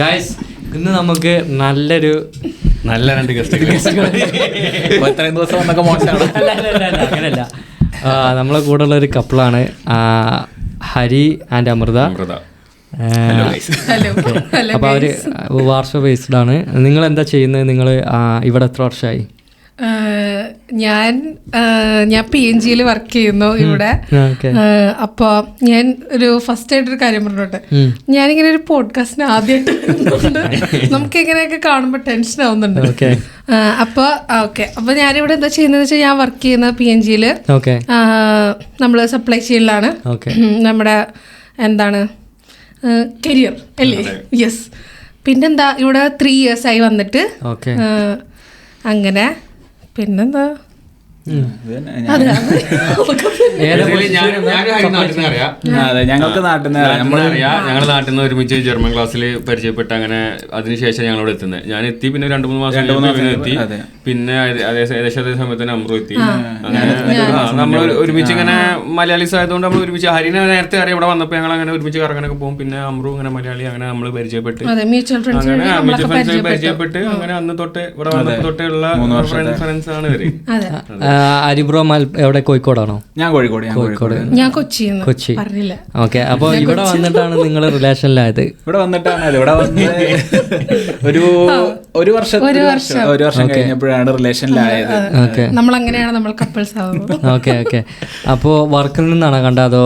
Guys ഇന്ന് നമുക്ക് നല്ല രണ്ട് ഗസ്റ്റുകൾ ഇത്രയും ദിവസം വന്നൊക്കെ മോശമാണ്. അങ്ങനെയല്ല, നമ്മളെ കൂടെ ഉള്ള ഒരു കപ്പിളാണ് ഹരി ആൻഡ് അമൃത. അപ്പോൾ അവർ വാർഷോ ബേസ്ഡ് ആണ്. നിങ്ങൾ എന്താ ചെയ്യുന്നത്? നിങ്ങൾ ഇവിടെ എത്ര വർഷമായി? ഞാൻ PNG-ൽ വർക്ക് ചെയ്യുന്നു ഇവിടെ. അപ്പോൾ ഞാൻ ഒരു ഫസ്റ്റ് ആയിട്ടൊരു കാര്യം പറഞ്ഞോട്ടെ. ഞാനിങ്ങനെ ഒരു പോഡ്കാസ്റ്റിന് ആദ്യമായിട്ട് നമുക്ക് ഇങ്ങനെയൊക്കെ കാണുമ്പോൾ ടെൻഷൻ ആവുന്നുണ്ട്. അപ്പോൾ അപ്പോൾ ഞാനിവിടെ എന്താ ചെയ്യുന്നത് വെച്ചാൽ ഞാൻ വർക്ക് ചെയ്യുന്ന PNG-ൽ നമ്മൾ സപ്ലൈ ചെയിനിലാണ്. നമ്മുടെ എന്താണ് കരിയർ അല്ലേ? യെസ്. പിന്നെന്താ ഇവിടെ 3 years ആയി വന്നിട്ട്. അങ്ങനെ പിന്നെന്താ ഞങ്ങൾക്ക് ഞങ്ങളുടെ നാട്ടിൽ നിന്ന് ഒരുമിച്ച് ജർമ്മൻ ക്ലാസ്സിൽ പരിചയപ്പെട്ട് അങ്ങനെ അതിനുശേഷം ഞങ്ങളവിടെ എത്തുന്നത്. ഞാൻ എത്തി പിന്നെ 2-3 മാസം എത്തി. പിന്നെ ഏകദേശം അതേ സമയത്ത് തന്നെ അമ്രു എത്തി. നമ്മൾ ഒരുമിച്ച് ഇങ്ങനെ മലയാളീസ് ആയതുകൊണ്ട് നമ്മൾ ഒരുമിച്ച് ഹരിനെ നേരത്തെ അറിയാം. ഇവിടെ വന്നപ്പോൾ ഞങ്ങൾ അങ്ങനെ ഒരുമിച്ച് കറങ്ങാനൊക്കെ പോകും. പിന്നെ അമ്രു അങ്ങനെ മലയാളി അങ്ങനെ നമ്മൾ പരിചയപ്പെട്ട് അങ്ങനെ മ്യൂച്വൽ ഫ്രണ്ട്സ് പരിചയപ്പെട്ട് അങ്ങനെ അന്ന് തൊട്ട് ഇവിടെ വന്നപ്പോൾ തൊട്ടുള്ള ഫ്രണ്ട്സ് ആണ് ഇവര്. അരിബ്രോ എവിടെ? കോഴിക്കോടാണോ? ഞാൻ കോഴിക്കോട്. ഞാൻ കൊച്ചി. ഓക്കെ. അപ്പോൾ ഇവിടെ വന്നിട്ടാണ് നിങ്ങൾ റിലേഷനിലായത്? ഇവിടെ വന്നിട്ടാണ് ഇവിടെ വന്ന് ഒരു വർഷം കഴിഞ്ഞപ്പോഴാണ് റിലേഷനിലായത്. നമ്മൾ അങ്ങനെയാണ് നമ്മൾ കപ്പിൾസ് ആവുന്നത്. ഓക്കെ. അപ്പോൾ വർക്കിൽ നിന്നാണോ കണ്ടത്? അതോ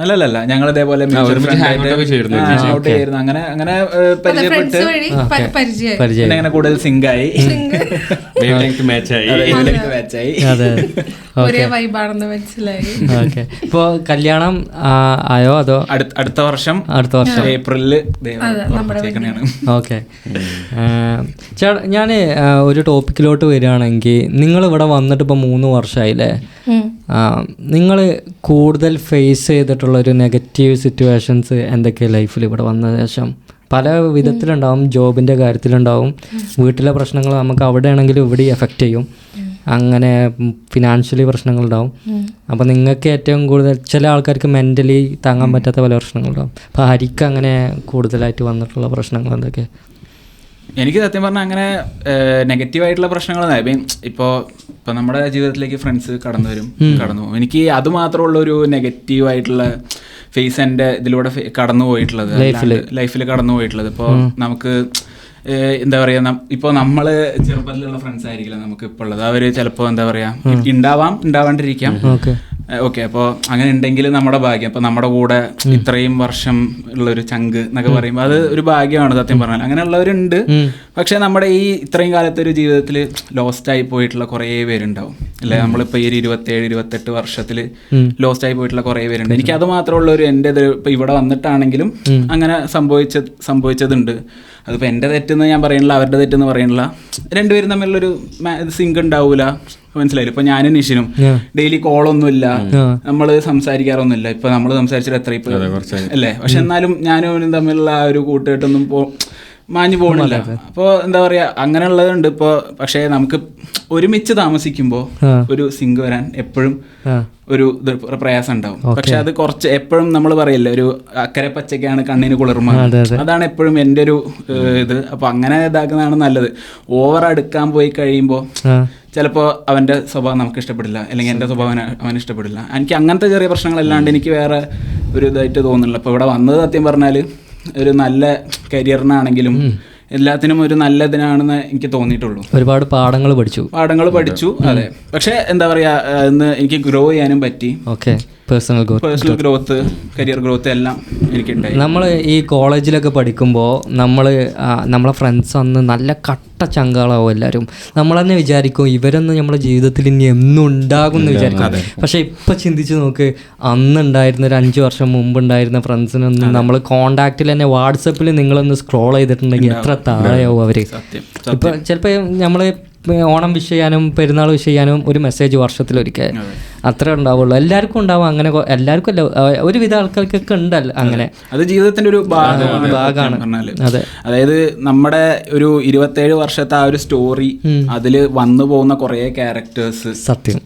അല്ലല്ല, ഞങ്ങൾ ഇതേപോലെ അങ്ങനെ പരിചയപ്പെട്ട് അങ്ങനെ കൂടുതൽ സിങ്കായി. ഒരേ വൈബാണെന്ന് മനസ്സിലായി. ഓക്കെ. ഇപ്പോൾ കല്യാണം ആയോ? അതോ അടുത്ത വർഷം ഏപ്രിലിൽ. ഓക്കെ. ചേട്ടാ, ഞാൻ ഒരു ടോപ്പിക്കിലോട്ട് വരികയാണെങ്കിൽ നിങ്ങൾ ഇവിടെ വന്നിട്ട് ഇപ്പോൾ 3 വർഷമായില്ലേ? നിങ്ങൾ കൂടുതൽ ഫേസ് ചെയ്തിട്ടുള്ള ഒരു നെഗറ്റീവ് സിറ്റുവേഷൻസ് എന്തൊക്കെയാണ് ലൈഫിൽ ഇവിടെ വന്ന ശേഷം? പല വിധത്തിലുണ്ടാവും. ജോബിൻ്റെ കാര്യത്തിലുണ്ടാവും, വീട്ടിലെ പ്രശ്നങ്ങൾ നമുക്ക് അവിടെ ആണെങ്കിലും ഇവിടെ എഫക്റ്റ് ചെയ്യും. അങ്ങനെ ഫിനാൻഷ്യലി പ്രശ്നങ്ങളുണ്ടാവും. അപ്പോൾ നിങ്ങൾക്ക് ഏറ്റവും കൂടുതൽ ചില ആൾക്കാർക്ക് മെൻ്റലി താങ്ങാൻ പറ്റാത്ത പല പ്രശ്നങ്ങളുണ്ടാവും. അപ്പോൾ ഹരിക്ക് അങ്ങനെ കൂടുതലായിട്ട് വന്നിട്ടുള്ള പ്രശ്നങ്ങൾ എന്തൊക്കെ? എനിക്ക് സത്യം പറഞ്ഞാൽ അങ്ങനെ നെഗറ്റീവായിട്ടുള്ള പ്രശ്നങ്ങൾ ഇപ്പോൾ നമ്മുടെ ജീവിതത്തിലേക്ക് ഫ്രണ്ട്സ് കടന്നു പോകും. എനിക്ക് അത് മാത്രമുള്ള ഒരു നെഗറ്റീവായിട്ടുള്ള ഫേസ് എൻ്റെ ഇതിലൂടെ കടന്നു പോയിട്ടുള്ളത്, ലൈഫിൽ കടന്നു പോയിട്ടുള്ളത്. ഇപ്പോൾ നമുക്ക് എന്താ പറയുക, ഇപ്പോൾ നമ്മൾ ചെറുപ്പത്തിലുള്ള ഫ്രണ്ട്സ് ആയിരിക്കില്ല നമുക്ക് ഇപ്പോൾ ഉള്ളത്. അവർ ചിലപ്പോൾ എന്താ പറയുക ഉണ്ടാവാണ്ടിരിക്കാം. ഓക്കെ. അപ്പോൾ അങ്ങനെ ഉണ്ടെങ്കിൽ നമ്മുടെ ഭാഗ്യം. അപ്പോൾ നമ്മുടെ കൂടെ ഇത്രയും വർഷം ഉള്ളൊരു ചങ്ക് എന്നൊക്കെ പറയുമ്പോൾ അത് ഒരു ഭാഗ്യമാണ് സത്യം പറഞ്ഞാൽ. അങ്ങനെയുള്ളവരുണ്ട്. പക്ഷേ നമ്മുടെ ഈ ഇത്രയും കാലത്തെ ഒരു ജീവിതത്തിൽ ലോസ്റ്റായി പോയിട്ടുള്ള കുറേ പേരുണ്ടാവും അല്ലേ? നമ്മളിപ്പോൾ ഈ 27-28 വർഷത്തിൽ ലോസ്റ്റായി പോയിട്ടുള്ള കുറേ പേരുണ്ട്. എനിക്ക് അത് മാത്രമുള്ളൊരു എൻ്റെ ഇപ്പോൾ ഇവിടെ വന്നിട്ടാണെങ്കിലും അങ്ങനെ സംഭവിച്ചതുണ്ട്. അതിപ്പോൾ എൻ്റെ തെറ്റെന്ന് ഞാൻ പറയണില്ല, അവരുടെ തെറ്റെന്ന് പറയണില്ല. രണ്ടുപേരും തമ്മിലുള്ളൊരു സിങ്ക് ഉണ്ടാവൂല. മനസ്സിലായില്ല? ഇപ്പൊ ഞാനും നിഷിനും ഡെയിലി കോളൊന്നുമില്ല, നമ്മള് സംസാരിക്കാറൊന്നുമില്ല. ഇപ്പൊ നമ്മള് സംസാരിച്ചിട്ട് എത്ര ഇപ്പൊ അല്ലേ? പക്ഷെ എന്നാലും ഞാനും അവനും തമ്മിലുള്ള ആ ഒരു കൂട്ടുകെട്ടൊന്നും മാഞ്ഞു പോകണില്ല. അപ്പോൾ എന്താ പറയാ, അങ്ങനെയുള്ളതുണ്ട് ഇപ്പോൾ. പക്ഷേ നമുക്ക് ഒരുമിച്ച് താമസിക്കുമ്പോൾ ഒരു സിങ്ക് വരാൻ എപ്പോഴും ഒരു പ്രയാസം ഉണ്ടാവും. പക്ഷെ അത് കുറച്ച് എപ്പോഴും നമ്മൾ പറയില്ല, ഒരു അക്കരെ പച്ചക്കാണ് കണ്ണിന് കുളിർമ. അതാണ് എപ്പോഴും എൻ്റെ ഒരു ഇത്. അപ്പോൾ അങ്ങനെ ഇതാക്കുന്നതാണ് നല്ലത്. ഓവർ അടുക്കാൻ പോയി കഴിയുമ്പോൾ ചിലപ്പോൾ അവൻ്റെ സ്വഭാവം നമുക്ക് ഇഷ്ടപ്പെടില്ല, അല്ലെങ്കിൽ എൻ്റെ സ്വഭാവം അവന് ഇഷ്ടപ്പെടില്ല. എനിക്ക് അങ്ങനത്തെ ചെറിയ പ്രശ്നങ്ങളല്ലാണ്ട് എനിക്ക് വേറെ ഒരു ഇതായിട്ട് തോന്നുന്നില്ല. അപ്പോൾ ഇവിടെ വന്നത് സത്യം പറഞ്ഞാൽ ഒരു നല്ല കരിയറിനാണെങ്കിലും എല്ലാത്തിനും ഒരു നല്ല ഇതിനാണെന്ന് എനിക്ക് തോന്നിയിട്ടുള്ളൂ. ഒരുപാട് പാഠങ്ങൾ പഠിച്ചു. അതെ. പക്ഷെ എന്താ പറയാ, ഇന്ന് എനിക്ക് ഗ്രോ ചെയ്യാനും പറ്റി. Okay. Personal growth, career growth എല്ലാം എനിക്കുണ്ടായി. നമ്മൾ ഈ കോളേജിലൊക്കെ പഠിക്കുമ്പോൾ നമ്മളെ ഫ്രണ്ട്സ് അന്ന് നല്ല കട്ട ചങ്കാളാവും എല്ലാവരും. നമ്മൾ തന്നെ വിചാരിക്കും ഇവരൊന്നും നമ്മുടെ ജീവിതത്തിൽ ഇനി എന്നും ഉണ്ടാകും എന്ന് വിചാരിക്കും. പക്ഷെ ഇപ്പം ചിന്തിച്ച് നോക്ക്, അന്നുണ്ടായിരുന്ന ഒരു 5 വർഷം മുമ്പ് ഉണ്ടായിരുന്ന ഫ്രണ്ട്സിനൊന്നും നമ്മൾ കോണ്ടാക്റ്റിൽ തന്നെ വാട്സപ്പിൽ നിങ്ങളൊന്ന് സ്ക്രോൾ ചെയ്തിട്ടുണ്ടെങ്കിൽ എത്ര താഴെയാവും അവർ. ഇപ്പം ചിലപ്പോൾ നമ്മൾ ഓണം വിഷ് ചെയ്യാനും പെരുന്നാൾ വിഷ് ചെയ്യാനും ഒരു മെസ്സേജ് വർഷത്തിലൊരിക്കൽ അത്രേ ഉണ്ടാവുള്ളൂ. എല്ലാവർക്കും ഉണ്ടാവും അങ്ങനെ. എല്ലാവർക്കും അല്ല, ഒരുവിധ ആൾക്കാർക്കൊക്കെ ഉണ്ടല്ലോ അങ്ങനെ. അത് ജീവിതത്തിന്റെ ഒരു ഭാഗമാണ്. അതെ. അതായത് നമ്മുടെ ഒരു 27 വർഷത്തെ ആ ഒരു സ്റ്റോറി, അതിൽ വന്നു പോകുന്ന കുറേ ക്യാരക്ടേഴ്സ്, സത്യം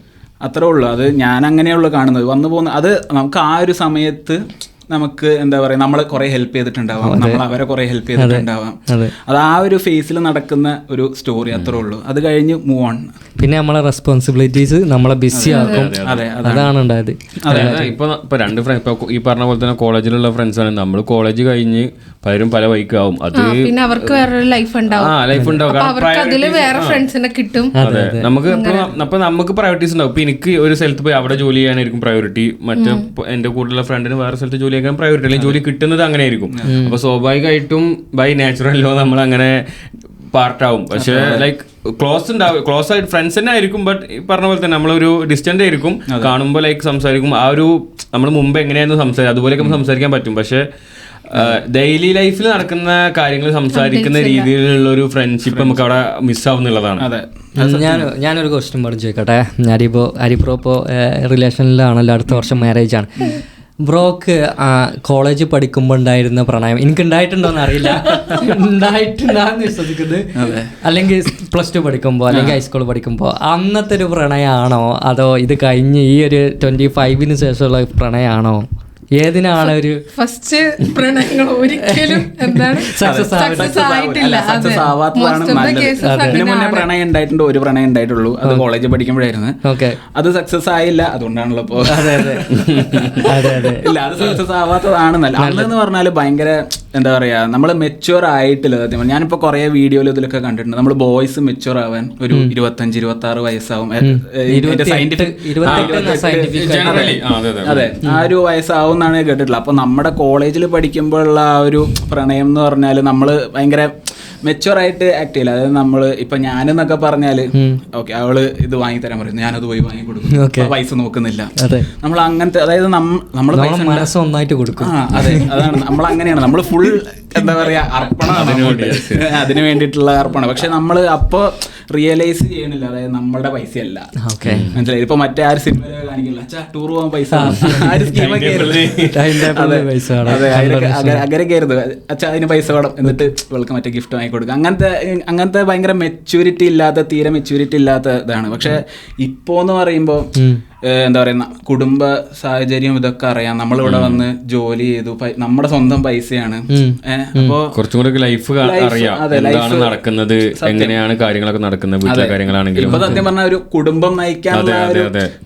അത്രേ ഉള്ളൂ. അത് ഞാൻ അങ്ങനെയുള്ളൂ കാണുന്നത്. വന്നു പോകുന്ന അത് നമുക്ക് ആ ഒരു സമയത്ത് നമുക്ക് എന്താ പറയുക നമ്മൾ കുറെ ഹെൽപ്പ് ചെയ്തിട്ടുണ്ടാവാം, നമ്മൾ അവരെ കുറെ ഹെൽപ്പ് ചെയ്തിട്ടുണ്ടാവാം. അത് ആ ഒരു ഫേസിൽ നടക്കുന്ന ഒരു സ്റ്റോറി അത്രേ ഉള്ളൂ. അത് കഴിഞ്ഞ് മൂവ് ഓൺ. പിന്നെ നമ്മളെ റെസ്പോൺസിബിലിറ്റീസ് നമ്മളെ ബിസി ആക്കും. അതാണ് ഉണ്ടായത്. ഇപ്പൊ രണ്ട് ഫ്രണ്ട്സ് ഇപ്പൊ ഈ പറഞ്ഞ പോലെ തന്നെ കോളേജിലുള്ള ഫ്രണ്ട്സാണ്. നമ്മൾ കോളേജ് കഴിഞ്ഞ് പലരും പല വൈക്കാവും. അത് പിന്നെ അവർക്ക് വേറൊരു ലൈഫ് ഉണ്ടാവും. വേറെ ഫ്രണ്ട്സിനെ കിട്ടും. അതെ, നമുക്ക് അപ്പൊ നമുക്ക് പ്രയോറിറ്റീസ് ഉണ്ടാവും. ഇപ്പൊ എനിക്ക് ഒരു സ്ഥലത്ത് പോയി അവിടെ ജോലി ചെയ്യാനായിരിക്കും പ്രയോറിറ്റി, മറ്റേ എന്റെ കൂടെയുള്ള ഫ്രണ്ടിന് വേറെ സ്ഥലത്ത് ജോലി ചെയ്യാൻ പ്രയോറിറ്റി, അല്ലെങ്കിൽ ജോലി കിട്ടുന്നത് അങ്ങനെ ആയിരിക്കും. അപ്പൊ സ്വാഭാവികമായിട്ടും ബൈ നാച്ചുറലോ നമ്മൾ അങ്ങനെ പാർട്ടാവും. പക്ഷെ ലൈക്ക് ക്ലോസ് ആയിട്ട് ഫ്രണ്ട്സ് തന്നെ ആയിരിക്കും. ബട്ട് ഈ പറഞ്ഞ പോലെ തന്നെ നമ്മളൊരു ഡിസ്റ്റന്റ് ആയിരിക്കും. കാണുമ്പോൾ ലൈക്ക് സംസാരിക്കും. ആ ഒരു നമ്മൾ മുമ്പ് എങ്ങനെയായിരുന്നു സംസാരിക്കും അതുപോലെയൊക്കെ സംസാരിക്കാൻ പറ്റും. പക്ഷെ ഡെയിലി ലൈഫിൽ നടക്കുന്ന കാര്യങ്ങൾ സംസാരിക്കുന്ന രീതിയിലുള്ള ഒരു ഫ്രണ്ട്ഷിപ്പ് നമുക്ക് അവിടെ മിസ്സാവുന്നുള്ളതാണ്. ഞാനൊരു ക്വസ്റ്റ്യൻ പറഞ്ഞു ചോദിക്കട്ടെ. ഹരിബ്രോ ഇപ്പോൾ റിലേഷനിലാണല്ലോ, അടുത്ത വർഷം മാരേജ് ആണ്. ബ്രോക്ക് കോളേജ് പഠിക്കുമ്പോൾ ഉണ്ടായിരുന്ന പ്രണയം എനിക്ക് ഉണ്ടായിട്ടുണ്ടോന്ന് അറിയില്ല, ഉണ്ടായിട്ടുണ്ടാന്ന് വിശ്വസിക്കുന്നത്, അല്ലെങ്കിൽ പ്ലസ് 2 പഠിക്കുമ്പോൾ അല്ലെങ്കിൽ ഹൈസ്കൂൾ പഠിക്കുമ്പോൾ അന്നത്തെ ഒരു പ്രണയമാണോ അതോ ഇത് കഴിഞ്ഞ് ഈ ഒരു 25 ശേഷമുള്ള പ്രണയമാണോ? ഏതിനാണ് ഒരു ഫസ്റ്റ് പ്രണയങ്ങൾ ഒരിക്കലും എന്താണ് സക്സസ് ആയിട്ടില്ല. അതിന് മുന്നേ പ്രണയം ഉണ്ടായിട്ടുണ്ട്, ഒരു പ്രണയം ഉണ്ടായിട്ടുള്ളൂ. അത് കോളേജിൽ പഠിക്കുമ്പോഴായിരുന്നു. അത് സക്സസ് ആയില്ല, അതുകൊണ്ടാണല്ലോ ഇപ്പോ. ഇല്ല, അത് സക്സസ് ആവാത്തതാണെന്നല്ല. അന്നെന്ന് പറഞ്ഞാല് ഭയങ്കര എന്താ പറയാ, നമ്മള് മെച്യൂർ ആയിട്ടില്ല സത്യം. ഞാനിപ്പോ കുറെ വീഡിയോയിൽ ഇതിലൊക്കെ കണ്ടിട്ടുണ്ട്. നമ്മൾ ബോയ്സ് മെച്യൂർ ആവാൻ ഒരു 25-26 വയസ്സാവും. അതെ, ആ ഒരു വയസ്സാവും എന്നാണ് കേട്ടിട്ടുള്ളത്. അപ്പൊ നമ്മുടെ കോളേജിൽ പഠിക്കുമ്പോഴുള്ള ആ ഒരു പ്രണയം എന്ന് പറഞ്ഞാല് നമ്മള് ഭയങ്കര മെച്യൂർ ആയിട്ട് ആക്ട് ചെയ്യില്ല. അതായത് നമ്മള് ഇപ്പൊ ഞാനെന്നൊക്കെ പറഞ്ഞാല് ഓക്കെ അവള് ഇത് വാങ്ങിത്തരാൻ പറയും, ഞാനത് പോയി വാങ്ങി കൊടുക്കും, പൈസ നോക്കുന്നില്ല. നമ്മൾ അങ്ങനത്തെ, അതായത് നമ്മള് മനസ്സ് ഒന്നായിട്ട് കൊടുക്കും. അതെ, അതാണ് നമ്മൾ അങ്ങനെയാണ്. നമ്മൾ ഫുൾ എന്താ പറയാ അർപ്പണമാണ് അതിന് വേണ്ടിയിട്ടുള്ള അർപ്പണം. പക്ഷെ നമ്മള് അപ്പൊ റിയലൈസ് ചെയ്യണില്ല, അതായത് നമ്മളുടെ പൈസയല്ല. മനസ്സിലായി? ഇപ്പൊ മറ്റേ ആ ഒരു സിനിമ കാണിക്കില്ല, അച്ഛാ ടൂർ പോകാൻ പൈസ, ആ ഒരു സ്കീമൊക്കെ അങ്ങനെയൊക്കെ ആയിരുന്നു. അച്ഛാ അതിന് പൈസ വേണം, എന്നിട്ട് ഇവൾക്ക് മറ്റേ ഗിഫ്റ്റ് വാങ്ങി കൊടുക്കുക. അങ്ങനത്തെ ഭയങ്കര മെച്യൂരിറ്റി ഇല്ലാത്ത, തീരെ മെച്യൂരിറ്റി ഇല്ലാത്ത ഇതാണ്. പക്ഷെ ഇപ്പോന്ന് പറയുമ്പോ എന്താ പറയുക, കുടുംബ സാഹചര്യം ഇതൊക്കെ അറിയാം. നമ്മളിവിടെ വന്ന് ജോലി ചെയ്തു, നമ്മുടെ സ്വന്തം പൈസയാണ്. അപ്പോ കുറച്ചും കൂടെ ലൈഫ് അറിയാം, എന്താണ് നടക്കുന്നത്, എങ്ങനെയാണ് കാര്യങ്ങളൊക്കെ നടക്കുന്നത്, വീട്ടിലെ കാര്യങ്ങളാണെങ്കിലും. ഇപ്പൊ സത്യം പറഞ്ഞാൽ ഒരു കുടുംബം നയിക്കാനുള്ള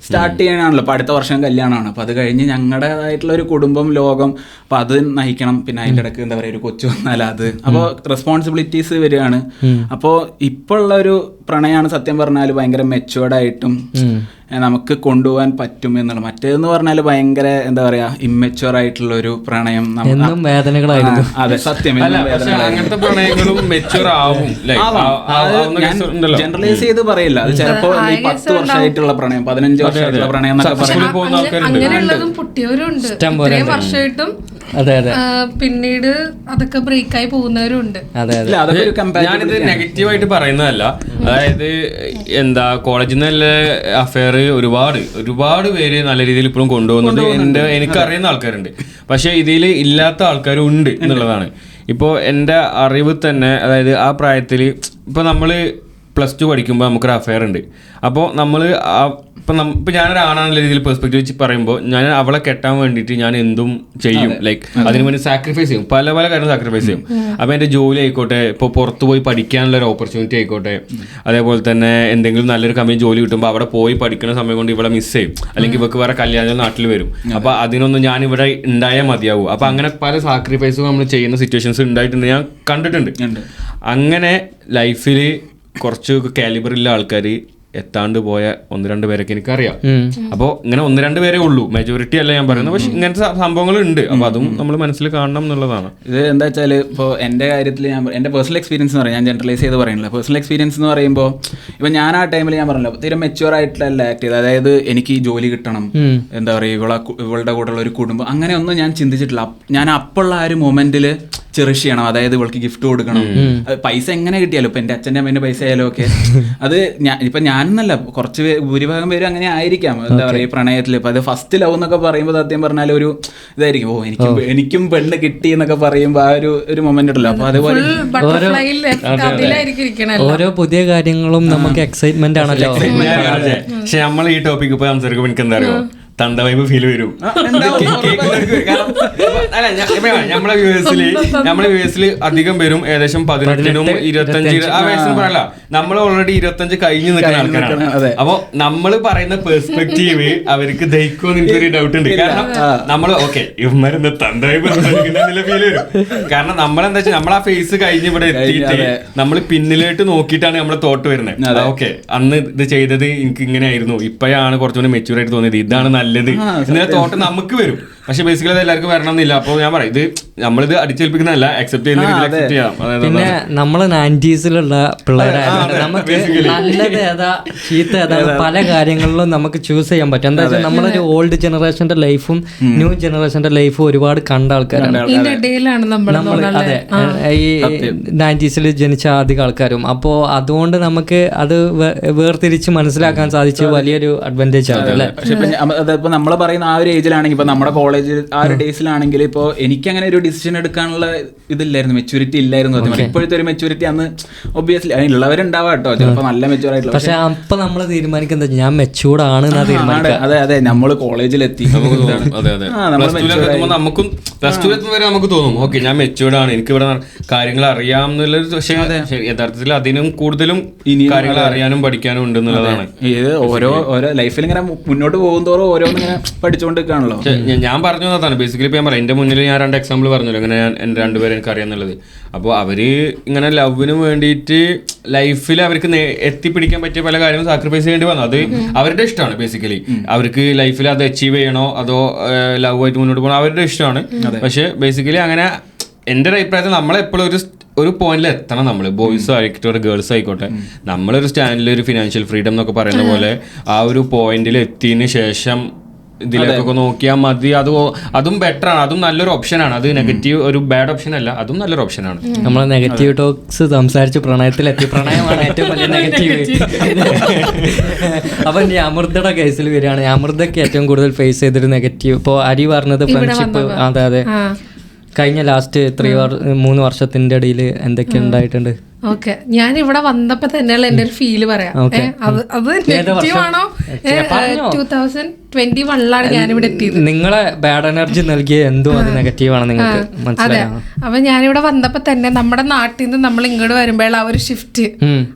സ്റ്റാർട്ട് ചെയ്യാനാണല്ലോ. ഇപ്പൊ അടുത്ത വർഷം കല്യാണമാണ്. അപ്പൊ അത് കഴിഞ്ഞ് ഞങ്ങളുടേതായിട്ടുള്ള ഒരു കുടുംബം ലോകം, അപ്പൊ അത് നയിക്കണം. പിന്നെ അതിന്റെ ഇടയ്ക്ക് എന്താ പറയുക, ഒരു കൊച്ചു വന്നാൽ അത്, അപ്പോൾ റെസ്പോൺസിബിലിറ്റീസ് വരികയാണ്. അപ്പോൾ ഇപ്പോൾ ഉള്ള ഒരു പ്രണയമാണ് സത്യം പറഞ്ഞാൽ ഭയങ്കര മെച്ചുവേർഡായിട്ടും നമുക്ക് കൊണ്ടുപോകാൻ പറ്റും എന്നുള്ള. മറ്റേതെന്ന് പറഞ്ഞാൽ ഭയങ്കര എന്താ പറയാ ഇമ്മെച്ചുവർ ആയിട്ടുള്ള ഒരു പ്രണയം. വേദനകളായിരുന്നു. അതെ, സത്യം. അങ്ങനത്തെ പ്രണയങ്ങളും മെച്ചുവർ ആവും. ജനറലൈസ് ചെയ്ത് പറയില്ല. അത് ചിലപ്പോ 10 വർഷമായിട്ടുള്ള പ്രണയം, 15 വർഷമായിട്ടുള്ള പ്രണയം എന്നൊക്കെ അങ്ങനെയുള്ളതും പൊട്ടിയവരുണ്ട്. വർഷമായിട്ടും പിന്നീട് അതൊക്കെ ബ്രേക്ക് ആയി പോകുന്നവരുണ്ട്. ഞാനിത് നെഗറ്റീവായിട്ട് പറയുന്നതല്ല. അതായത് എന്താ, കോളേജിൽ നിന്നല്ല അഫെയർ ഒരുപാട് പേര് നല്ല രീതിയിൽ ഇപ്പോഴും കൊണ്ടുപോകുന്നുണ്ട്. എനിക്കറിയുന്ന ആൾക്കാരുണ്ട്. പക്ഷെ ഇതിൽ ഇല്ലാത്ത ആൾക്കാരും ഉണ്ട് എന്നുള്ളതാണ്. ഇപ്പോൾ എൻ്റെ അറിവ് തന്നെ, അതായത് ആ പ്രായത്തിൽ ഇപ്പോൾ നമ്മൾ +2 പഠിക്കുമ്പോൾ നമുക്കൊരു അഫെയർ ഉണ്ട്. അപ്പോൾ നമ്മൾ ഇപ്പം ഞാനൊരാണെന്നുള്ള രീതിയിൽ പെർസ്പെക്റ്റീവ് വെച്ച് പറയുമ്പോൾ ഞാൻ അവളെ കെട്ടാൻ വേണ്ടിയിട്ട് ഞാൻ എന്തും ചെയ്യും. ലൈക്ക് അതിന് വേണ്ടി സാക്രിഫൈസ് ചെയ്യും, പല കാര്യങ്ങൾ സാക്രിഫൈസ് ചെയ്യും. അപ്പോൾ എൻ്റെ ജോലി ആയിക്കോട്ടെ, ഇപ്പോൾ പുറത്ത് പോയി പഠിക്കാനുള്ള ഒരു ഓപ്പർച്യൂണിറ്റി ആയിക്കോട്ടെ, അതേപോലെ തന്നെ എന്തെങ്കിലും നല്ലൊരു കമ്പനി ജോലി കിട്ടുമ്പോൾ അവിടെ പോയി പഠിക്കുന്ന സമയം കൊണ്ട് ഇവിടെ മിസ് ചെയ്യും. അല്ലെങ്കിൽ ഇവർക്ക് വേറെ കല്യാണം നാട്ടിൽ വരും. അപ്പോൾ അതിനൊന്നും ഞാൻ ഇവിടെ ഉണ്ടായാൽ മതിയാവും. അപ്പോൾ അങ്ങനെ പല സാക്രിഫൈസും നമ്മൾ ചെയ്യുന്ന സിറ്റുവേഷൻസ് ഉണ്ടായിട്ടുണ്ട്, ഞാൻ കണ്ടിട്ടുണ്ട്. അങ്ങനെ ലൈഫിൽ കുറച്ച് കാലിബറുള്ള ആൾക്കാർ എത്താണ്ട് പോയ 1-2 പേരൊക്കെ എനിക്കറിയാം. അപ്പോൾ ഇങ്ങനെ 1-2 പേരേ ഉള്ളൂ, മെജോറിറ്റി അല്ല ഞാൻ പറയുന്നത്. പക്ഷെ ഇങ്ങനത്തെ സംഭവങ്ങൾ ഉണ്ട്. അപ്പോൾ അതും നമ്മൾ മനസ്സിൽ കാണണം എന്നുള്ളതാണ്. ഇത് എന്താ വെച്ചാൽ ഇപ്പോൾ എൻ്റെ കാര്യത്തിൽ എൻ്റെ പേഴ്സണൽ എക്സ്പീരിയൻസ് എന്ന് പറയാം, ഞാൻ ജനറലൈസ് ചെയ്ത് പറയുന്നില്ല. പേഴ്സണൽ എക്സ്പീരിയൻസ് എന്ന് പറയുമ്പോൾ ഇപ്പം ഞാൻ ആ ടൈമിൽ ഞാൻ പറഞ്ഞല്ലോ തീരെ മെച്യൂർ ആയിട്ടല്ല ആക്ട് ചെയ്തത്. അതായത് എനിക്ക് ഈ ജോലി കിട്ടണം, എന്താ പറയുക, ഇവളുടെ കൂടെയുള്ള ഒരു കുടുംബം, അങ്ങനെയൊന്നും ഞാൻ ചിന്തിച്ചിട്ടില്ല. ഞാൻ അപ്പോഴുള്ള ആ ഒരു മൊമെന്റിൽ ചെറിഷ് ചെയ്യണം. അതായത് ഇവൾക്ക് ഗിഫ്റ്റ് കൊടുക്കണം. പൈസ എങ്ങനെ കിട്ടിയാലും, ഇപ്പം എൻ്റെ അച്ഛൻ്റെ അമ്മേൻ്റെ പൈസ ആയാലും ഒക്കെ അത് ഇപ്പം ഞാനെന്നല്ല, കുറച്ച് ഭൂരിഭാഗം പേരും അങ്ങനെ ആയിരിക്കാം. എന്താ പറയുക, ഈ പ്രണയത്തിൽ ഇപ്പം അത് ഫസ്റ്റ് ലവ് എന്നൊക്കെ പറയുമ്പോൾ സത്യം പറഞ്ഞാൽ ഒരു ഇതായിരിക്കും, എനിക്കും പെണ്ണ് കിട്ടി എന്നൊക്കെ പറയുമ്പോൾ ആ ഒരു മൊമെന്റ് ഉണ്ടല്ലോ. അപ്പൊ അതുപോലെ ഓരോ പുതിയ കാര്യങ്ങളും നമുക്ക് എക്സൈറ്റ്മെന്റ് ആണല്ലോ. പക്ഷെ നമ്മൾ ഈ ടോപ്പിക്ക് ഇപ്പൊ സംസാരിക്കുമ്പോൾ എനിക്ക് എന്താ അറിയോ, തന്ത വൈബ് ഫീൽ വരും. നമ്മളെ വ്യൂവേഴ്സിൽ അധികം പേരും ഏകദേശം 18-നും 25 ആ വയസ്സിന് പറയല. നമ്മൾ ഓൾറെഡി 25 കഴിഞ്ഞ് നിൽക്കുന്ന ആൾക്കാരാണ്. അപ്പൊ നമ്മൾ പറയുന്ന പെർസ്പെക്റ്റീവ് അവർക്ക് ദഹിക്കുമെന്ന് എനിക്കൊരു ഡൗട്ട് ഉണ്ട്. കാരണം നമ്മൾ ഓക്കെ ഇവന്മാരെന്താ തന്ത വൈബ് ഫീൽ വരും. കാരണം നമ്മളെന്താ വെച്ചാൽ നമ്മൾ ആ ഫേസ് കഴിഞ്ഞ് ഇവിടെ എത്തിയിട്ട് നമ്മൾ പിന്നിലോട്ട് നോക്കിയിട്ടാണ് നമ്മളെ തോട്ട് വരുന്നത്. ഓക്കെ അന്ന് ഇത് ചെയ്തത് എനിക്ക് ഇങ്ങനെ ആയിരുന്നു, ഇപ്പോഴാണ് കുറച്ചുകൂടി മെച്യൂർ ആയിട്ട് തോന്നിയത്, ഇതാണ് നല്ലത് ഇങ്ങനെ തോട്ട് നമുക്ക് വരും. പക്ഷെ ബേസിക്കലി അത് എല്ലാവർക്കും വരണമെന്നില്ല. അപ്പോൾ ഞാൻ പറയും ഇത് നമ്മളിത് അടിച്ചേൽപ്പിക്കുന്നതല്ല, അക്സെപ്റ്റ് ചെയ്യാം. പിന്നെ നമ്മള് 90s-ലുള്ള പിള്ളേരായതുകൊണ്ട് നമുക്ക് നല്ലത് ഏതാ ചീത്ത ഏതാ പല കാര്യങ്ങളിലും നമുക്ക് ചൂസ് ചെയ്യാൻ പറ്റും. എന്താ വെച്ചാൽ നമ്മളൊരു ഓൾഡ് ജനറേഷന്റെ ലൈഫും ന്യൂ ജനറേഷന്റെ ലൈഫും ഒരുപാട് കണ്ട ആൾക്കാരാണ്. അതെ, ഈ 90s-ൽ ജനിച്ച അധികം ആൾക്കാരും. അപ്പോൾ അതുകൊണ്ട് നമുക്ക് അത് വേർതിരിച്ച് മനസ്സിലാക്കാൻ സാധിച്ച വലിയൊരു അഡ്വാൻറ്റേജ് ആണ് അല്ലേ. പക്ഷെ അതിപ്പോ നമ്മൾ പറയുന്ന ആ ഒരു ഏജിലാണെങ്കിൽ ഇപ്പൊ നമ്മുടെ കോളേജ് ആ ഒരു ഡേയ്സിലാണെങ്കിൽ ഇപ്പോൾ എനിക്കങ്ങനെ ഒരു ഡിസിഷൻ എടുക്കാനുള്ള ഇതില്ലായിരുന്നു, മെച്യൂരിറ്റി ഇല്ലായിരുന്നു. ഇപ്പോഴത്തെ ഒരു മെച്യൂരിറ്റി അന്ന് ഒബ്വിയസ്ലി ഉള്ളവരുണ്ടാവാം കേട്ടോ, ചിലപ്പോൾ നല്ല മെച്യൂർ ആയിട്ടുള്ള. പക്ഷെ അപ്പൊ നമ്മൾ തീരുമാനിക്കുന്നത് ഞാൻ മെച്യൂർഡ് ആണ്. അതെ അതെ, നമ്മൾ കോളേജിലെത്തി നമുക്കും പ്ലസ് ടു എത്തുമ്പോൾ നമുക്ക് തോന്നും ഓക്കെ ഞാൻ മെച്യൂർഡ് ആണ്, എനിക്ക് ഇവിടെ കാര്യങ്ങൾ അറിയാം എന്നുള്ളൊരു. പക്ഷേ യഥാർത്ഥത്തിൽ അതിനും കൂടുതലും കാര്യങ്ങൾ അറിയാനും പഠിക്കാനും ഉണ്ട് എന്നുള്ളതാണ്. ഇത് ഓരോ ലൈഫിൽ ഇങ്ങനെ മുന്നോട്ട് പോകും തോറും ഓരോന്നിങ്ങനെ പഠിച്ചുകൊണ്ടിരിക്കുകയാണല്ലോ. ഞാൻ പറഞ്ഞു തന്നതാണ് ബേസിക്കലി. ഇപ്പം ഞാൻ പറയാം, എൻ്റെ മുന്നിൽ ഞാൻ 2 എക്സാമ്പിൾ പറഞ്ഞല്ലോ ഇങ്ങനെ എൻ്റെ 2 പേരെ എനിക്ക് അറിയാന്നുള്ളത്. അപ്പോൾ അവർ ഇങ്ങനെ ലവിന് വേണ്ടിയിട്ട് ലൈഫിൽ അവർക്ക് എത്തിപ്പിടിക്കാൻ പറ്റിയ പല കാര്യങ്ങളും സാക്രിഫൈസ് ചെയ്യേണ്ടി വന്നു. അത് അവരുടെ ഇഷ്ടമാണ് ബേസിക്കലി. അവർക്ക് ലൈഫിൽ അത് അച്ചീവ് ചെയ്യണോ അതോ ലവ് ആയിട്ട് മുന്നോട്ട് പോകണോ അവരുടെ ഇഷ്ടമാണ്. പക്ഷെ ബേസിക്കലി അങ്ങനെ എൻ്റെ ഒരു അഭിപ്രായത്തിൽ നമ്മളെപ്പോഴും ഒരു പോയിന്റിൽ എത്തണം. നമ്മൾ ബോയ്സ് ആയിക്കോട്ടെ ഗേൾസ് ആയിക്കോട്ടെ, നമ്മളൊരു സ്റ്റാൻഡിൽ ഒരു ഫിനാൻഷ്യൽ ഫ്രീഡം എന്നൊക്കെ പറയുന്ന പോലെ ആ ഒരു പോയിന്റിൽ എത്തിയതിന് ശേഷം ഇതിലേക്കൊക്കെ നോക്കിയാൽ മതി. അതും ബെറ്റർ ആണ്, അതും നല്ലൊരു ഓപ്ഷനാണ്. അത് നെഗറ്റീവ് ഒരു ബാഡ് ഓപ്ഷൻ അല്ല, അതും നല്ലൊരു ഓപ്ഷനാണ്. നമ്മൾ നെഗറ്റീവ് ടോക്സ് സംസാരിച്ച് പ്രണയത്തിലെത്തി. പ്രണയമാണ് ഏറ്റവും വലിയ നെഗറ്റീവ്. അപ്പൊ ഇനി അമൃതയുടെ കേസിൽ വരികയാണ്, അമൃതയ്ക്ക് ഏറ്റവും കൂടുതൽ ഫേസ് ചെയ്തൊരു നെഗറ്റീവ്. ഇപ്പോൾ അരി പറഞ്ഞത് ഫ്രണ്ട്ഷിപ്പ്. അതെ അതെ, കഴിഞ്ഞ ലാസ്റ്റ് 3 വർഷത്തിന്റെ ഇടയിൽ എന്തൊക്കെ ഉണ്ടായിട്ടുണ്ട്? ഓക്കെ, ഞാൻ ഇവിടെ വന്നപ്പോ തന്നെയുള്ള എന്റെ ഒരു ഫീല് പറയാം. അത് നെഗറ്റീവ് ആണോ? 2021 ഞാനിവിടെ എത്തിയത്. നിങ്ങളെ ബാഡ് എനർജി നൽകിയ എന്തോ അത് നെഗറ്റീവ് ആണ് നിങ്ങൾക്ക് മനസ്സിലായോ? അപ്പൊ ഞാനിവിടെ വന്നപ്പോ തന്നെ നമ്മുടെ നാട്ടിൽ നിന്ന് നമ്മൾ ഇങ്ങോട്ട് വരുമ്പോൾ ആ ഒരു ഷിഫ്റ്റ്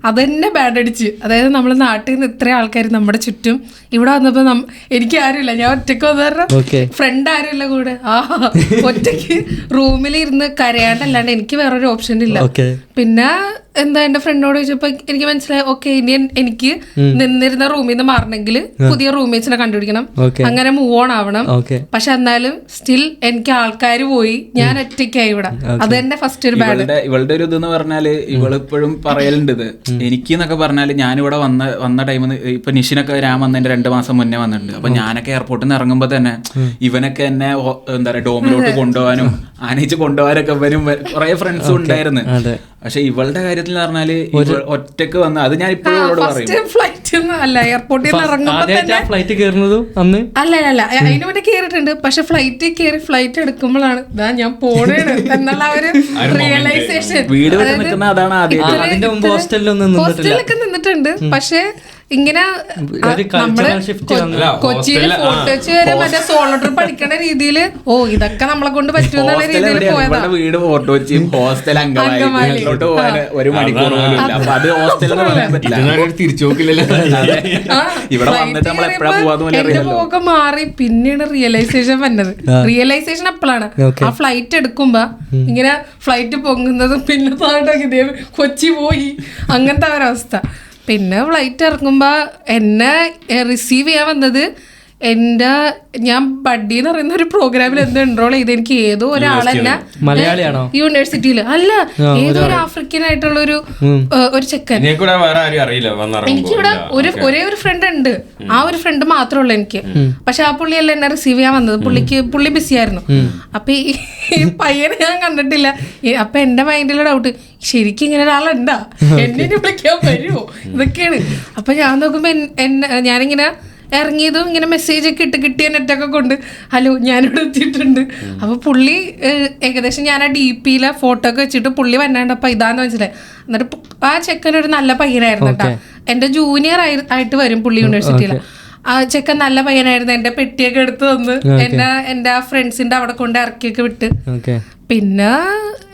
അത് തന്നെ ബാഡ് അടിച്ച്. അതായത് നമ്മൾ നാട്ടിൽ നിന്ന് ഇത്രയും ആൾക്കാർ നമ്മുടെ ചുറ്റും, ഇവിടെ വന്നപ്പോ എനിക്ക് ആരുമില്ല, ഞാൻ ഒറ്റയ്ക്ക് വന്നു, ഫ്രണ്ട് ആരുമില്ല കൂടെ. ഒറ്റയ്ക്ക് റൂമിൽ ഇരുന്ന് കരയാണ്ടല്ലാണ്ട് എനിക്ക് വേറൊരു ഓപ്ഷൻ ഇല്ല. പിന്നെ എന്താ എന്റെ ഫ്രണ്ടിനോട് ചോദിച്ചപ്പോ എനിക്ക് മനസ്സിലായി ഓക്കെ ഇനി എനിക്ക് നിന്നിരുന്ന റൂമിൽ നിന്ന് മാറണമെങ്കിൽ പുതിയ റൂംമേറ്റ്സിനെ കണ്ടുപിടിക്കണം, അങ്ങനെ മൂവ് ഓൺ ആവണം. പക്ഷെ എന്നാലും സ്റ്റിൽ എനിക്ക് ആൾക്കാർ പോയി, ഞാൻ ഒറ്റയ്ക്കായി ഇവിടെ. അത് തന്നെ ഫസ്റ്റ് ഒരു ബാഡ്. ഇവളുടെ ഒരു ഇതെന്ന് പറഞ്ഞാല് ഇവളിപ്പോഴും പറയലുണ്ട് ഇത് എനിക്ക് എന്നൊക്കെ പറഞ്ഞാല് ഞാനിവിടെ വന്ന ടൈമിൽ ഇപ്പൊ നിഷിനൊക്കെ ഞാൻ വന്നതിന്റെ 2 മാസം മുന്നേ വന്നിട്ടുണ്ട്. അപ്പൊ ഞാനൊക്കെ എയർപോർട്ടിൽ നിന്ന് ഇറങ്ങുമ്പോ തന്നെ ഇവനൊക്കെ എന്നെ എന്താ പറയാ ഡോമിലോട്ട് കൊണ്ടുപോകാനും ആനയിച്ച് കൊണ്ടുപോകാനൊക്കെ ഇവനും കുറെ ഫ്രണ്ട്സും ഉണ്ടായിരുന്നു. പക്ഷെ ഇവളുടെ കാര്യത്തിൽ പറഞ്ഞാല് ഒറ്റക്ക് വന്ന അത് ഞാൻ ഇപ്പോഴും എയർപോർട്ടിൽ നിന്ന് ഇറങ്ങുമ്പോ ഫ്ലൈറ്റ് കയറുന്നതും അന്ന് അല്ല അതിന് വേണ്ടി കേറിയിട്ടുണ്ട്. പക്ഷെ ഫ്ലൈറ്റ് കയറി ഫ്ലൈറ്റ് എടുക്കുമ്പോഴാണ് ഞാൻ പോണേണ് എന്നുള്ള ഒരു റിയലൈസേഷൻ. ഹോസ്റ്റലിലൊക്കെ നിന്നിട്ടുണ്ട്. പക്ഷെ ഇങ്ങനെ നമ്മള് കൊച്ചിയിൽ ഫോട്ടോ വെച്ച് വരെ മറ്റേ സോളോ ട്രിപ്പ് പഠിക്കണ രീതിയില് ഇതൊക്കെ നമ്മളെ കൊണ്ട് പറ്റുമെന്നുള്ള രീതിയിൽ പോയതാ. വീട് ഫോട്ടോ വെച്ച് ഹോസ്റ്റൽ അങ്കമാലിയിലോട്ട് പോകാൻ 1 മണിക്കൂർ തിരിച്ചു നോക്കില്ലല്ലോ. ഇവിടെ വന്നിട്ട് നമ്മൾ എപ്പോഴാ പോവാന്ന് പോക്ക് മാറി. പിന്നെയാണ് റിയലൈസേഷൻ വന്നത്. റിയലൈസേഷൻ എപ്പോഴാണ് ആ ഫ്ലൈറ്റ് എടുക്കുമ്പോ ഇങ്ങനെ ഫ്ലൈറ്റ് പൊങ്ങുന്നതും പിന്നെ താഴെ കൊച്ചി പോയി അങ്ങനത്തെ ഒരവസ്ഥ. പിന്നെ ഫ്ലൈറ്റ് ഇറങ്ങുമ്പോൾ എന്നെ റിസീവ് ചെയ്യാൻ വന്നത് ഞാൻ ബഡ്ഡി എന്ന് പറയുന്ന ഒരു പ്രോഗ്രാമിൽ എന്തോ എൻറോൾ ചെയ്ത് എനിക്ക് ഏതോ ഒരാളെന്നെ യൂണിവേഴ്സിറ്റിയിൽ അല്ല ഏതോ ഒരു ആഫ്രിക്കൻ ആയിട്ടുള്ള ഒരു ചെക്കൻ. എനിക്കിവിടെ ഒരേ ഒരു ഫ്രണ്ട് ഉണ്ട്, ആ ഒരു ഫ്രണ്ട് മാത്രമേ ഉള്ളൂ എനിക്ക്. പക്ഷെ ആ പുള്ളിയല്ല എന്നെ റിസീവ് ചെയ്യാൻ വന്നത്. പുള്ളി ബിസി ആയിരുന്നു. അപ്പൊ ഈ പയ്യനെ ഞാൻ കണ്ടിട്ടില്ല. അപ്പൊ എന്റെ മൈൻഡിലെ ഡൗട്ട് ശരിക്കും ഇങ്ങനെ ഒരാളുണ്ടാ, എന്നെ വിളിക്കാൻ വരുമോ, ഇതൊക്കെയാണ്. അപ്പൊ ഞാൻ നോക്കുമ്പോ ഞാനിങ്ങനെ ഇറങ്ങിയതും ഇങ്ങനെ മെസ്സേജ് ഒക്കെ കിട്ടിയ നെറ്റൊക്കെ കൊണ്ട് ഹലോ ഞാനിവിടെ എത്തിയിട്ടുണ്ട്. അപ്പൊ പുള്ളി ഏകദേശം ഞാൻ ആ DP-യിലെ ഫോട്ടോ ഒക്കെ വെച്ചിട്ട് പുള്ളി വന്നാണ്ടപ്പോ ഇതാന്ന് മനസ്സിലായി. എന്നിട്ട് ആ ചെക്കനൊരു നല്ല പയ്യനായിരുന്നു കേട്ടോ. എന്റെ ജൂനിയർ ആയിട്ട് വരും പുള്ളി യൂണിവേഴ്സിറ്റിയില്. ആ ചെക്കൻ നല്ല പയ്യനായിരുന്നു, എന്റെ പെട്ടിയൊക്കെ എടുത്ത് തന്ന് എന്റെ ആ ഫ്രണ്ട്സിന്റെ അവിടെ കൊണ്ട് ഇറക്കിയൊക്കെ വിട്ട്. പിന്നെ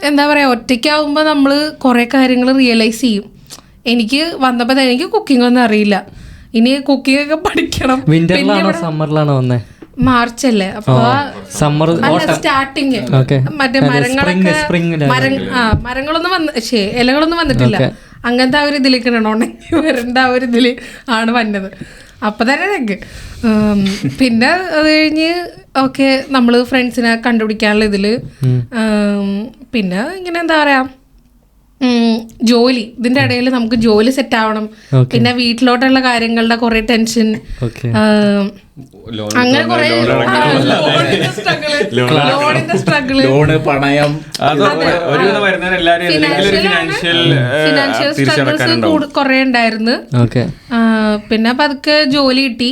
എന്താ പറയാ, ഒറ്റയ്ക്കാവുമ്പോ നമ്മള് കുറെ കാര്യങ്ങൾ റിയലൈസ് ചെയ്യും. എനിക്ക് വന്നപ്പോ തന്നെ എനിക്ക് കുക്കിംഗ് ഒന്നും അറിയില്ല, ഇനി കുക്കിംഗ് ഒക്കെ പഠിക്കണം. സമ്മറിലാണോ വന്നേ? മാർച്ച് അല്ലേ, അപ്പൊ സ്റ്റാർട്ടിങ് മറ്റേ മരങ്ങളൊന്നും ഇലകളൊന്നും വന്നിട്ടില്ല, അങ്ങനത്തെ ആ ഒരു ഇതിലേക്ക് ഉണങ്ങി വരേണ്ട ആ ഒരു ഇതില് ആണ് വന്നത്. അപ്പൊ തന്നെ ഞങ്ങൾക്ക് പിന്നെ അത് കഴിഞ്ഞ് ഓക്കെ നമ്മള് ഫ്രണ്ട്സിനെ കണ്ടുപിടിക്കാനുള്ള ഇതില് പിന്നെ ഇങ്ങനെ എന്താ പറയാ ജോലി, ഇതിന്റെ ഇടയിൽ നമുക്ക് ജോലി സെറ്റ് ആവണം, പിന്നെ വീട്ടിലോട്ടുള്ള കാര്യങ്ങളുടെ കുറെ ടെൻഷൻ, അങ്ങനെ കുറെ ലോണിന്റെ സ്ട്രഗിള്, പണയം, ഫിനാൻഷ്യൽ സ്ട്രഗിൾസ് കുറെ ഉണ്ടായിരുന്നു. പിന്നെ പതുക്കെ ജോലി കിട്ടി.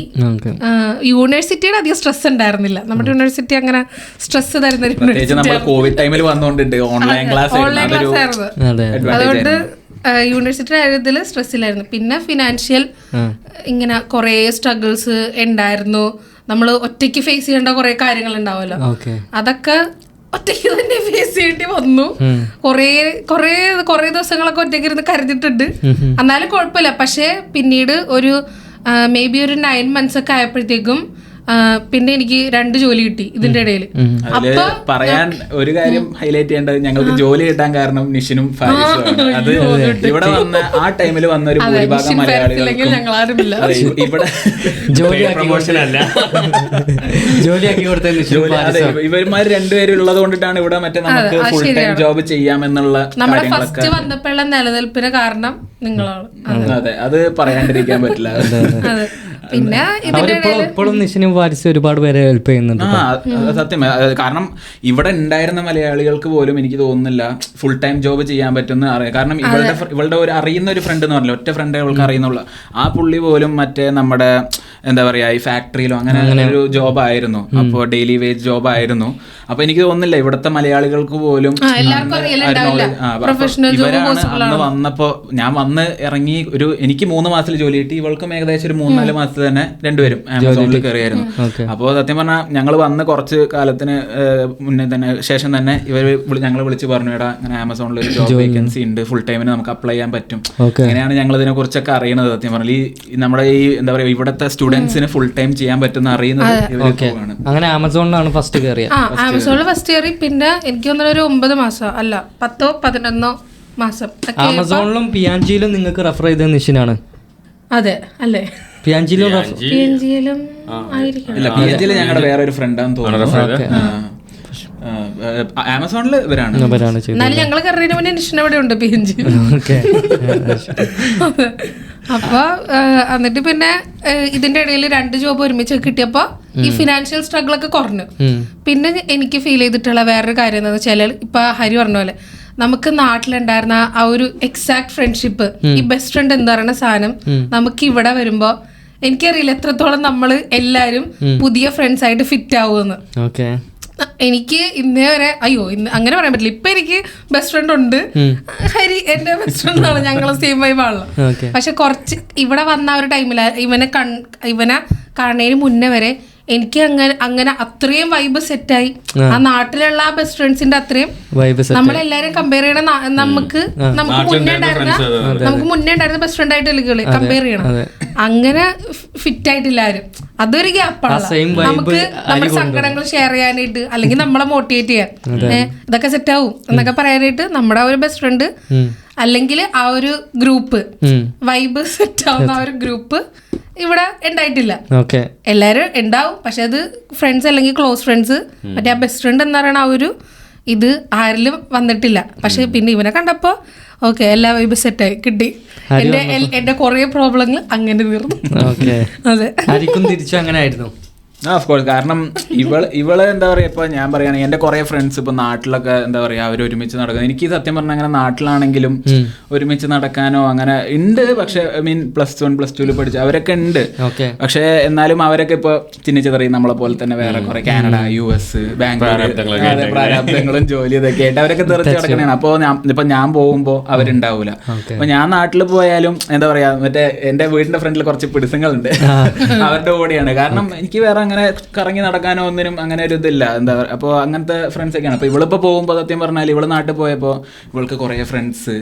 യൂണിവേഴ്സിറ്റിയുടെ അധികം സ്ട്രെസ് ഉണ്ടായിരുന്നില്ല, നമ്മുടെ യൂണിവേഴ്സിറ്റി അങ്ങനെ സ്ട്രെസ് തരുന്ന കോവിഡ് ടൈമിൽ ഓൺലൈൻ ക്ലാസ് ആയിരുന്നു, അതുകൊണ്ട് യൂണിവേഴ്സിറ്റി ഇതിൽ സ്ട്രെസ്സിലായിരുന്നു. പിന്നെ ഫിനാൻഷ്യൽ ഇങ്ങനെ കുറേ സ്ട്രഗിൾസ് ഉണ്ടായിരുന്നു. നമ്മൾ ഒറ്റയ്ക്ക് ഫേസ് ചെയ്യേണ്ട കുറേ കാര്യങ്ങൾ ഉണ്ടാവുമല്ലോ, അതൊക്കെ ഒറ്റയ്ക്ക് തന്നെ ഫേസ് ചെയ്യേണ്ടി വന്നു. കുറേ ദിവസങ്ങളൊക്കെ ഒറ്റയ്ക്ക് ഇരുന്ന് കരുതിയിട്ടുണ്ട്, എന്നാലും കുഴപ്പമില്ല. പക്ഷെ പിന്നീട് ഒരു മേ ബി ഒരു 9 months ഒക്കെ ആയപ്പോഴത്തേക്കും പിന്നെ എനിക്ക് 2 ജോലി കിട്ടി ഇതിന്റെ ഇടയിൽ. അപ്പൊ പറയാൻ ഒരു കാര്യം ഹൈലൈറ്റ് ചെയ്യേണ്ടത്, ഞങ്ങൾക്ക് ജോലി കിട്ടാൻ കാരണം നിഷിനും ഫാരിസും. അത് ഇവിടെ വന്ന ആ ടൈമിൽ വന്ന ഒരു ഭൂരിഭാഗം മലയാളികൾക്കും ഇവിടെ ഇവന്മാർ രണ്ടുപേരും ഉള്ളത് കൊണ്ടിട്ടാണ് ഇവിടെ മറ്റേ നമുക്ക് ഫുൾ ടൈം ജോബ് ചെയ്യാമെന്നുള്ള ഫസ്റ്റ് വന്നപ്പോഴുള്ള നിലനിൽപ്പിന് കാരണം നിങ്ങളാണ്. അതെ, അത് പറയാണ്ടിരിക്കാൻ പറ്റില്ല. പിന്നെ ഇപ്പോഴും നിഷിനും ഫാരിസും ഒരുപാട് പേരെ ഹെൽപ്പ് ചെയ്യുന്നുണ്ട്. സത്യം, കാരണം ഇവിടെ ഉണ്ടായിരുന്ന മലയാളികൾക്ക് പോലും എനിക്ക് തോന്നുന്നില്ല ഫുൾ ടൈം ജോബ് ചെയ്യാൻ പറ്റുന്ന അറിയാം. കാരണം ഇവളുടെ ഒരു അറിയുന്ന ഒരു ഫ്രണ്ട് എന്ന് പറഞ്ഞില്ല, ഒറ്റ ഫ്രണ്ട് ഇവൾക്ക് അറിയുന്നുള്ള, ആ പുള്ളി പോലും മറ്റേ നമ്മുടെ എന്താ പറയാ ഈ ഫാക്ടറിയിലോ അങ്ങനെ ഒരു ജോബായിരുന്നു, അപ്പോൾ ഡെയിലി വേജ് ജോബായിരുന്നു. അപ്പൊ എനിക്ക് തോന്നുന്നില്ല ഇവിടുത്തെ മലയാളികൾക്ക് പോലും ഇവരാണ് അന്ന് വന്നപ്പോ, ഞാൻ വന്ന് ഇറങ്ങി എനിക്ക് 3 മാസത്തിൽ ജോലി കിട്ടി, ഇവൾക്കും ഏകദേശം ഒരു 3-4 മാസത്തിൽ തന്നെ രണ്ടുപേരും ആമസോണിൽ കയറിയായിരുന്നു. അപ്പോൾ സത്യം പറഞ്ഞാൽ ഞങ്ങൾ വന്ന് കുറച്ച് കാലത്തിന് മുന്നേ തന്നെ ശേഷം തന്നെ ഞങ്ങൾ വിളിച്ച് പറഞ്ഞു, എടാ അങ്ങനെ ആമസോണിൽ ഒരു ജോബ് വേക്കൻസി ഉണ്ട്, ഫുൾ ടൈമിന് നമുക്ക് അപ്ലൈ ചെയ്യാൻ പറ്റും. അങ്ങനെയാണ് ഞങ്ങൾ ഇതിനെ കുറിച്ചൊക്കെ അറിയുന്നത്. സത്യം പറഞ്ഞാൽ ഈ നമ്മുടെ ഈ എന്താ പറയുക ഇവിടുത്തെ സ്റ്റുഡൻസിന് ഫുൾ ടൈം ചെയ്യാൻ പറ്റുന്ന അറിയുന്നത്. അങ്ങനെ ആമസോണിലാണ് ഫസ്റ്റ് കയറിയത്. ആമസോണിൽ ഫസ്റ്റ് കയറി, പിന്നെ എനിക്ക് തോന്നുന്നു ഒരു 9 മാസം അല്ല 10-11 മാസം ആമസോണിലും പിയാൻജിയിലും നിങ്ങൾക്ക് റെഫർ ചെയ്ത നിഷിനാണ്. അതെ അല്ലേ? പിയാൻജിയിലും ഞങ്ങളുടെ വേറെ ഒരു ഫ്രണ്ടാന്ന് തോന്നുന്നു. ആമസോണിൽ ഇവരാണ്. എന്നാലും ഞങ്ങൾ കയറിയതിന് മുന്നേ നിഷിന് അവിടെ ഉണ്ട് പിഎൻജി. അപ്പൊ എന്നിട്ട് പിന്നെ ഇതിന്റെ ഇടയിൽ 2 ജോബ് ഒരുമിച്ച് കിട്ടിയപ്പോ ഈ ഫിനാൻഷ്യൽ സ്ട്രഗിൾ ഒക്കെ കുറഞ്ഞു. പിന്നെ എനിക്ക് ഫീൽ ചെയ്തിട്ടുള്ള വേറൊരു കാര്യം എന്താണെന്ന് വെച്ചാൽ, ഇപ്പൊ ഹരി പറഞ്ഞ പോലെ നമുക്ക് നാട്ടിലുണ്ടായിരുന്ന ആ ഒരു എക്സാക്ട് ഫ്രണ്ട്ഷിപ്പ്, ഈ ബെസ്റ്റ് ഫ്രണ്ട് എന്ന് പറയുന്ന സാധനം നമുക്ക് ഇവിടെ വരുമ്പോ എനിക്കറിയില്ല എത്രത്തോളം നമ്മൾ എല്ലാരും പുതിയ ഫ്രണ്ട്സ് ആയിട്ട് ഫിറ്റ് ആവുമെന്ന്. എനിക്ക് ഇന്നേ വരെ ഇന്ന് അങ്ങനെ പറയാൻ പറ്റില്ല. ഇപ്പൊ എനിക്ക് ബെസ്റ്റ് ഫ്രണ്ട് ഉണ്ട്, ഹരി എന്റെ ബെസ്റ്റ് ഫ്രണ്ടാണ്, ഞങ്ങൾ സെയിം വൈബാണല്ലോ. പക്ഷെ കുറച്ച് ഇവിടെ വന്ന ഒരു ടൈമിൽ ഇവനെ കാണുന്നതിന് മുന്നേ വരെ എനിക്ക് അങ്ങനെ അത്രയും വൈബ് സെറ്റായി. ആ നാട്ടിലുള്ള ആ ബെസ്റ്റ് ഫ്രണ്ട്സിന്റെ അത്രയും നമ്മളെല്ലാരും കമ്പയർ ചെയ്യണം. നമുക്ക് മുന്നേ ഉണ്ടായിരുന്ന ബെസ്റ്റ് ഫ്രണ്ട് ആയിട്ട് കമ്പയർ ചെയ്യണം. അങ്ങനെ ഫിറ്റ് ആയിട്ടില്ല ആരും. അതൊരു ഗ്യാപ്പാണ്. നമുക്ക് നമ്മുടെ സങ്കടങ്ങൾ ഷെയർ ചെയ്യാനായിട്ട്, അല്ലെങ്കിൽ നമ്മളെ മോട്ടിവേറ്റ് ചെയ്യാൻ, ഇതൊക്കെ സെറ്റ് ആവും എന്നൊക്കെ പറയാനായിട്ട് നമ്മുടെ ആ ഒരു ബെസ്റ്റ് ഫ്രണ്ട് അല്ലെങ്കിൽ ആ ഒരു ഗ്രൂപ്പ് വൈബ് സെറ്റ് ആവുന്ന ആ ഒരു ഗ്രൂപ്പ് ഇവിടെ ഉണ്ടായിട്ടില്ല. എല്ലാരും ഉണ്ടാവും, പക്ഷെ അത് ഫ്രണ്ട്സ് അല്ലെങ്കിൽ ക്ലോസ് ഫ്രണ്ട്സ്, മറ്റേ ആ ബെസ്റ്റ് ഫ്രണ്ട് എന്ന് പറയുന്ന ആ ഒരു ഇത് ആരിലും വന്നിട്ടില്ല. പക്ഷെ പിന്നെ ഇവനെ കണ്ടപ്പോ ഓക്കെ എല്ലാ വൈബ് സെറ്റായി കിട്ടി. എന്റെ കുറെ പ്രോബ്ലങ്ങൾ അങ്ങനെ തീർന്നു. അതെ, തിരിച്ചു അങ്ങനെ ആയിരുന്നു. Of course. കാരണം ഇവള് എന്താ പറയാ, ഇപ്പൊ ഞാൻ പറയുകയാണെങ്കിൽ എന്റെ കുറെ ഫ്രണ്ട്സ് ഇപ്പൊ നാട്ടിലൊക്കെ എന്താ പറയാ അവർ ഒരുമിച്ച് നടക്കുന്നത്. എനിക്ക് സത്യം പറഞ്ഞാൽ അങ്ങനെ നാട്ടിലാണെങ്കിലും ഒരുമിച്ച് നടക്കാനോ അങ്ങനെ ഉണ്ട്. പക്ഷെ ഐ മീൻ +1 +2 പഠിച്ച അവരൊക്കെ ഉണ്ട്. പക്ഷെ എന്നാലും അവരൊക്കെ ഇപ്പൊ ചിന്നിച്ചെറിയും നമ്മളെ പോലെ തന്നെ വേറെ കുറെ കാനഡ, US, ബാംഗ്ലൂർ പ്രാരാബ്ദങ്ങളും ജോലി ഇതൊക്കെ ആയിട്ട് അവരൊക്കെ തെറിച്ച് കിടക്കണേണ്. അപ്പൊ ഇപ്പൊ ഞാൻ പോകുമ്പോ അവരുണ്ടാവൂല. അപ്പൊ ഞാൻ നാട്ടിൽ പോയാലും എന്താ പറയാ, മറ്റേ എന്റെ വീടിന്റെ ഫ്രണ്ടിൽ കുറച്ച് പിടിസങ്ങളുണ്ട്, അവരുടെ കൂടെയാണ്. കാരണം എനിക്ക് വേറെ അങ്ങനെ കറങ്ങി നടക്കാനോ ഒന്നിനും അങ്ങനെ ഒരു ഇതില്ല. എന്താ പറയുക, അപ്പോൾ അങ്ങനത്തെ ഫ്രണ്ട്സ് ഒക്കെയാണ്. അപ്പൊ ഇവളിപ്പോ പോകുമ്പോൾ സത്യം പറഞ്ഞാൽ ഇവള് നാട്ടിൽ പോയപ്പോ ഇവൾക്ക് കുറെ ഫ്രണ്ട്സ്,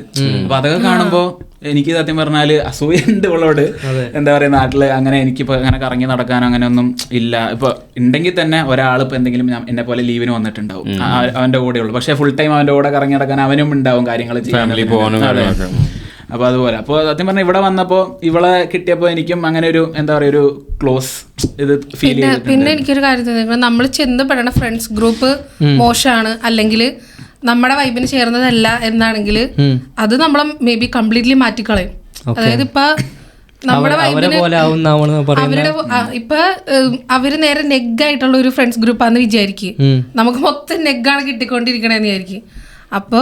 അപ്പൊ അതൊക്കെ കാണുമ്പോ എനിക്ക് സത്യം പറഞ്ഞാല് അസൂയുണ്ട് ഇവളോട്. എന്താ പറയാ, നാട്ടില് അങ്ങനെ എനിക്കിപ്പോ അങ്ങനെ കറങ്ങി നടക്കാനോ അങ്ങനെ ഒന്നും ഇല്ല. ഇപ്പൊ ഉണ്ടെങ്കിൽ തന്നെ ഒരാളിപ്പോ എന്തെങ്കിലും എന്നെ പോലെ ലീവിന് വന്നിട്ടുണ്ടാവും, അവന്റെ കൂടെ ഉള്ളു. പക്ഷെ ഫുൾ ടൈം അവന്റെ കൂടെ കറങ്ങി നടക്കാൻ അവനും ഉണ്ടാവും കാര്യങ്ങൾ ചെയ്യാൻ. അപ്പൊ അതുപോലെ അപ്പോൾ സത്യം പറഞ്ഞാൽ ഇവിടെ വന്നപ്പോ ഇവളെ കിട്ടിയപ്പോ എനിക്കും അങ്ങനെ ഒരു എന്താ പറയാ ഒരു ക്ലോസ് ഇത് ഫീൽ ചെയ്തു. പിന്നെ എനിക്കൊരു കാര്യം തോന്നുന്നത്, നമ്മൾ ചെന്ന് പെടുന്ന ഫ്രണ്ട്സ് ഗ്രൂപ്പ് മോശമാണ് അല്ലെങ്കിൽ നമ്മുടെ വൈബിന് ചേർന്നതല്ല എന്നാണെങ്കിൽ അത് നമ്മളെ മേ ബി കംപ്ലീറ്റ്ലി മാറ്റിക്കളയും. അതായത് ഇപ്പൊ നമ്മുടെ വൈബിന് അവരുടെ ഇപ്പൊ അവര് നേരെ നെഗായിട്ടുള്ള ഒരു ഫ്രണ്ട്സ് ഗ്രൂപ്പാന്ന് വിചാരിക്കും, നമുക്ക് മൊത്തം നെഗാണ് കിട്ടിക്കൊണ്ടിരിക്കണേന്ന് വിചാരിക്കും. അപ്പൊ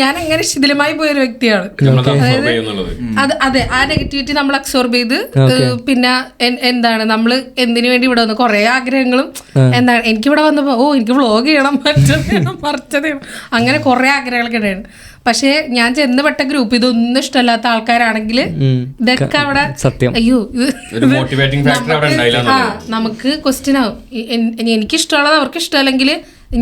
ഞാൻ അങ്ങനെ ശിഥിലമായി പോയൊരു വ്യക്തിയാണ്. അതെ, ആ നെഗറ്റിവിറ്റി നമ്മൾ അബ്സോർബ് ചെയ്ത് പിന്നെ എന്താണ് നമ്മൾ എന്തിനു വേണ്ടി ഇവിടെ വന്നു കുറെ ആഗ്രഹങ്ങളും എന്താണ് എനിക്കിവിടെ വന്നപ്പോ എനിക്ക് വ്ളോഗ് ചെയ്യണം, മറിച്ചത് ചെയ്യണം, അങ്ങനെ കുറെ ആഗ്രഹങ്ങളൊക്കെ ഉണ്ടായിരുന്നു. പക്ഷെ ഞാൻ ചെന്നപ്പെട്ട ഗ്രൂപ്പ് ഇതൊന്നും ഇഷ്ടമല്ലാത്ത ആൾക്കാരാണെങ്കിൽ ഇതൊക്കെ അവിടെ അയ്യോ നമുക്ക് ക്വസ്റ്റ്യൻ ആവും. എനിക്ക് ഇഷ്ടമുള്ളത് അവർക്ക് ഇഷ്ടമല്ലെങ്കിൽ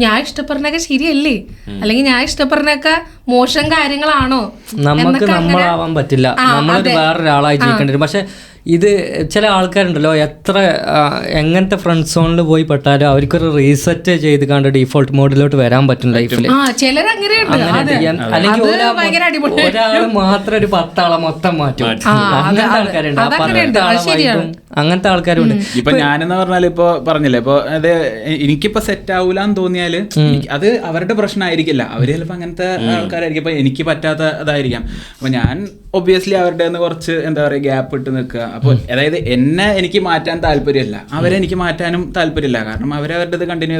ഞാൻ ഇഷ്ടപ്പെടുന്നൊക്കെ ശരിയല്ലേ, അല്ലെങ്കിൽ ഞാൻ ഇഷ്ടപ്പെടുന്നൊക്കെ മോശം കാര്യങ്ങളാണോ, നമുക്ക് നമ്മളാവാൻ പറ്റില്ല, നമ്മളൊരു വേറൊരാളായി ജീവിക്കേണ്ടി വരും. പക്ഷെ ഇത് ചില ആൾക്കാരുണ്ടല്ലോ, എത്ര എങ്ങനത്തെ ഫ്രണ്ട് സോണിൽ പോയി പെട്ടാലും അവർക്കൊരു റീസെറ്റ് ചെയ്ത് കണ്ട് ഡീഫോൾട്ട് മോഡിലോട്ട് വരാൻ പറ്റും ലൈഫിൽ. അല്ലെങ്കിൽ ഒരാൾ മാത്രം ഒരു 10 ആളെ മൊത്തം മാറ്റും. അങ്ങനത്തെ ആൾക്കാരുണ്ട്, 10 ആളെ അങ്ങനത്തെ ആൾക്കാരുണ്ട്. ഇപ്പൊ ഞാനെന്ന് പറഞ്ഞാൽ ഇപ്പൊ പറഞ്ഞില്ലേ, ഇപ്പൊ അത് എനിക്കിപ്പോ സെറ്റ് ആവൂലെന്ന് തോന്നിയാല് അത് അവരുടെ പ്രശ്നമായിരിക്കില്ല. അവര് ചിലപ്പോ അങ്ങനത്തെ ആൾക്കാരായിരിക്കും, ഇപ്പൊ എനിക്ക് പറ്റാത്ത അതായിരിക്കാം. അപ്പൊ ഞാൻ ഒബ്വിയസ്ലി അവരുടെ കുറച്ച് എന്താ പറയാ ഗ്യാപ്പ് ഇട്ട് നിൽക്കുക. അപ്പോൾ അതായത് എനിക്ക് മാറ്റാൻ താല്പര്യമില്ല, അവരെനിക്ക് മാറ്റാനും താല്പര്യമില്ല. കാരണം അവരവരുടെ കണ്ടിന്യൂ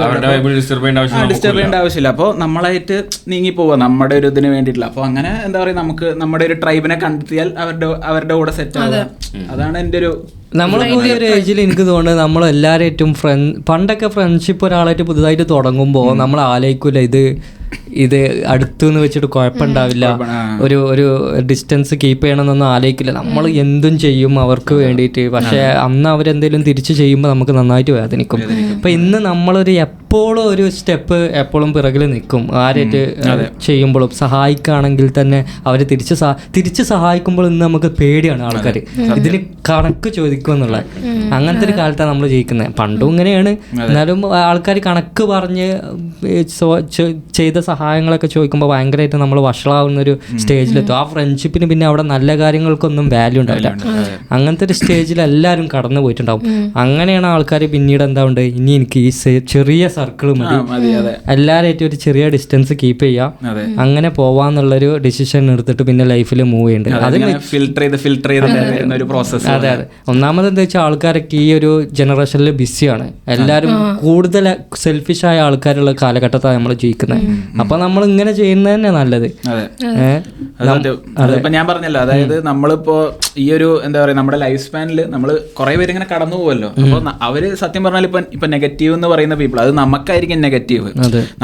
ഡിസ്റ്റർബ് ചെയ്യേണ്ട ആവശ്യമില്ല. അപ്പോൾ നമ്മളായിട്ട് നീങ്ങി പോവുക നമ്മുടെ ഒരു ഇതിന് വേണ്ടിയിട്ടില്ല. അപ്പോൾ അങ്ങനെ എന്താ പറയുക, നമുക്ക് നമ്മുടെ ഒരു ട്രൈബിനെ കണ്ടെത്തിയാൽ അവരുടെ കൂടെ സെറ്റ് ആവുക. അതാണ് എൻ്റെ ഒരു നമ്മളൊക്കെ ഒരു ഏജിൽ എനിക്ക് തോന്നുന്നത് നമ്മളെല്ലാവരായിട്ടും പണ്ടൊക്കെ ഫ്രണ്ട്ഷിപ്പ് ഒരാളായിട്ട് പുതുതായിട്ട് തുടങ്ങുമ്പോൾ നമ്മൾ ആലോചിക്കൂല ഇത് അടുത്തുനിന്ന് വെച്ചിട്ട് കുഴപ്പമുണ്ടാവില്ല, ഒരു ഡിസ്റ്റൻസ് കീപ്പ് ചെയ്യണമെന്നൊന്നും ആലോചിക്കില്ല, നമ്മൾ എന്തും ചെയ്യും അവർക്ക് വേണ്ടിയിട്ട്. പക്ഷേ അന്ന് അവരെന്തെങ്കിലും തിരിച്ച് ചെയ്യുമ്പോൾ നമുക്ക് നന്നായിട്ട് വേദനിക്കും. അപ്പം ഇന്ന് നമ്മളൊരു എപ്പോഴും ഒരു സ്റ്റെപ്പ് എപ്പോഴും പിറകിൽ നിൽക്കും. ആരായിട്ട് ചെയ്യുമ്പോഴും സഹായിക്കുകയാണെങ്കിൽ തന്നെ അവർ തിരിച്ച് സഹായിക്കുമ്പോൾ ഇന്ന് നമുക്ക് പേടിയാണ് ആൾക്കാർ ഇതിന് കണക്ക് ചോദിക്കും എന്നുള്ളത്. അങ്ങനത്തെ ഒരു കാലത്താണ് നമ്മൾ ജയിക്കുന്നത്. പണ്ടും ഇങ്ങനെയാണ്, എന്നാലും ആൾക്കാർ കണക്ക് പറഞ്ഞ് ചെയ്ത സഹായങ്ങളൊക്കെ ചോദിക്കുമ്പോൾ ഭയങ്കരമായിട്ട് നമ്മൾ വഷളാവുന്നൊരു സ്റ്റേജിലെത്തും. ആ ഫ്രണ്ട്ഷിപ്പിന് പിന്നെ അവിടെ നല്ല കാര്യങ്ങൾക്കൊന്നും വാല്യൂ ഉണ്ടാവില്ല. അങ്ങനത്തെ ഒരു സ്റ്റേജിൽ എല്ലാവരും കടന്നു പോയിട്ടുണ്ടാവും. അങ്ങനെയാണ് ആൾക്കാർ പിന്നീട് എന്താ ഉണ്ട്, ഇനി എനിക്ക് ഈ ചെറിയ സർക്കിൾ മതി, എല്ലാവരായിട്ടും ഒരു ചെറിയ ഡിസ്റ്റൻസ് കീപ്പ് ചെയ്യാം, അങ്ങനെ പോവാന്നുള്ളൊരു ഡിസിഷൻ എടുത്തിട്ട് പിന്നെ ലൈഫിൽ മൂവ് ചെയ്യുന്നുണ്ട്. അത് അതെ അതെ. ഒന്നാമത് എന്താ വെച്ചാൽ ആൾക്കാരൊക്കെ ഈ ഒരു ജനറേഷനിൽ ബിസിയാണ്. എല്ലാവരും കൂടുതൽ സെൽഫിഷായ ആൾക്കാരുള്ള കാലഘട്ടത്താണ് നമ്മൾ ജീവിക്കുന്നത്. അപ്പൊ നമ്മൾ ഇങ്ങനെ ചെയ്യുന്നത് തന്നെ നല്ലത്. അതിപ്പോ ഞാൻ പറഞ്ഞല്ലോ, അതായത് നമ്മളിപ്പോ ഈ ഒരു എന്താ പറയാ നമ്മുടെ ലൈഫ് സ്പാനിൽ നമ്മൾ കുറെ പേര് ഇങ്ങനെ കടന്നു പോകുമല്ലോ. അപ്പൊ അവര് സത്യം പറഞ്ഞാൽ ഇപ്പൊ നെഗറ്റീവ് എന്ന് പറയുന്ന പീപ്പിൾ, അത് നമുക്കായിരിക്കും നെഗറ്റീവ്.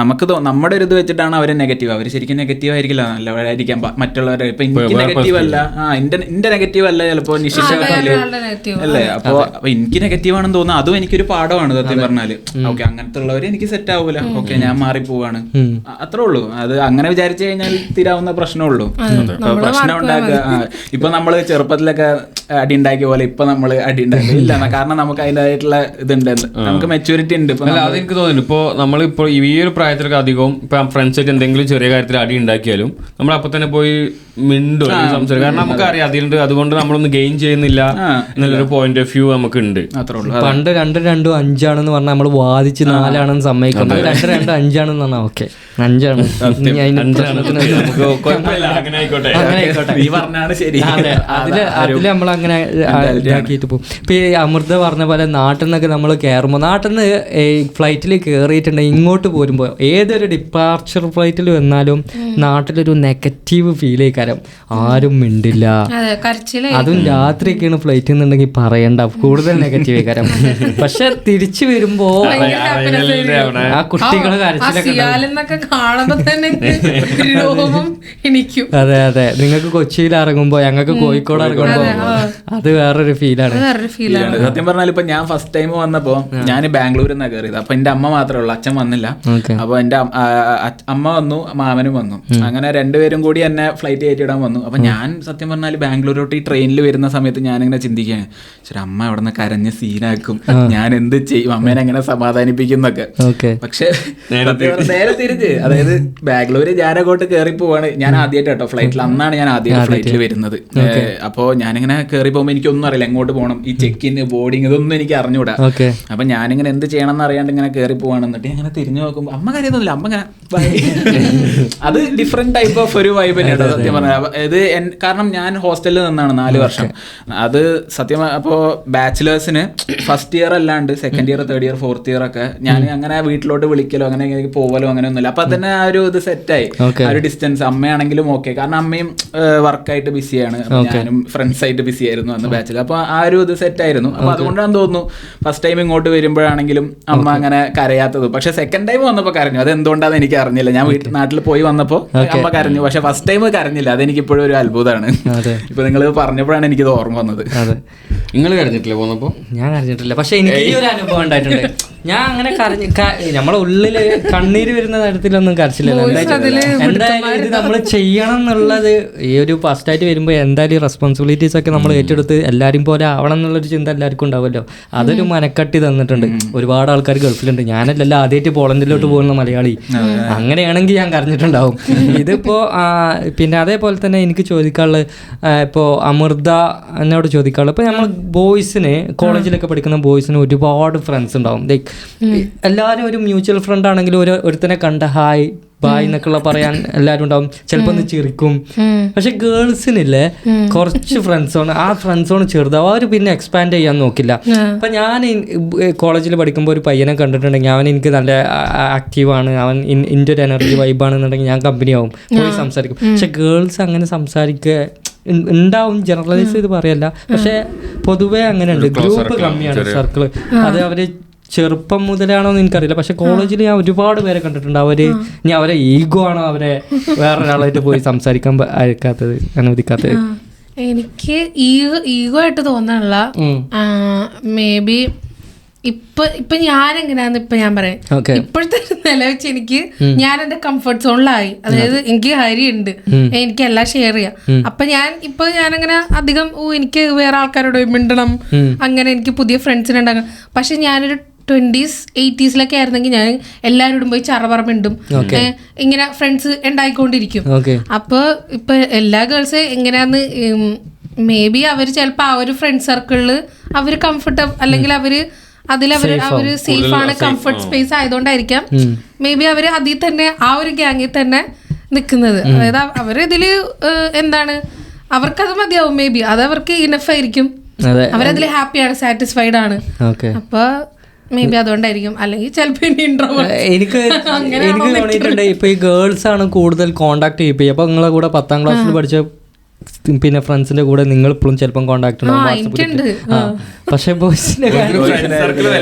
നമുക്ക് നമ്മുടെ ഒരു ഇത് വെച്ചിട്ടാണ് അവര് നെഗറ്റീവ്. അവര് ശരിക്കും നെഗറ്റീവ് ആയിരിക്കില്ല, നല്ലവരായിരിക്കാം മറ്റുള്ളവരെ. ഇപ്പൊ എനിക്ക് നെഗറ്റീവ് അല്ല, എന്റെ നെഗറ്റീവ് അല്ല ചിലപ്പോ നിശിഷ അല്ലേ. അപ്പൊ എനിക്ക് നെഗറ്റീവ് ആണെന്ന് തോന്നുന്നു, അതും എനിക്കൊരു പാഠമാണ് സത്യം പറഞ്ഞാല്. ഓക്കെ, അങ്ങനത്തെ ഉള്ളവര് എനിക്ക് സെറ്റ് ആവൂല, ഓക്കെ ഞാൻ മാറിപ്പോവാണ്, അത്രേ ഉള്ളൂ. അത് അങ്ങനെ വിചാരിച്ചു കഴിഞ്ഞാൽ തീരാവുന്ന പ്രശ്നമുള്ളൂ. പ്രശ്നം ഉണ്ടാക്കുക, ഇപ്പൊ നമ്മള് ചെറുപ്പത്തിലൊക്കെ അടി ഉണ്ടാക്കിയ പോലെ ഇപ്പൊ നമ്മള് അടി ഉണ്ടാക്കില്ല. കാരണം നമുക്ക് അതിൻ്റെതായിട്ടുള്ള ഇതുണ്ട്, നമുക്ക് മെച്ചൂരിറ്റി ഉണ്ട്. അതെനിക്ക് തോന്നുന്നു ഇപ്പൊ നമ്മളിപ്പോ ഈ ഒരു പ്രായത്തിലൊക്കെ അധികവും ഇപ്പൊ ഫ്രണ്ട്സ് ആയിട്ട് എന്തെങ്കിലും ചെറിയ കാര്യത്തിൽ അടി ഉണ്ടാക്കിയാലും നമ്മൾ അപ്പൊ തന്നെ പോയി മിണ്ടും സംസാരിക്കും. കാരണം നമുക്കറിയാം അതിലുണ്ട്, അതുകൊണ്ട് നമ്മളൊന്നും ഗെയിൻ ചെയ്യുന്നില്ല എന്നുള്ളൊരു പോയിന്റ് ഓഫ് വ്യൂ നമുക്ക് ഉണ്ട്. പണ്ട് 2, 2, 5 ആണെന്ന് പറഞ്ഞാൽ നമ്മൾ വാദിച്ച് 4 ആണെന്ന് സമ്മതിക്കുന്നത്. 2, 2, 5 ആണെന്ന് പറഞ്ഞാൽ ഓക്കെ 5 5 ഇനി അതിന് പ്രശ്നത്തിന് അങ്ങനെ ആയിക്കോട്ടെ. അങ്ങനെ ആയിക്കോട്ടെ. നീ പറഞ്ഞാണ് ശരി. അതില് നമ്മളങ്ങനെ ഇതാക്കിയിട്ട് പോകും. ഇപ്പൊ ഈ അമൃത പറഞ്ഞ പോലെ നാട്ടിൽ നിന്നൊക്കെ നമ്മൾ കയറുമ്പോൾ, നാട്ടിൽ നിന്ന് ഫ്ലൈറ്റിൽ കയറിയിട്ടുണ്ടെങ്കിൽ ഇങ്ങോട്ട് പോരുമ്പോൾ ഏതൊരു ഡിപ്പാർച്ചർ ഫ്ലൈറ്റിൽ വന്നാലും നാട്ടിലൊരു നെഗറ്റീവ് ഫീൽ ചെയ്യും. ആരും മിണ്ടില്ല. അതും രാത്രിയൊക്കെയാണ് ഫ്ലൈറ്റിൽ നിന്നുണ്ടെങ്കിൽ പറയണ്ട, കൂടുതൽ നെഗറ്റീവ് കാര്യം. പക്ഷെ തിരിച്ചു വരുമ്പോ ആ കുട്ടികളെ കരച്ചിലൊക്കെ കാണുമ്പോ തന്നെ അതെ അതെ. നിങ്ങൾക്ക് കൊച്ചിയിൽ ഇറങ്ങുമ്പോ ഞങ്ങൾക്ക് കോഴിക്കോട് ഇറങ്ങുമ്പോ അത് വേറൊരു ഫീലാണ്. സത്യം പറഞ്ഞാൽ ഇപ്പൊ ഞാൻ ഫസ്റ്റ് ടൈം വന്നപ്പോ ഞാൻ ബാംഗ്ലൂരിൽ നിന്നാണ് കയറിയത്. അപ്പൊ എന്റെ അമ്മ മാത്രമേ ഉള്ളൂ, അച്ഛൻ വന്നില്ല. അപ്പൊ എന്റെ അമ്മ വന്നു, മാമനും വന്നു. അങ്ങനെ രണ്ടുപേരും കൂടി എന്നെ ഫ്ലൈറ്റ് കയറ്റിയിടാൻ വന്നു. അപ്പൊ ഞാൻ സത്യം പറഞ്ഞാൽ ബാംഗ്ലൂരോട്ട് ഈ ട്രെയിനിൽ വരുന്ന സമയത്ത് ഞാനിങ്ങനെ ചിന്തിക്കുകയാണ്, ശരി അമ്മ അവിടെ നിന്ന് കരഞ്ഞ് സീനാക്കും, ഞാൻ എന്ത് ചെയ്യും, അമ്മേനെ എങ്ങനെ സമാധാനിപ്പിക്കുന്നൊക്കെ. പക്ഷെ നേരെ തിരിച്ച്, അതായത് ബാംഗ്ലൂര് ഞാനങ്ങോട്ട് കയറി പോവാണ്. ഞാൻ ആദ്യമായിട്ട് കേട്ടോ ഫ്ലൈറ്റിൽ, അന്നാണ് ഞാൻ ആദ്യമായിട്ട് ഫ്ലൈറ്റിൽ വരുന്നത്. അപ്പോൾ ഞാനിങ്ങനെ കയറി പോകുമ്പോൾ എനിക്കൊന്നും അറിയില്ല, എങ്ങോട്ട് പോകണം, ഈ ചെക്കിൻ, ബോർഡിങ്, ഇതൊന്നും എനിക്ക് അറിഞ്ഞൂടാ. അപ്പൊ ഞാനിങ്ങനെ എന്ത് ചെയ്യണം എന്ന് അറിയാണ്ട് ഇങ്ങനെ കയറി പോവാണ്. എന്നിട്ട് അങ്ങനെ തിരിഞ്ഞു നോക്കുമ്പോൾ അമ്മ കരയൊന്നുമില്ല, അമ്മ ഇങ്ങനെ അത് ഡിഫറെന്റ് ടൈപ്പ് ഓഫ് ഒരു വൈബ് തന്നെയാണ് സത്യം പറഞ്ഞാൽ. ഇത് കാരണം ഞാൻ ഹോസ്റ്റലിൽ നിന്നാണ് 4 വർഷം. അത് സത്യം അപ്പോൾ ബാച്ചിലേഴ്സിന് ഫസ്റ്റ് ഇയർ അല്ലാണ്ട് second year, third year, fourth year ഒക്കെ ഞാൻ അങ്ങനെ വീട്ടിലോട്ട് വിളിക്കലോ അങ്ങനെ പോവലോ അങ്ങനെ ഒന്നുമില്ല. അപ്പൊ തന്നെ ആ ഒരു ഇത് സെറ്റായി, ആ ഒരു ഡിസ്റ്റൻസ്. അമ്മയാണെങ്കിലും ഓക്കെ, കാരണം അമ്മയും വർക്കായിട്ട് ബിസിയാണ്, ഞാനും ഫ്രണ്ട്സ് ആയിട്ട് ബിസി ആയിരുന്നു അന്ന് ബാച്ചിൽ. അപ്പൊ ആ ഒരു ഇത് സെറ്റ് ആയിരുന്നു. അപ്പൊ അതുകൊണ്ടാണ് തോന്നുന്നു ഫസ്റ്റ് ടൈം ഇങ്ങോട്ട് വരുമ്പോഴാണെങ്കിലും അമ്മ അങ്ങനെ കരയാത്തത്. പക്ഷെ സെക്കൻഡ് ടൈം വന്നപ്പോ കരഞ്ഞു, അത് എന്തുകൊണ്ടാന്ന് എനിക്ക് അറിഞ്ഞില്ല. ഞാൻ നാട്ടിൽ പോയി വന്നപ്പോ അമ്മ കരഞ്ഞു, പക്ഷെ ഫസ്റ്റ് ടൈം കരഞ്ഞില്ല. അതെനിക്ക് ഇപ്പോഴും ഒരു അത്ഭുതമാണ്. ഇപ്പൊ നിങ്ങൾ പറഞ്ഞപ്പോഴാണ് എനിക്കിത് ഓർമ്മ വന്നത്. നിങ്ങൾ കരഞ്ഞിട്ടില്ലേ പോന്നപ്പോ? ഞാൻ കരഞ്ഞിട്ടില്ല, പക്ഷെ എനിക്ക് ഈ ഒരു അനുഭവം ഉണ്ടായിട്ടുണ്ട്. ഞാൻ അങ്ങനെ കരഞ്ഞ് നമ്മളെ ഉള്ളില് കണ്ണീര് വരുന്ന തരത്തിലൊന്നും കരച്ചില്ലല്ലോ. എന്തായാലും ഇത് നമ്മൾ ചെയ്യണം എന്നുള്ളത് ഈ ഒരു ഫസ്റ്റ് ആയിട്ട് വരുമ്പോൾ എന്തായാലും റെസ്പോൺസിബിലിറ്റീസ് ഒക്കെ നമ്മൾ ഏറ്റെടുത്ത് എല്ലാവരും പോലെ ആവണം എന്നുള്ളൊരു ചിന്ത എല്ലാവർക്കും ഉണ്ടാവുമല്ലോ. അതൊരു മനക്കട്ടി തന്നിട്ടുണ്ട്. ഒരുപാട് ആൾക്കാർ ഗൾഫിലുണ്ട്, ഞാനല്ലല്ലോ ആദ്യമായിട്ട് പോളണ്ടിലോട്ട് പോകുന്ന മലയാളി. അങ്ങനെയാണെങ്കിൽ ഞാൻ കരഞ്ഞിട്ടുണ്ടാവും. ഇതിപ്പോ പിന്നെ അതേപോലെ തന്നെ എനിക്ക് ചോദിക്കാനുള്ളത്, ഇപ്പോൾ അമൃത എന്നോട് ചോദിക്കാനുള്ളത്, ഇപ്പോൾ നമ്മൾ ബോയ്സിന് കോളേജിലൊക്കെ പഠിക്കുന്ന ബോയ്സിന് ഒരുപാട് ഫ്രണ്ട്സ് ഉണ്ടാവും. ലൈക്ക് എല്ലാവരും ഒരു മ്യൂച്വൽ ഫ്രണ്ട് ആണെങ്കിലും ഒരുത്തനെ കണ്ട ഹായ് ബായ് എന്നൊക്കെയുള്ള പറയാൻ എല്ലാവരും ഉണ്ടാവും, ചിലപ്പോൾ ഒന്ന് ചിരിക്കും. പക്ഷെ ഗേൾസിനില്ലേ കുറച്ച് ഫ്രണ്ട്സോണ്, ആ ഫ്രണ്ട്സോണ് ചെറുതാവും, അവർ പിന്നെ എക്സ്പാൻഡ് ചെയ്യാൻ നോക്കില്ല. അപ്പം ഞാൻ കോളേജിൽ പഠിക്കുമ്പോൾ ഒരു പയ്യനെ കണ്ടിട്ടുണ്ടെങ്കിൽ അവൻ എനിക്ക് നല്ല ആക്റ്റീവാണ്, അവൻ എൻ്റെ ഒരു എനർജി വൈബാണെന്നുണ്ടെങ്കിൽ ഞാൻ കമ്പനിയാവും, പോയി സംസാരിക്കും. പക്ഷെ ഗേൾസ് അങ്ങനെ സംസാരിക്കുക ഉണ്ടാവും, ജനറലൈസ് ചെയ്ത് പറയല്ല, പക്ഷെ പൊതുവേ അങ്ങനെയുണ്ട്. ഗ്രൂപ്പ് കമ്മിയാണ്, സർക്കിള്. അത് അവര് ചെറുപ്പം മുതലാണോ എന്ന് എനിക്കറിയില്ല. പക്ഷെ കോളേജിൽ ഞാൻ ഒരുപാട് പേരെ കണ്ടിട്ടുണ്ട്, ഇനി അവരെ ഈഗോ ആണോ അവരെ വേറൊരാളായിട്ട് പോയി സംസാരിക്കാൻ അയക്കാത്തത്, അനുവദിക്കാത്തത്. എനിക്ക് ഈഗോ ആയിട്ട് തോന്നാനുള്ള മേ ബി ഇപ്പൊ ഞാൻ എങ്ങനെയാന്ന് ഇപ്പൊ ഞാൻ പറയാം. ഇപ്പോഴത്തെ നില വെച്ച് എനിക്ക് ഞാൻ എന്റെ കംഫർട്ട് സോണിലായി. അതായത് എനിക്ക് ഹരിയുണ്ട്, എനിക്ക് എല്ലാം ഷെയർ ചെയ്യാം. അപ്പൊ ഞാനങ്ങനെ അധികം എനിക്ക് വേറെ ആൾക്കാരോട് മിണ്ടണം, അങ്ങനെ എനിക്ക് പുതിയ ഫ്രണ്ട്സിനെ ഉണ്ടാക്കണം. പക്ഷെ ഞാനൊരു 20s 80s ആയിരുന്നെങ്കിൽ ഞാൻ എല്ലാവരോടും പോയി ചറപറമിണ്ടും, ഇങ്ങനെ ഫ്രണ്ട്സ് ഉണ്ടായിക്കൊണ്ടിരിക്കും. അപ്പൊ ഇപ്പൊ എല്ലാ ഗേൾസ് എങ്ങനെയാന്ന് മേ ബി അവർ ചിലപ്പോ ആ ഒരു ഫ്രണ്ട് സർക്കിളില് അവര് കംഫർട്ടബിൾ അല്ലെങ്കിൽ അവര് സേഫ് ആണ്, കംഫർട്ട് സ്പേസ് ആയതുകൊണ്ടായിരിക്കാം മേ ബി അവര് അതിൽ തന്നെ ആ ഒരു ഗ്യാങ്ങിൽ തന്നെ നിൽക്കുന്നത്. അതായത് അവരിതില് എന്താണ് അവർക്കത് മതിയാവും, മേ ബി അത് അവർക്ക് ഇനഫ് ആയിരിക്കും, അവരതിൽ ഹാപ്പിയാണ്, സാറ്റിസ്ഫൈഡ് ആണ്. അപ്പൊ മേ ബി അതുകൊണ്ടായിരിക്കും, അല്ലെങ്കിൽ ചിലപ്പോൾ എനിക്ക് തോന്നിയിട്ടുണ്ട് ഇപ്പൊ ഈ ഗേൾസ് ആണ് കൂടുതൽ കോണ്ടാക്ട് ചെയ്യിപ്പിക്കുക. അപ്പൊ നിങ്ങളെ കൂടെ 10ാം ക്ലാസ്സിൽ പഠിച്ച പിന്നെ ഫ്രണ്ട്സിന്റെ കൂടെ നിങ്ങൾ ഇപ്പോഴും ചിലപ്പം കോണ്ടാക്ട് ഉണ്ടാവും. പക്ഷെ ബോയ്സിന്റെ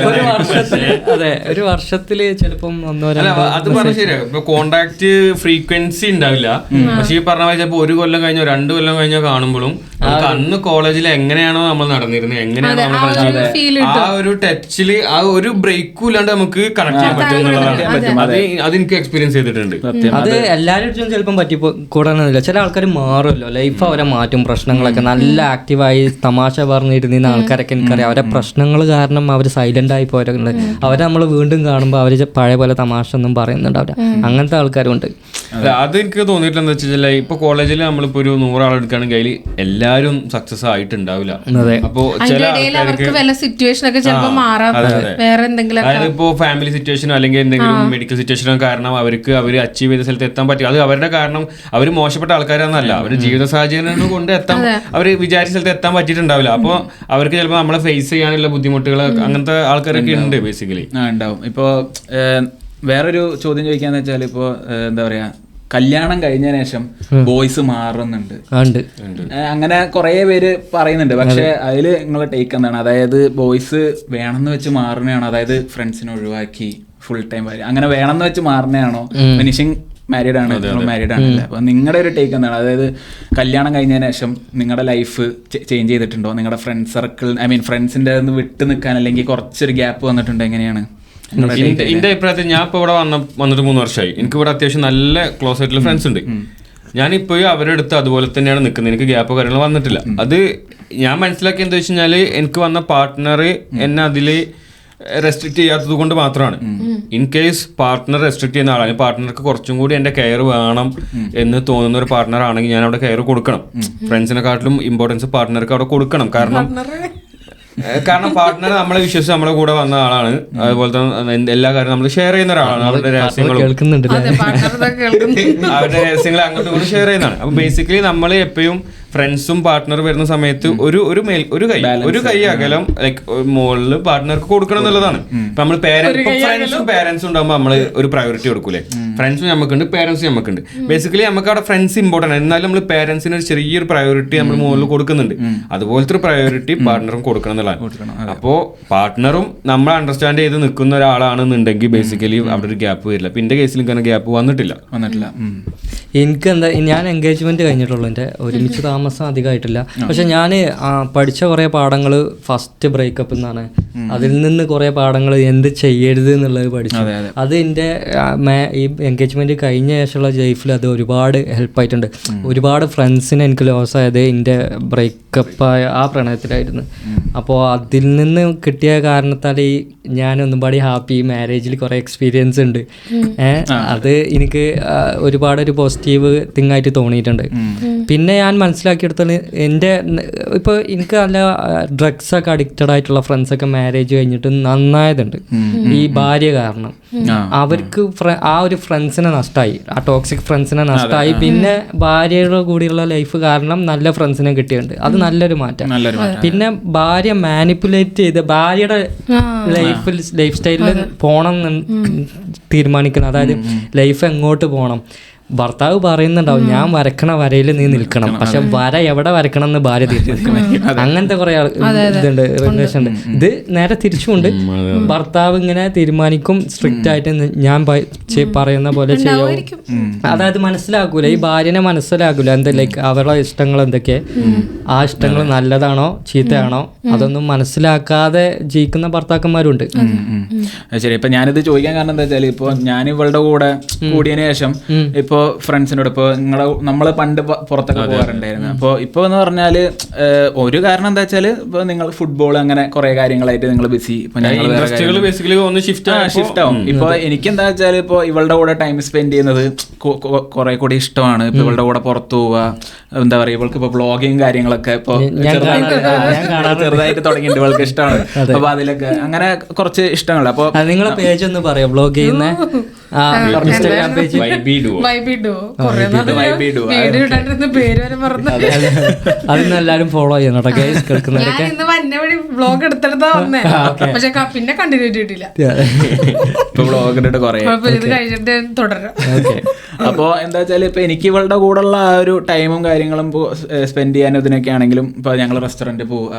അതെ ഒരു വർഷത്തില് ചിലപ്പം അത് പറഞ്ഞ ശരിയാ. ഇപ്പൊ കോണ്ടാക്ട് ഫ്രീക്വൻസി ഉണ്ടാവില്ല, പക്ഷെ ഈ പറഞ്ഞ പോലെ ചിലപ്പോ 1 കൊല്ലം കഴിഞ്ഞോ 2 കൊല്ലം കഴിഞ്ഞോ കാണുമ്പോഴും നമുക്ക് അന്ന് കോളേജിൽ എങ്ങനെയാണോ നമ്മൾ നടന്നിരുന്നത്, എങ്ങനെയാണോ നമ്മൾ ആ ഒരു ടച്ചില് ആ ഒരു ബ്രേക്കും ഇല്ലാണ്ട് നമുക്ക് കണക്ട് ചെയ്യാൻ പറ്റും എന്നുള്ളതാണ്. അതെനിക്ക് എക്സ്പീരിയൻസ് ചെയ്തിട്ടുണ്ട്. അത് എല്ലാവരും ചിലപ്പം കൂടാനില്ല. ചില ആൾക്കാർ മാറുമല്ലോ, ലൈഫ് അവരെ മാറ്റും. പ്രശ്നങ്ങളൊക്കെ നല്ല ആക്റ്റീവായി തമാശ പറഞ്ഞിരുന്ന ആൾക്കാരൊക്കെ എനിക്കറിയാം, അവരെ പ്രശ്നങ്ങൾ കാരണം അവർ സൈലന്റ് ആയി പോയവരുണ്ട്. അവരെ നമ്മൾ വീണ്ടും കാണുമ്പോൾ അവർ പഴയ പോലെ തമാശ ഒന്നും പറയുന്നുണ്ടാവില്ല. അങ്ങനത്തെ ആൾക്കാരുണ്ട്. അത് എനിക്ക് തോന്നിയിട്ടില്ലെന്ന് വെച്ചാൽ ഇപ്പൊ കോളേജിൽ നമ്മളിപ്പോ ഒരു 100 ആളെടുക്കുകയാണെങ്കിൽ അതിൽ എല്ലാവരും എല്ലാരും സക്സസ് ആയിട്ടുണ്ടാവില്ല. അപ്പോ ചില ആൾക്കാർക്ക് സിറ്റുവേഷൻ ഒക്കെ ചിലപ്പോൾ മാറാം, വേറെ എന്തെങ്കിലും, അതായത് ഇപ്പോ ഫാമിലി സിറ്റുവേഷനോ അല്ലെങ്കിൽ എന്തെങ്കിലും മെഡിക്കൽ സിറ്റുവേഷനോ കാരണം അവർക്ക് അവർ അച്ചീവ് ചെയ്ത സ്ഥലത്ത് എത്താൻ പറ്റും. അത് അവരുടെ കാരണം അവർ മോശപ്പെട്ട ആൾക്കാരാണെന്നല്ല, അവരുടെ ജീവിത സാഹചര്യം കൊണ്ട് അവർ വിചാരിച്ച സ്ഥലത്ത് എത്താൻ പറ്റിയിട്ടുണ്ടാവില്ല. അപ്പോൾ അവർക്ക് ചിലപ്പോൾ നമ്മളെ ഫേസ് ചെയ്യാനുള്ള ബുദ്ധിമുട്ടുകൾ അങ്ങനത്തെ ആൾക്കാരൊക്കെ ഉണ്ട് ബേസിക്കലി. ഉണ്ടാവും. ഇപ്പോൾ വേറൊരു ചോദ്യം ചോദിക്കാന്ന് വെച്ചാൽ ഇപ്പോൾ എന്താ പറയാ, കല്യാണം കഴിഞ്ഞതിന് ശേഷം ബോയ്സ് മാറുന്നുണ്ട്, അങ്ങനെ കുറെ പേര് പറയുന്നുണ്ട്. പക്ഷെ അതിൽ നിങ്ങളെ ടേക്ക് എന്താണ്? അതായത് ബോയ്സ് വേണമെന്ന് വെച്ച് മാറുന്നതാണോ, അതായത് ഫ്രണ്ട്സിനെ ഒഴിവാക്കി ഫുൾ ടൈം അങ്ങനെ വേണമെന്ന് വെച്ച് മാറുന്നതാണോ? ഫിനിഷിങ് മാരീഡ് ആണ്, മാരീഡ് ആണല്ലേ. അപ്പൊ നിങ്ങളുടെ ഒരു ടേക്ക് എന്താണ്? അതായത് കല്യാണം കഴിഞ്ഞതിന് ശേഷം നിങ്ങളുടെ ലൈഫ് ചേഞ്ച് ചെയ്തിട്ടുണ്ടോ? നിങ്ങളുടെ ഫ്രണ്ട് സർക്കിൾ, ഐ മീൻ ഫ്രണ്ട്സിന്റെ വിട്ട് നിൽക്കാൻ അല്ലെങ്കിൽ കുറച്ചൊരു ഗ്യാപ്പ് വന്നിട്ടുണ്ടോ? എങ്ങനെയാണ് എന്റെ അഭിപ്രായത്തിൽ? ഞാൻ ഇപ്പൊ ഇവിടെ വന്നിട്ട് 3 വർഷമായി. എനിക്ക് ഇവിടെ അത്യാവശ്യം നല്ല ക്ലോസ് ആയിട്ടുള്ള ഫ്രണ്ട്സ് ഉണ്ട്. ഞാനിപ്പോഴും അവരുടെ അടുത്ത് അതുപോലെ തന്നെയാണ് നിൽക്കുന്നത്. എനിക്ക് ഗ്യാപ്പോ കാര്യങ്ങളോ വന്നിട്ടില്ല. അത് ഞാൻ മനസ്സിലാക്കി എന്താ വെച്ച് കഴിഞ്ഞാല്, എനിക്ക് വന്ന പാർട്ട്ണർ എന്നെ അതില് റെസ്ട്രിക്ട് ചെയ്യാത്തത് കൊണ്ട് മാത്രമാണ്. ഇൻ കേസ് പാർട്ട്ണർ റെസ്ട്രിക്ട് ചെയ്യുന്ന ആളാണ്, പാർട്ട്ണർക്ക് കുറച്ചും കൂടി എന്റെ കെയർ വേണം എന്ന് തോന്നുന്ന ഒരു പാർട്ട്ണർ ആണെങ്കിൽ ഞാൻ അവിടെ കെയർ കൊടുക്കണം. ഫ്രണ്ട്സിനെക്കാട്ടിലും ഇമ്പോർട്ടൻസ് പാർട്ട്ണർക്ക് അവിടെ കൊടുക്കണം. കാരണം പാർട്ട്ണർ നമ്മളെ വിശ്വസിച്ച് നമ്മളെ കൂടെ വന്ന ആളാണ്. അതുപോലെ തന്നെ എല്ലാ കാര്യവും നമ്മൾ ഷെയർ ചെയ്യുന്ന ഒരാളാണ്. അവരുടെ രഹസ്യങ്ങളും അവരുടെ രഹസ്യങ്ങൾ അങ്ങോട്ടും ഇങ്ങോട്ടും ഷെയർ ചെയ്യുന്നതാണ്. അപ്പൊ ബേസിക്കലി നമ്മൾ എപ്പോഴും ഫ്രണ്ട്സും പാർട്ട്ണർ വരുന്ന സമയത്ത് ഒരു കൈ അകലം ലൈക്ക് മുകളില് പാർട്ട്ണർക്ക് കൊടുക്കണം എന്നുള്ളതാണ്. ഇപ്പൊ നമ്മൾ പാരന്റ്സും ഉണ്ടാകുമ്പോൾ നമ്മൾ ഒരു പ്രയോറിറ്റി കൊടുക്കൂലേ? ഫ്രണ്ട്സും നമുക്കുണ്ട്, പാരന്റ്സും നമുക്കുണ്ട്. ബേസിക്കലി നമുക്ക് അവിടെ ഫ്രണ്ട്സ് ഇമ്പോർട്ടൻ്റ് ആണ്, എന്നാലും നമ്മൾ പാരന്റ്സിന് ഒരു ചെറിയൊരു പ്രയോറിറ്റി നമ്മൾ മുകളിൽ കൊടുക്കുന്നുണ്ട്. അതുപോലത്തെ ഒരു പ്രയോറിറ്റി പാർട്ട്ണറും കൊടുക്കണം എന്നുള്ളതാണ്. അപ്പോ പാർട്ട്ണറും നമ്മൾ അണ്ടർസ്റ്റാൻഡ് ചെയ്ത് നിൽക്കുന്ന ഒരാളാണെന്നുണ്ടെങ്കിൽ ബേസിക്കലി അവിടെ ഒരു ഗ്യാപ്പ് വരില്ല. അപ്പൊ എന്റെ കേസിൽ എനിക്ക് ഗ്യാപ്പ് വന്നിട്ടില്ല. എനിക്ക് എന്താ, ഞാൻ എൻഗേജ്മെന്റ് കഴിഞ്ഞിട്ടുള്ളൂ, എൻ്റെ ഒരുമിച്ച് താമസം അധികമായിട്ടില്ല. പക്ഷെ ഞാൻ പഠിച്ച കുറേ പാഠങ്ങൾ ഫസ്റ്റ് ബ്രേക്കപ്പ് എന്നാണ്. അതിൽ നിന്ന് കുറേ പാഠങ്ങൾ എന്ത് ചെയ്യരുത് എന്നുള്ളത് പഠിച്ചു. അത് എൻ്റെ ഈ എൻഗേജ്മെന്റ് കഴിഞ്ഞ ശേഷമുള്ള ലൈഫിൽ അത് ഒരുപാട് ഹെൽപ്പായിട്ടുണ്ട്. ഒരുപാട് ഫ്രണ്ട്സിനെ എനിക്ക് ലോസ് ആയത് എൻ്റെ ബ്രേക്കപ്പായ ആ പ്രണയത്തിലായിരുന്നു. അപ്പോൾ അതിൽ നിന്ന് കിട്ടിയ കാരണത്താൽ ഞാൻ ഒന്നും പാടി ഹാപ്പി. മാരേജിൽ കുറേ എക്സ്പീരിയൻസ് ഉണ്ട്. അത് എനിക്ക് ഒരുപാട് ഒരു പോസിറ്റീവ് തിങ് ആയിട്ട് തോന്നിയിട്ടുണ്ട്. പിന്നെ ഞാൻ മനസ്സിലാക്കിയെടുത്തത് എൻ്റെ ഇപ്പോൾ എനിക്ക് നല്ല ഡ്രഗ്സൊക്കെ അഡിക്റ്റഡ് ആയിട്ടുള്ള ഫ്രണ്ട്സൊക്കെ മാരേജ് കഴിഞ്ഞിട്ട് നന്നായതുണ്ട്. ഈ ഭാര്യ കാരണം അവർക്ക് ആ ഒരു ഫ്രണ്ട്സിനെ നഷ്ടമായി, ആ ടോക്സിക് ഫ്രണ്ട്സിനെ നഷ്ടമായി. പിന്നെ ഭാര്യയുടെ കൂടിയുള്ള ലൈഫ് കാരണം നല്ല ഫ്രണ്ട്സിനെ കിട്ടിയിട്ടുണ്ട്. അത് നല്ലൊരു മാറ്റം. പിന്നെ ഭാര്യ മാനിപ്പുലേറ്റ് ചെയ്ത് ഭാര്യയുടെ ലൈഫ് സ്റ്റൈലിൽ പോകണം തീരുമാനിക്കണം. അതായത് ലൈഫ് എങ്ങോട്ട് പോകണം. ഭർത്താവ് പറയുന്നുണ്ടാവും ഞാൻ വരക്കണ വരയിൽ നീ നിൽക്കണം, പക്ഷെ വര എവിടെ വരക്കണം എന്ന് ഭാര്യ തീരുമാനിക്കണം. അങ്ങനത്തെ കുറെ ഇതുണ്ട്, റിലേഷൻ ഉണ്ട്. ഇത് നേരെ തിരിച്ചുകൊണ്ട് ഭർത്താവ് ഇങ്ങനെ തീരുമാനിക്കും, സ്ട്രിക്റ്റ് ആയിട്ട് ഞാൻ പറയുന്ന പോലെ ചെയ്യാവും. അതായത് മനസ്സിലാക്കൂല, ഈ ഭാര്യനെ മനസ്സിലാക്കൂല എന്താ ലൈക്ക് അവരുടെ ഇഷ്ടങ്ങൾ എന്തൊക്കെ, ആ ഇഷ്ടങ്ങൾ നല്ലതാണോ ചീത്തയാണോ അതൊന്നും മനസ്സിലാക്കാതെ ജീവിക്കുന്ന ഭർത്താക്കന്മാരുണ്ട്. ശരി. ഇപ്പൊ ഞാനിത് ചോദിക്കാൻ കാരണം എന്താ വെച്ചാൽ, ഇപ്പൊ ഞാൻ ഇവളുടെ കൂടെ കൂടിയതിനു ശേഷം ഇപ്പൊ ഫ്രണ്ട്സിനോട് ഇപ്പോൾ നമ്മള് പണ്ട് പുറത്തൊക്കെ പോകാറുണ്ടായിരുന്നു. അപ്പോൾ ഇപ്പോൾ എന്ന് പറഞ്ഞാൽ ഒരു കാരണം എന്താ വെച്ചാൽ, ഇപ്പോൾ നിങ്ങൾ ഫുട്ബോൾ അങ്ങനെ കുറെ കാര്യങ്ങളായിട്ട് നിങ്ങൾ ബിസി. ഇപ്പൊ ഞങ്ങൾ ഷിഫ്റ്റ് ആവും. ഇപ്പോൾ എനിക്കെന്താ വെച്ചാൽ, ഇപ്പോൾ ഇവളുടെ കൂടെ ടൈം സ്പെൻഡ് ചെയ്യുന്നത് കുറെ കൂടി ഇഷ്ടമാണ്. ഇപ്പൊ ഇവളുടെ കൂടെ പുറത്തു പോവുക, എന്താ പറയുക, ഇവൾക്ക് ഇപ്പൊ വ്ളോഗിങ് കാര്യങ്ങളൊക്കെ ഇപ്പൊ ചെറുതായിട്ട് തുടങ്ങിയിട്ട് ഇവൾക്ക് ഇഷ്ടമാണ്. അപ്പൊ അതിലൊക്കെ അങ്ങനെ കുറച്ച് ഇഷ്ടങ്ങൾ. അപ്പൊ നിങ്ങളെ പേജ് ഒന്ന് പറയാം, വ്ളോഗ് ചെയ്യുന്ന ഇൻസ്റ്റാഗ്രാം പേജ് അതൊന്നും എല്ലാരും ഫോളോ ചെയ്യണം കേൾക്കുന്നവരൊക്കെ. വ്ളോഗ് എടുത്തെടുത്താ വന്നേ, പക്ഷെ പിന്നെ കണ്ടിന്യൂറ്റി കിട്ടില്ല. ഇത് കഴിഞ്ഞിട്ട് തുടരാം. അപ്പോൾ എന്താ വെച്ചാൽ, ഇപ്പൊ എനിക്ക് ഇവളുടെ കൂടെയുള്ള ആ ഒരു ടൈമും കാര്യങ്ങളും സ്പെൻഡ് ചെയ്യാനും ഇതിനൊക്കെ ആണെങ്കിലും, ഇപ്പൊ ഞങ്ങൾ റെസ്റ്റോറൻറ്റ് പോവുക,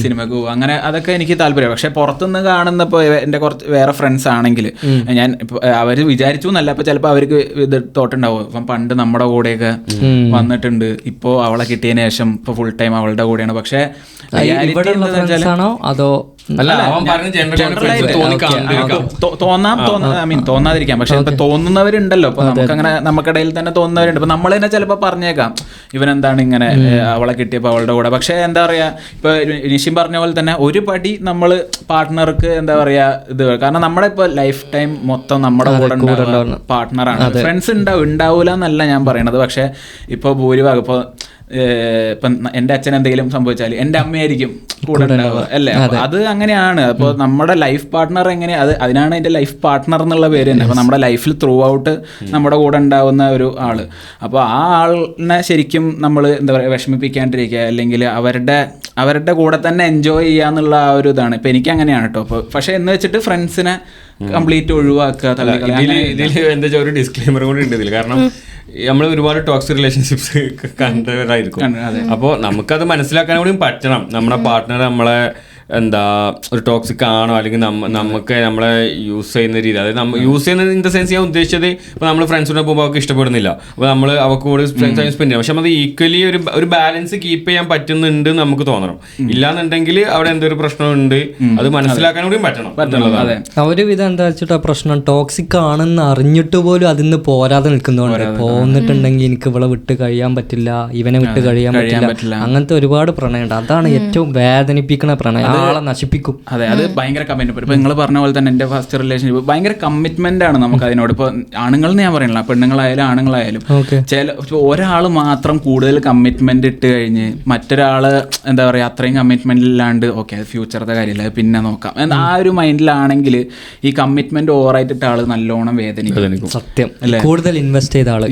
സിനിമക്ക് പോവുക, അങ്ങനെ അതൊക്കെ എനിക്ക് താല്പര്യം. പക്ഷെ പുറത്തുനിന്ന് കാണുന്നപ്പോൾ എൻ്റെ കുറച്ച് വേറെ ഫ്രണ്ട്സ് ആണെങ്കിൽ ഞാൻ ഇപ്പൊ അവര് വിചാരിച്ചു എന്നല്ല, അപ്പൊ ചിലപ്പോൾ അവർക്ക് ഇത് തോട്ടുണ്ടാവും, അപ്പം പണ്ട് നമ്മുടെ കൂടെയൊക്കെ വന്നിട്ടുണ്ട്, ഇപ്പോ അവളെ കിട്ടിയതിന് ശേഷം ഇപ്പൊ ഫുൾ ടൈം അവളുടെ കൂടെയാണ്. പക്ഷെ അതോ തോന്നാതിരിക്കാം. പക്ഷെ ഇപ്പൊ തോന്നുന്നവരുണ്ടല്ലോ, ഇപ്പൊ നമുക്കങ്ങനെ നമുക്കിടയിൽ തന്നെ തോന്നുന്നവരുണ്ട്. ഇപ്പൊ നമ്മൾ തന്നെ ചിലപ്പോ പറഞ്ഞേക്കാം ഇവനെന്താണ് ഇങ്ങനെ അവളെ കിട്ടിയപ്പോ അവളുടെ കൂടെ. പക്ഷെ എന്താ പറയാ, ഇപ്പൊ നിഷിൻ പറഞ്ഞ പോലെ തന്നെ ഒരു പടി നമ്മള് പാർട്ട്ണർക്ക് എന്താ പറയാ ഇത്, കാരണം നമ്മുടെ ഇപ്പൊ ലൈഫ് ടൈം മൊത്തം നമ്മുടെ കൂടെ പാർട്ട്ണറാണ്. ഫ്രണ്ട്സ് ഉണ്ടാവൂല എന്നല്ല ഞാൻ പറയണത്. പക്ഷെ ഇപ്പൊ ഭൂരിഭാഗം ഇപ്പൊ ഇപ്പം എൻ്റെ അച്ഛൻ എന്തെങ്കിലും സംഭവിച്ചാൽ എൻ്റെ അമ്മയായിരിക്കും കൂടെ ഉണ്ടാവുക അല്ലേ. അപ്പോൾ അത് അങ്ങനെയാണ്. അപ്പോൾ നമ്മുടെ ലൈഫ് പാർട്ട്ണർ അതിനാണ് എൻ്റെ ലൈഫ് പാർട്ട്ണർ എന്നുള്ള പേര് തന്നെ. അപ്പോൾ നമ്മുടെ ലൈഫിൽ ത്രൂ ഔട്ട് നമ്മുടെ കൂടെ ഉണ്ടാവുന്ന ഒരു ആള്. അപ്പോൾ ആ ആളിനെ ശരിക്കും നമ്മൾ എന്താ പറയുക വിഷമിപ്പിക്കാണ്ടിരിക്കുക, അല്ലെങ്കിൽ അവരുടെ കൂടെ തന്നെ എൻജോയ് ചെയ്യുക എന്നുള്ള ആ ഒരു ഇതാണ്. ഇപ്പം എനിക്ക് അങ്ങനെയാണ് കേട്ടോ. അപ്പോൾ പക്ഷേ എന്ന് വെച്ചിട്ട് ഫ്രണ്ട്സിനെ കംപ്ലീറ്റ് ഒഴിവാക്കുക. ഇതിൽ എന്താ വെച്ചാൽ ഒരു ഡിസ്ക്ലെയിമർ കൂടി ഉണ്ട് ഇതിൽ. കാരണം നമ്മൾ ഒരുപാട് ടോക്സിക് റിലേഷൻഷിപ്സ് കണ്ടവരായിരിക്കും. അപ്പോൾ നമുക്കത് മനസ്സിലാക്കാൻ കൂടി പറ്റണം. നമ്മുടെ പാർട്ട്ണർ നമ്മളെ എന്താ ഒരു ടോക്സിക് ആണോ, അല്ലെങ്കിൽ നമുക്ക് നമ്മളെ യൂസ് ചെയ്യുന്ന രീതി, അതായത് നമ്മൾ യൂസ് ചെയ്യുന്ന ഇൻ ദ സെൻസ് ഞാൻ ഉദ്ദേശിച്ചത് ഇപ്പോൾ നമ്മൾ ഫ്രണ്ട്സിനോട് പോകുമ്പോൾ അവർക്ക് ഇഷ്ടപ്പെടുന്നില്ല, അപ്പോൾ നമ്മൾ അവർക്ക് കൂടെ ടൈം സ്പെൻഡ് ചെയ്യണം. പക്ഷെ അത് ഈക്വലി ഒരു ബാലൻസ് കീപ്പ് ചെയ്യാൻ പറ്റുന്നുണ്ട് നമുക്ക് തോന്നണം. ഇല്ലാന്നുണ്ടെങ്കിൽ അവിടെ എന്തൊരു പ്രശ്നമുണ്ട് അത് മനസ്സിലാക്കാൻ കൂടി പറ്റണം. ഒരു വിധം എന്താ വെച്ചിട്ട് പ്രശ്നം ടോക്സിക് ആണെന്ന് അറിഞ്ഞിട്ട് പോലും അതിന്ന് പോരാതെ നിൽക്കുന്നതുകൊണ്ട് പോന്നിട്ടുണ്ടെങ്കിൽ എനിക്ക് ഇവളെ വിട്ട് കഴിയാൻ പറ്റില്ല, ഇവനെ വിട്ട് കഴിയാൻ പറ്റില്ല, അങ്ങനത്തെ ഒരുപാട് പ്രണയമുണ്ട്. അതാണ് ഏറ്റവും വേദനിപ്പിക്കുന്ന പ്രണയം, ആളെ നശിപ്പിക്കും. അതെ, അത് ഭയങ്കര കമ്മിറ്റ്മെന്റ്. ഇപ്പൊ നിങ്ങൾ പറഞ്ഞ പോലെ തന്നെ എൻ്റെ ഫസ്റ്റ് റിലേഷൻഷിപ്പ് ഭയങ്കര കമ്മിറ്റ്മെന്റ് ആണ് നമുക്ക് അതിനോട്. ഇപ്പൊ ആണുങ്ങളെന്ന് ഞാൻ പറയണില്ല, പെണ്ണുങ്ങളായാലും ആണുങ്ങളായാലും ഒരാൾ മാത്രം കൂടുതൽ കമ്മിറ്റ്മെന്റ് ഇട്ട് കഴിഞ്ഞ് മറ്റൊരാള് എന്താ പറയാ അത്രയും കമ്മിറ്റ്മെന്റ് ഇല്ലാണ്ട് ഓക്കെ അത് ഫ്യൂച്ചറത്തെ കാര്യമില്ല പിന്നെ നോക്കാം ആ ഒരു മൈൻഡിലാണെങ്കിൽ ഈ കമ്മിറ്റ്മെന്റ് ഓവറായിട്ടിട്ട് ആള് നല്ലോണം വേദനിക്കും. സത്യം, കൂടുതൽ ഇൻവെസ്റ്റ് ചെയ്ത ആള്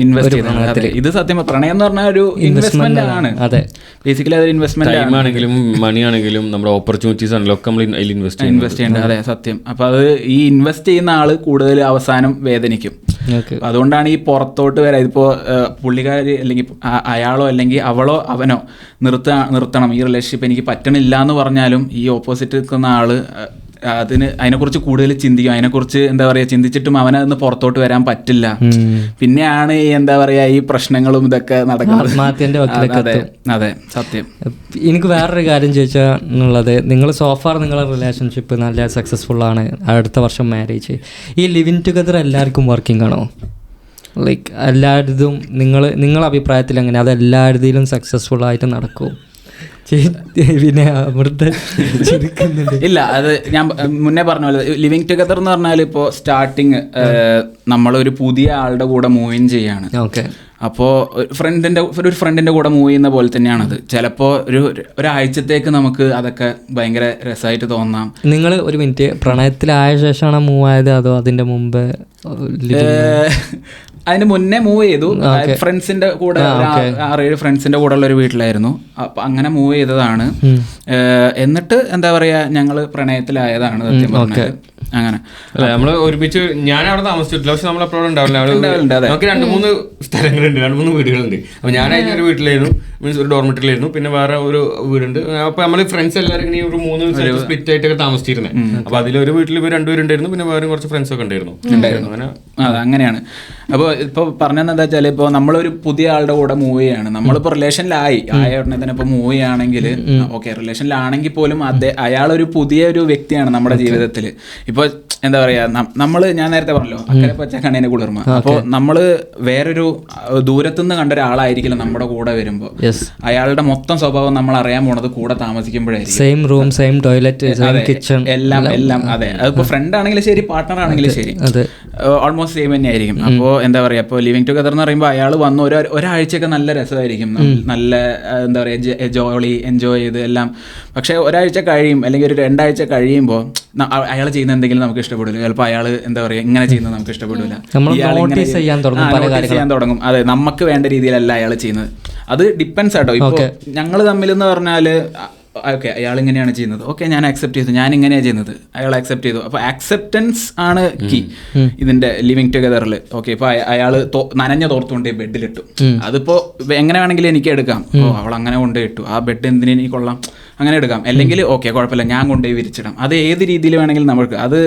ഇത് സത്യം പ്രണയം എന്ന് പറഞ്ഞ ഒരു ഇൻവെസ്റ്റ്മെന്റ് ആണ്. അതെ, ബേസിക്കലി അത് ഇൻവെസ്റ്റ്മെന്റ് ആണെങ്കിലും മണി ആണെങ്കിലും നമ്മുടെ ഓപ്പർച്യൂണിറ്റീസ് ആണെങ്കിലും നമ്മൾ ഇൻവെസ്റ്റ് ചെയ്യേണ്ടത്. അതെ, സത്യം. അപ്പൊ അത് ഈ ഇൻവെസ്റ്റ് ചെയ്യുന്ന ആള് കൂടുതൽ അവസാനം വേദനിക്കും. അതുകൊണ്ടാണ് ഈ പുറത്തോട്ട് വരാം. ഇതിപ്പോ പുള്ളിക്കാരി അല്ലെങ്കിൽ അയാളോ അല്ലെങ്കിൽ അവളോ അവനോ നിർത്തണം ഈ റിലേഷൻഷിപ്പ് എനിക്ക് പറ്റണില്ല എന്ന് പറഞ്ഞാലും ഈ ഓപ്പോസിറ്റ് നിൽക്കുന്ന ആള് അതിനെക്കുറിച്ച് കൂടുതൽ ചിന്തിക്കും. അതിനെക്കുറിച്ച് എന്താ പറയുക ചിന്തിച്ചിട്ടും അവനതൊന്ന് പുറത്തോട്ട് വരാൻ പറ്റില്ല. പിന്നെയാണ് ഈ എന്താ പറയുക ഈ പ്രശ്നങ്ങളും ഇതൊക്കെ നടക്കുന്നത്. അതെ, സത്യം. എനിക്ക് വേറൊരു കാര്യം ചോദിച്ചാന്നുള്ളത്, നിങ്ങൾ സോഫാർ നിങ്ങളുടെ റിലേഷൻഷിപ്പ് നല്ല സക്സസ്ഫുൾ ആണ്, അടുത്ത വർഷം മാരേജ്, ഈ ലിവിങ് ടുഗദർ എല്ലാവർക്കും വർക്കിംഗ് ആണോ? ലൈക്ക് എല്ലായിടത്തും നിങ്ങളുടെ അഭിപ്രായത്തിൽ എങ്ങനെ അത് എല്ലായിടത്തിലും സക്സസ്ഫുൾ ആയിട്ട് നടക്കുമോ? പിന്നെ ഇല്ല, അത് ഞാൻ മുന്നേ പറഞ്ഞ പോലെ ലിവിങ് ടുഗദർ എന്ന് പറഞ്ഞാൽ ഇപ്പോൾ സ്റ്റാർട്ടിങ് നമ്മളൊരു പുതിയ ആളുടെ കൂടെ മൂവിങ് ചെയ്യാണ്. ഓക്കെ, അപ്പോൾ ഒരു ഫ്രണ്ടിൻ്റെ കൂടെ മൂവ് ചെയ്യുന്ന പോലെ തന്നെയാണത്. ചിലപ്പോൾ ഒരാഴ്ചത്തേക്ക് നമുക്ക് അതൊക്കെ ഭയങ്കര രസമായിട്ട് തോന്നാം. നിങ്ങൾ ഒരു മിനിറ്റ്, പ്രണയത്തിലായ ശേഷമാണ് മൂവ് ആയത് അതോ അതിൻ്റെ മുമ്പ്? അതിന് മുന്നേ മൂവ് ചെയ്തു. ഫ്രണ്ട്സിന്റെ കൂടെ 6-7 ഫ്രണ്ട്സിന്റെ കൂടെ ഉള്ള ഒരു വീട്ടിലായിരുന്നു. അപ്പൊ അങ്ങനെ മൂവ് ചെയ്തതാണ്. എന്നിട്ട് എന്താ പറയാ ഞങ്ങള് പ്രണയത്തിലായതാണ് സത്യം പറഞ്ഞാൽ. അങ്ങനെ അല്ല നമ്മള് ഒരുമിച്ച് ഞാൻ അവിടെ താമസിച്ചിട്ടില്ല, പക്ഷെ നമ്മൾ എപ്പോഴും ഉണ്ടാവില്ല. നമുക്ക് 2-3 സ്ഥലങ്ങളുണ്ട്, 2-3 വീടുകളുണ്ട്. അപ്പൊ ഞാൻ അതിനൊരു വീട്ടിലായിരുന്നു, മീൻസ് ഒരു ഡോർമെറ്ററിലായിരുന്നു, പിന്നെ വേറെ ഒരു വീടുണ്ട്. അപ്പൊ നമ്മള് ഫ്രണ്ട്സ് എല്ലാവരും ഇങ്ങനെ ഒരു 3 സ്പ്ലിറ്റ് ആയിട്ടൊക്കെ താമസിച്ചിരുന്നത്. അപ്പൊ അതിലൊരു വീട്ടിൽ ഇവർ 2 പേരുണ്ടായിരുന്നു, പിന്നെ വേറെ കുറച്ച് ഫ്രണ്ട്സ് ഒക്കെ ഉണ്ടായിരുന്നു. അങ്ങനെ അങ്ങനെയാണ്. അപ്പോൾ ഇപ്പോൾ പറഞ്ഞതെന്താ വെച്ചാൽ ഇപ്പോൾ നമ്മളൊരു പുതിയ ആളുടെ കൂടെ മൂവ് ചെയ്യാണ്, നമ്മളിപ്പോൾ റിലേഷനിലായി ആയ ഉടനെ തന്നെ ഇപ്പോൾ മൂവ് ചെയ്യുകയാണെങ്കിൽ ഓക്കെ റിലേഷനിലാണെങ്കിൽ പോലും അയാളൊരു പുതിയ ഒരു വ്യക്തിയാണ് നമ്മുടെ ജീവിതത്തിൽ. ഇപ്പോൾ എന്താ പറയുക ഞാൻ നേരത്തെ പറഞ്ഞല്ലോ അക്കരെ പച്ച കണ്ണിനെ കുളിർമ. അപ്പോൾ നമ്മൾ വേറൊരു ദൂരത്തുനിന്ന് കണ്ട ഒരാളായിരിക്കില്ല നമ്മുടെ കൂടെ വരുമ്പോൾ അയാളുടെ മൊത്തം സ്വഭാവം നമ്മൾ അറിയാൻ പോണത് കൂടെ താമസിക്കുമ്പോഴായിരിക്കും. Same room, same toilet, kitchen, എല്ലാം. അതെ, അതിപ്പോൾ ഫ്രണ്ട് ആണെങ്കിലും ശരി പാർട്ട്ണർ ആണെങ്കിലും ശരി ഓൾമോസ്റ്റ് സെയിം തന്നെ ആയിരിക്കും. അപ്പോൾ എന്താ പറയുക ഇപ്പോൾ ലിവിങ് ടുഗദർ എന്ന് പറയുമ്പോൾ അയാൾ വന്ന് ഒരാഴ്ചയൊക്കെ നല്ല രസമായിരിക്കും, നല്ല എന്താ പറയുക ജോളി എൻജോയ് ചെയ്ത് എല്ലാം. പക്ഷേ ഒരാഴ്ച കഴിയും അല്ലെങ്കിൽ ഒരു 2 ആഴ്ച കഴിയുമ്പോൾ അയാൾ ചെയ്യുന്ന എന്തെങ്കിലും നമുക്ക് ഇഷ്ടപ്പെടില്ല. ചിലപ്പോൾ അയാൾ എന്താ പറയുക ഇങ്ങനെ ചെയ്യുന്നത് നമുക്ക് ഇഷ്ടപ്പെടില്ല, ചെയ്യാൻ തുടങ്ങും. അതെ, നമുക്ക് വേണ്ട രീതിയിലല്ല അയാൾ ചെയ്യുന്നത്. അത് ഡിപ്പെൻസ് ആട്ടോ. ഇപ്പോൾ ഞങ്ങൾ തമ്മിലെന്ന് പറഞ്ഞാൽ ഓക്കെ അയാൾ ഇങ്ങനെയാണ് ചെയ്യുന്നത്, ഓക്കെ ഞാൻ അക്സെപ്റ്റ് ചെയ്തു, ഞാൻ ഇങ്ങനെയാണ് ചെയ്യുന്നത്, അയാൾ അക്സെപ്റ്റ് ചെയ്തു. അപ്പോൾ അക്സെപ്റ്റൻസ് ആണ് കീ ഇതിന്റെ ലിവിങ് ടുഗദറിൽ. ഓക്കെ, ഇപ്പോൾ അയാൾ നനഞ്ഞ തോർത്തുകൊണ്ട് ബെഡിലിട്ടു, അതിപ്പോൾ എങ്ങനെ വേണമെങ്കിലും എനിക്ക് എടുക്കാം. അവൾ അങ്ങനെ കൊണ്ടുപോയി ഇട്ടു, ആ ബെഡ് എന്തിനു എനിക്ക് കൊള്ളാം, അങ്ങനെ എടുക്കാം. അല്ലെങ്കിൽ ഓക്കെ കുഴപ്പമില്ല ഞാൻ കൊണ്ടുപോയി വിരിച്ചിടാം. അത് ഏത് രീതിയിൽ വേണമെങ്കിലും നമുക്ക് അത്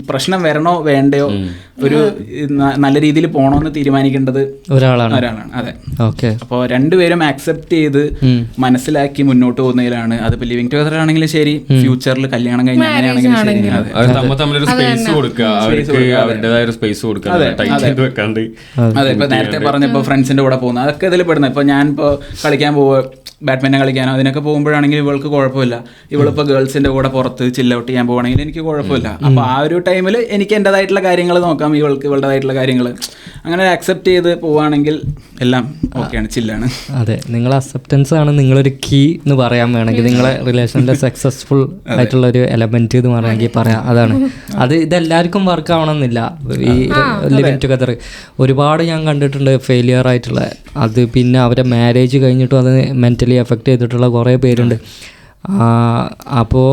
പ്രശ്നം വരണോ വേണ്ടയോ ഒരു നല്ല രീതിയിൽ പോകണമെന്ന് തീരുമാനിക്കേണ്ടത് ഒരാളാണ്. അതെ, ഓക്കെ. അപ്പോൾ രണ്ടുപേരും ആക്സെപ്റ്റ് ചെയ്ത് മനസ്സിലാക്കി മുന്നോട്ട് പോകുന്നതിലാണ്. അതിപ്പോൾ ലിവിങ് ടുഗദർ ആണെങ്കിലും ശരി, ഫ്യൂച്ചറിൽ കല്യാണം കഴിഞ്ഞ അങ്ങനെയാണെങ്കിലും ശരി, അതെ. ഇപ്പൊ നേരത്തെ പറഞ്ഞപ്പോ ഫ്രണ്ട്സിന്റെ കൂടെ പോകുന്നത് അതൊക്കെ ഇതിൽ പെടുന്നത്. ഇപ്പൊ ഞാൻ ഇപ്പോൾ കളിക്കാൻ പോവുക ബാഡ്മിൻ്റൺ കളിക്കാനോ അതിനൊക്കെ പോകുമ്പോഴാണെങ്കിൽ ഇവൾക്ക് കുഴപ്പമില്ല. ഇവളിപ്പോൾ ഗേൾസിൻ്റെ കൂടെ പുറത്ത് ചില്ല് ഔട്ട് ചെയ്യാൻ പോകുകയാണെങ്കിൽ എനിക്ക് കുഴപ്പമില്ല. അപ്പോൾ ആ ഒരു ടൈമിൽ എനിക്ക് എൻ്റെതായിട്ടുള്ള കാര്യങ്ങൾ നോക്കാം, ഇവൾക്ക് ഇവളുടേതായിട്ടുള്ള കാര്യങ്ങൾ അങ്ങനെ അക്സെപ്റ്റ് ചെയ്ത് പോവുകയാണെങ്കിൽ എല്ലാം ഓക്കെയാണ്, ചില്ലാണ്. അതെ, നിങ്ങളെ അക്സെപ്റ്റൻസ് ആണ് നിങ്ങളൊരു കീ എന്ന് പറയാൻ വേണമെങ്കിൽ, നിങ്ങളെ റിലേഷനിലെ സക്സസ്ഫുൾ ആയിട്ടുള്ള ഒരു എലമെന്റ് എന്ന് പറയണമെങ്കിൽ പറയാം. അതാണ് അത്. ഇതെല്ലാവർക്കും വർക്ക് ആവണമെന്നില്ല ഈ ലിവിങ് ടുഗദർ. ഒരുപാട് ഞാൻ കണ്ടിട്ടുണ്ട് ഫെയിലിയർ ആയിട്ടുള്ള അത്. പിന്നെ അവരെ മാരേജ് കഴിഞ്ഞിട്ടും അത് മെൻ്റലി എഫക്റ്റ് ചെയ്തിട്ടുള്ള കുറേ പേരുണ്ട്. അപ്പോൾ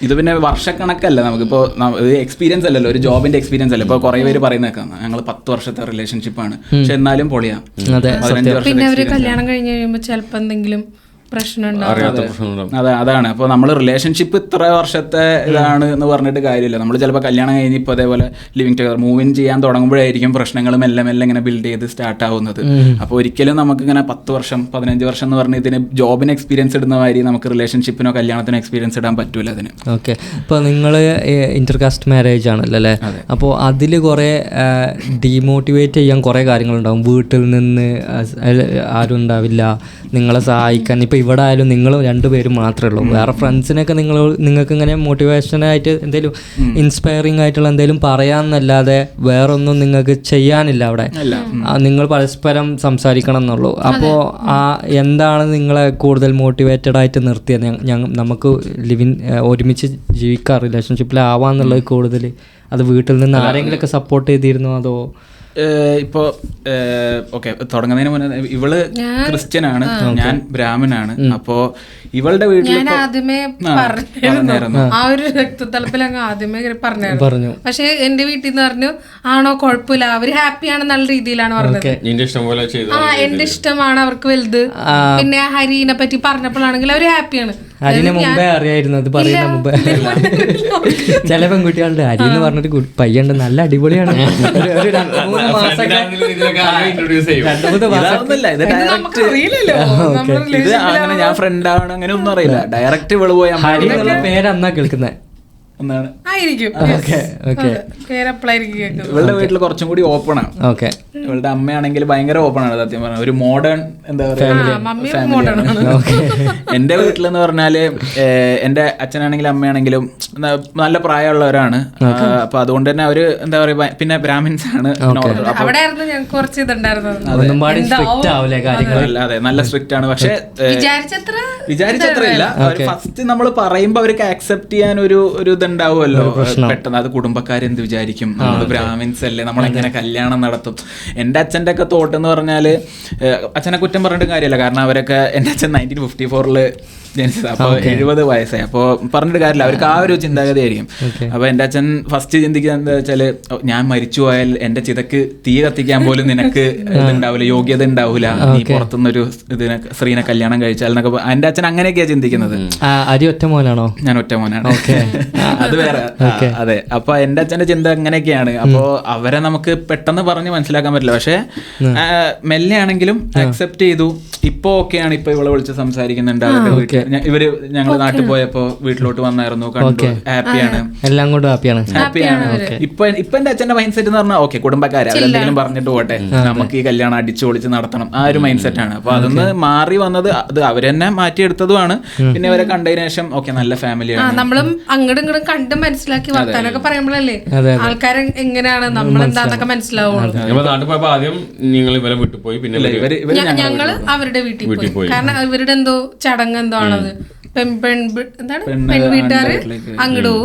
ഇത് പിന്നെ വർഷക്കണക്കല്ല, നമുക്കിപ്പോൾ എക്സ്പീരിയൻസ് അല്ലല്ലോ, ഒരു ജോബിന്റെ എക്സ്പീരിയൻസ് അല്ല. ഇപ്പോൾ കുറേ പേര് പറയുന്നേക്കാം ഞങ്ങൾ 10 വർഷത്തെ റിലേഷൻഷിപ്പാണ്, പക്ഷെ എന്നാലും പൊളിയാം. പിന്നെ അവര് കല്യാണം കഴിഞ്ഞ് കഴിയുമ്പോൾ ചിലപ്പോൾ എന്തെങ്കിലും അതാണ്. അപ്പോൾ നമ്മൾ റിലേഷൻഷിപ്പ് ഇത്ര വർഷത്തെ ഇതാണ് എന്ന് പറഞ്ഞിട്ട് കാര്യമില്ല. നമ്മൾ ചിലപ്പോൾ കല്യാണം കഴിഞ്ഞ് ഇപ്പോൾ അതേപോലെ ലിവിങ് ടുഗദർ മൂവ് ഇൻ ചെയ്യാൻ തുടങ്ങുമ്പോഴായിരിക്കും പ്രശ്നങ്ങൾ മെല്ലെ മെല്ലെ ഇങ്ങനെ ബിൽഡ് ചെയ്ത് സ്റ്റാർട്ട് ആവുന്നത്. അപ്പോൾ ഒരിക്കലും നമുക്ക് ഇങ്ങനെ 10 വർഷം 15 വർഷം എന്ന് പറഞ്ഞ് ഇതിന് ജോബിന് എക്സ്പീരിയൻസ് ഇടുന്ന മാതിരി നമുക്ക് റിലേഷൻഷിപ്പിനോ കല്യാണത്തിനോ എക്സ്പീരിയൻസ് ഇടാൻ പറ്റൂല അതിന്. ഓക്കെ, ഇപ്പോൾ നിങ്ങൾ ഇന്റർകാസ്റ്റ് മാരേജ് ആണല്ലോ അല്ലേ? അപ്പോൾ അതിൽ കുറേ ഡീമോട്ടിവേറ്റ് ചെയ്യാൻ കുറേ കാര്യങ്ങളുണ്ടാവും. വീട്ടിൽ നിന്ന് ആരും ഉണ്ടാവില്ല നിങ്ങളെ സഹായിക്കാൻ. ഇപ്പോൾ ഇവിടെ ആയാലും നിങ്ങൾ 2 പേരും മാത്രമേ ഉള്ളൂ. വേറെ ഫ്രണ്ട്സിനൊക്കെ നിങ്ങൾക്ക് ഇങ്ങനെ മോട്ടിവേഷനായിട്ട് എന്തെങ്കിലും ഇൻസ്പയറിംഗ് ആയിട്ടുള്ള എന്തെങ്കിലും പറയാമെന്നല്ലാതെ വേറൊന്നും നിങ്ങൾക്ക് ചെയ്യാനില്ല അവിടെ. നിങ്ങൾ പരസ്പരം സംസാരിക്കണം എന്നുള്ളൂ. അപ്പോൾ എന്താണ് നിങ്ങളെ കൂടുതൽ മോട്ടിവേറ്റഡ് ആയിട്ട് നിർത്തിയത്? നമുക്ക് ഒരുമിച്ച് ജീവിക്കാം, റിലേഷൻഷിപ്പിലാവാന്നുള്ളത് കൂടുതൽ അത് വീട്ടിൽ നിന്ന് ആരെങ്കിലുമൊക്കെ സപ്പോർട്ട് ചെയ്തിരുന്നോ അതോ? ഇപ്പോൾ ഓക്കെ, തുടങ്ങുന്നതിന് മുന്നേ ഇവള് ക്രിസ്ത്യനാണ്, ഞാൻ ബ്രാഹ്മണാണ്. അപ്പോ ഇവളുടെ വീട്ടിൽ ആ ഒരു രക്തത്തലപ്പിൽ അങ്ങ് ആദ്യമേ പറഞ്ഞു. പക്ഷെ എന്റെ വീട്ടിൽ നിന്ന് പറഞ്ഞു ആണോ കുഴപ്പമില്ല, അവര് ഹാപ്പിയാണ് നല്ല രീതിയിലാണ് പറഞ്ഞത്. എന്റെ ഇഷ്ടമാണ് അവർക്ക് വലുത്. പിന്നെ ഹരിനെ പറ്റി പറഞ്ഞപ്പോഴാണെങ്കിൽ അവര് ഹാപ്പിയാണ്. ഹരിനെ മുമ്പേ അറിയായിരുന്നു, അത് പറയുന്ന മുമ്പേ. ചില പെൺകുട്ടികളുടെ ഹരി എന്ന് പറഞ്ഞൊരു പയ്യുണ്ട്, നല്ല അടിപൊളിയാണ്. ഇത് അങ്ങനെ ഞാൻ ഫ്രണ്ട് ആവണം അങ്ങനെ ഒന്നും അറിയില്ല. ഡയറക്റ്റ് ഇവള് പോയി ഹരി എന്നുള്ള പേരെന്നാ കേൾക്കുന്നത് ഒന്നാണ്. ഇവളുടെ വീട്ടിൽ കുറച്ചും കൂടി ഓപ്പൺ ആണ്. ഇവളുടെ അമ്മയാണെങ്കിൽ ഭയങ്കര ഓപ്പൺ ആണ്. സത്യം പറഞ്ഞാൽ ഒരു മോഡേൺ എന്താ പറയാ എന്റെ വീട്ടിലെന്ന് പറഞ്ഞാല് എന്റെ അച്ഛനാണെങ്കിലും അമ്മയാണെങ്കിലും നല്ല പ്രായമുള്ളവരാണ്. അപ്പൊ അതുകൊണ്ട് തന്നെ അവര് എന്താ പറയാ, പിന്നെ ബ്രാഹ്മിൻസ് ആണ്. അതെ, നല്ല സ്ട്രിക്റ്റ് ആണ്. പക്ഷെ വിചാരിച്ചത്ര ഇല്ല. ഫസ്റ്റ് നമ്മൾ പറയുമ്പോ അവർക്ക് ആക്സെപ്റ്റ് ചെയ്യാൻ ഒരു ഇതുണ്ടാവുമല്ലോ പെട്ടെന്ന്. അത് കുടുംബക്കാരെന്ത് വിചാരിക്കും, നമ്മൾ ബ്രാഹ്മിൻസ് അല്ലേ, നമ്മളെങ്ങനെ കല്യാണം നടത്തും. എൻ്റെ അച്ഛൻ്റെ ഒക്കെ തോട്ട് എന്ന് പറഞ്ഞാല് അച്ഛനെ കുറ്റം പറഞ്ഞിട്ട് കാര്യമല്ല. കാരണം അവരൊക്കെ എൻ്റെ അച്ഛൻ 1954 ജനിച്ചത്. അപ്പോൾ 70 വയസ്സായി. അപ്പോൾ പറഞ്ഞിട്ട് കാര്യമില്ല, അവർക്ക് ആ ഒരു ചിന്താഗതി ആയിരിക്കും. അപ്പോൾ എൻ്റെ അച്ഛൻ ഫസ്റ്റ് ചിന്തിക്കുക എന്താ വെച്ചാൽ, ഞാൻ മരിച്ചു പോയാൽ എൻ്റെ ചിതക്ക് തീ കത്തിക്കാൻ പോലും നിനക്ക് ഇതുണ്ടാവില്ല, യോഗ്യത ഉണ്ടാവില്ല, നീ പുറത്തുനിന്നൊരു സ്ത്രീനെ കല്യാണം കഴിച്ചാൽ എന്നൊക്കെ. എൻ്റെ അച്ഛൻ അങ്ങനെയൊക്കെയാണ് ചിന്തിക്കുന്നത്. ഒറ്റ മോനാണോ? ഞാൻ ഒറ്റ മോനാണ്. അത് വേറെ. അതെ, അപ്പൊ എൻ്റെ അച്ഛൻ്റെ ചിന്ത അങ്ങനെയൊക്കെയാണ്. അപ്പോൾ അവരെ നമുക്ക് പെട്ടെന്ന് പറഞ്ഞ് മനസ്സിലാക്കാൻ പറ്റില്ല. പക്ഷെ മെല്ലെ ആണെങ്കിലും അക്സെപ്റ്റ് ചെയ്തു. ഇപ്പൊ ഓക്കെയാണ്. ഇപ്പൊ ഇവളെ വിളിച്ച് സംസാരിക്കുന്നുണ്ട്. അവരുടെ വീട്ടിൽ ഇവര് ഞങ്ങൾ നാട്ടിൽ പോയപ്പോ വീട്ടിലോട്ട് വന്നായിരുന്നു, കണ്ടു, ഹാപ്പിയാണ്, എല്ലാം കൊണ്ടും ഹാപ്പിയാണ്. ഇപ്പൊ എന്റെ അച്ഛന്റെ മൈൻഡ് സെറ്റ് എന്ന് പറഞ്ഞാൽ ഓക്കെ, കുടുംബക്കാരെ അവരെന്തെങ്കിലും പറഞ്ഞിട്ട് പോട്ടെ, നമുക്ക് ഈ കല്യാണം അടിച്ചു പൊളിച്ച് നടത്തണം, ആ ഒരു മൈൻഡ് സെറ്റ് ആണ്. അപ്പൊ അതൊന്ന് മാറി വന്നത് അത് അവരെന്നെ മാറ്റിയെടുത്തതുമാണ്. പിന്നെ അവരെ കണ്ടതിന് ശേഷം ഓക്കെ, നല്ല ഫാമിലിയാണ്. നമ്മളും അങ്ങോട്ടും ഇങ്ങോട്ടും കണ്ട് മനസ്സിലാക്കി വർത്താനൊക്കെ പറയുമ്പോഴല്ലേ ആൾക്കാരെ എങ്ങനെയാണ് നമ്മളെന്താന്നൊക്കെ മനസ്സിലാവുള്ളൂ. ആദ്യം നിങ്ങൾ ഇവരെ വീട്ടിൽ പോയി, പിന്നെ ഞങ്ങള് അവരുടെ വീട്ടിൽ പോയി. കാരണം ഇവരുടെ എന്തോ ചടങ്ങ് എന്തോ ആണത്. പെൺവീട്ടുകാര് അങ്ങോട്ട് പോവും.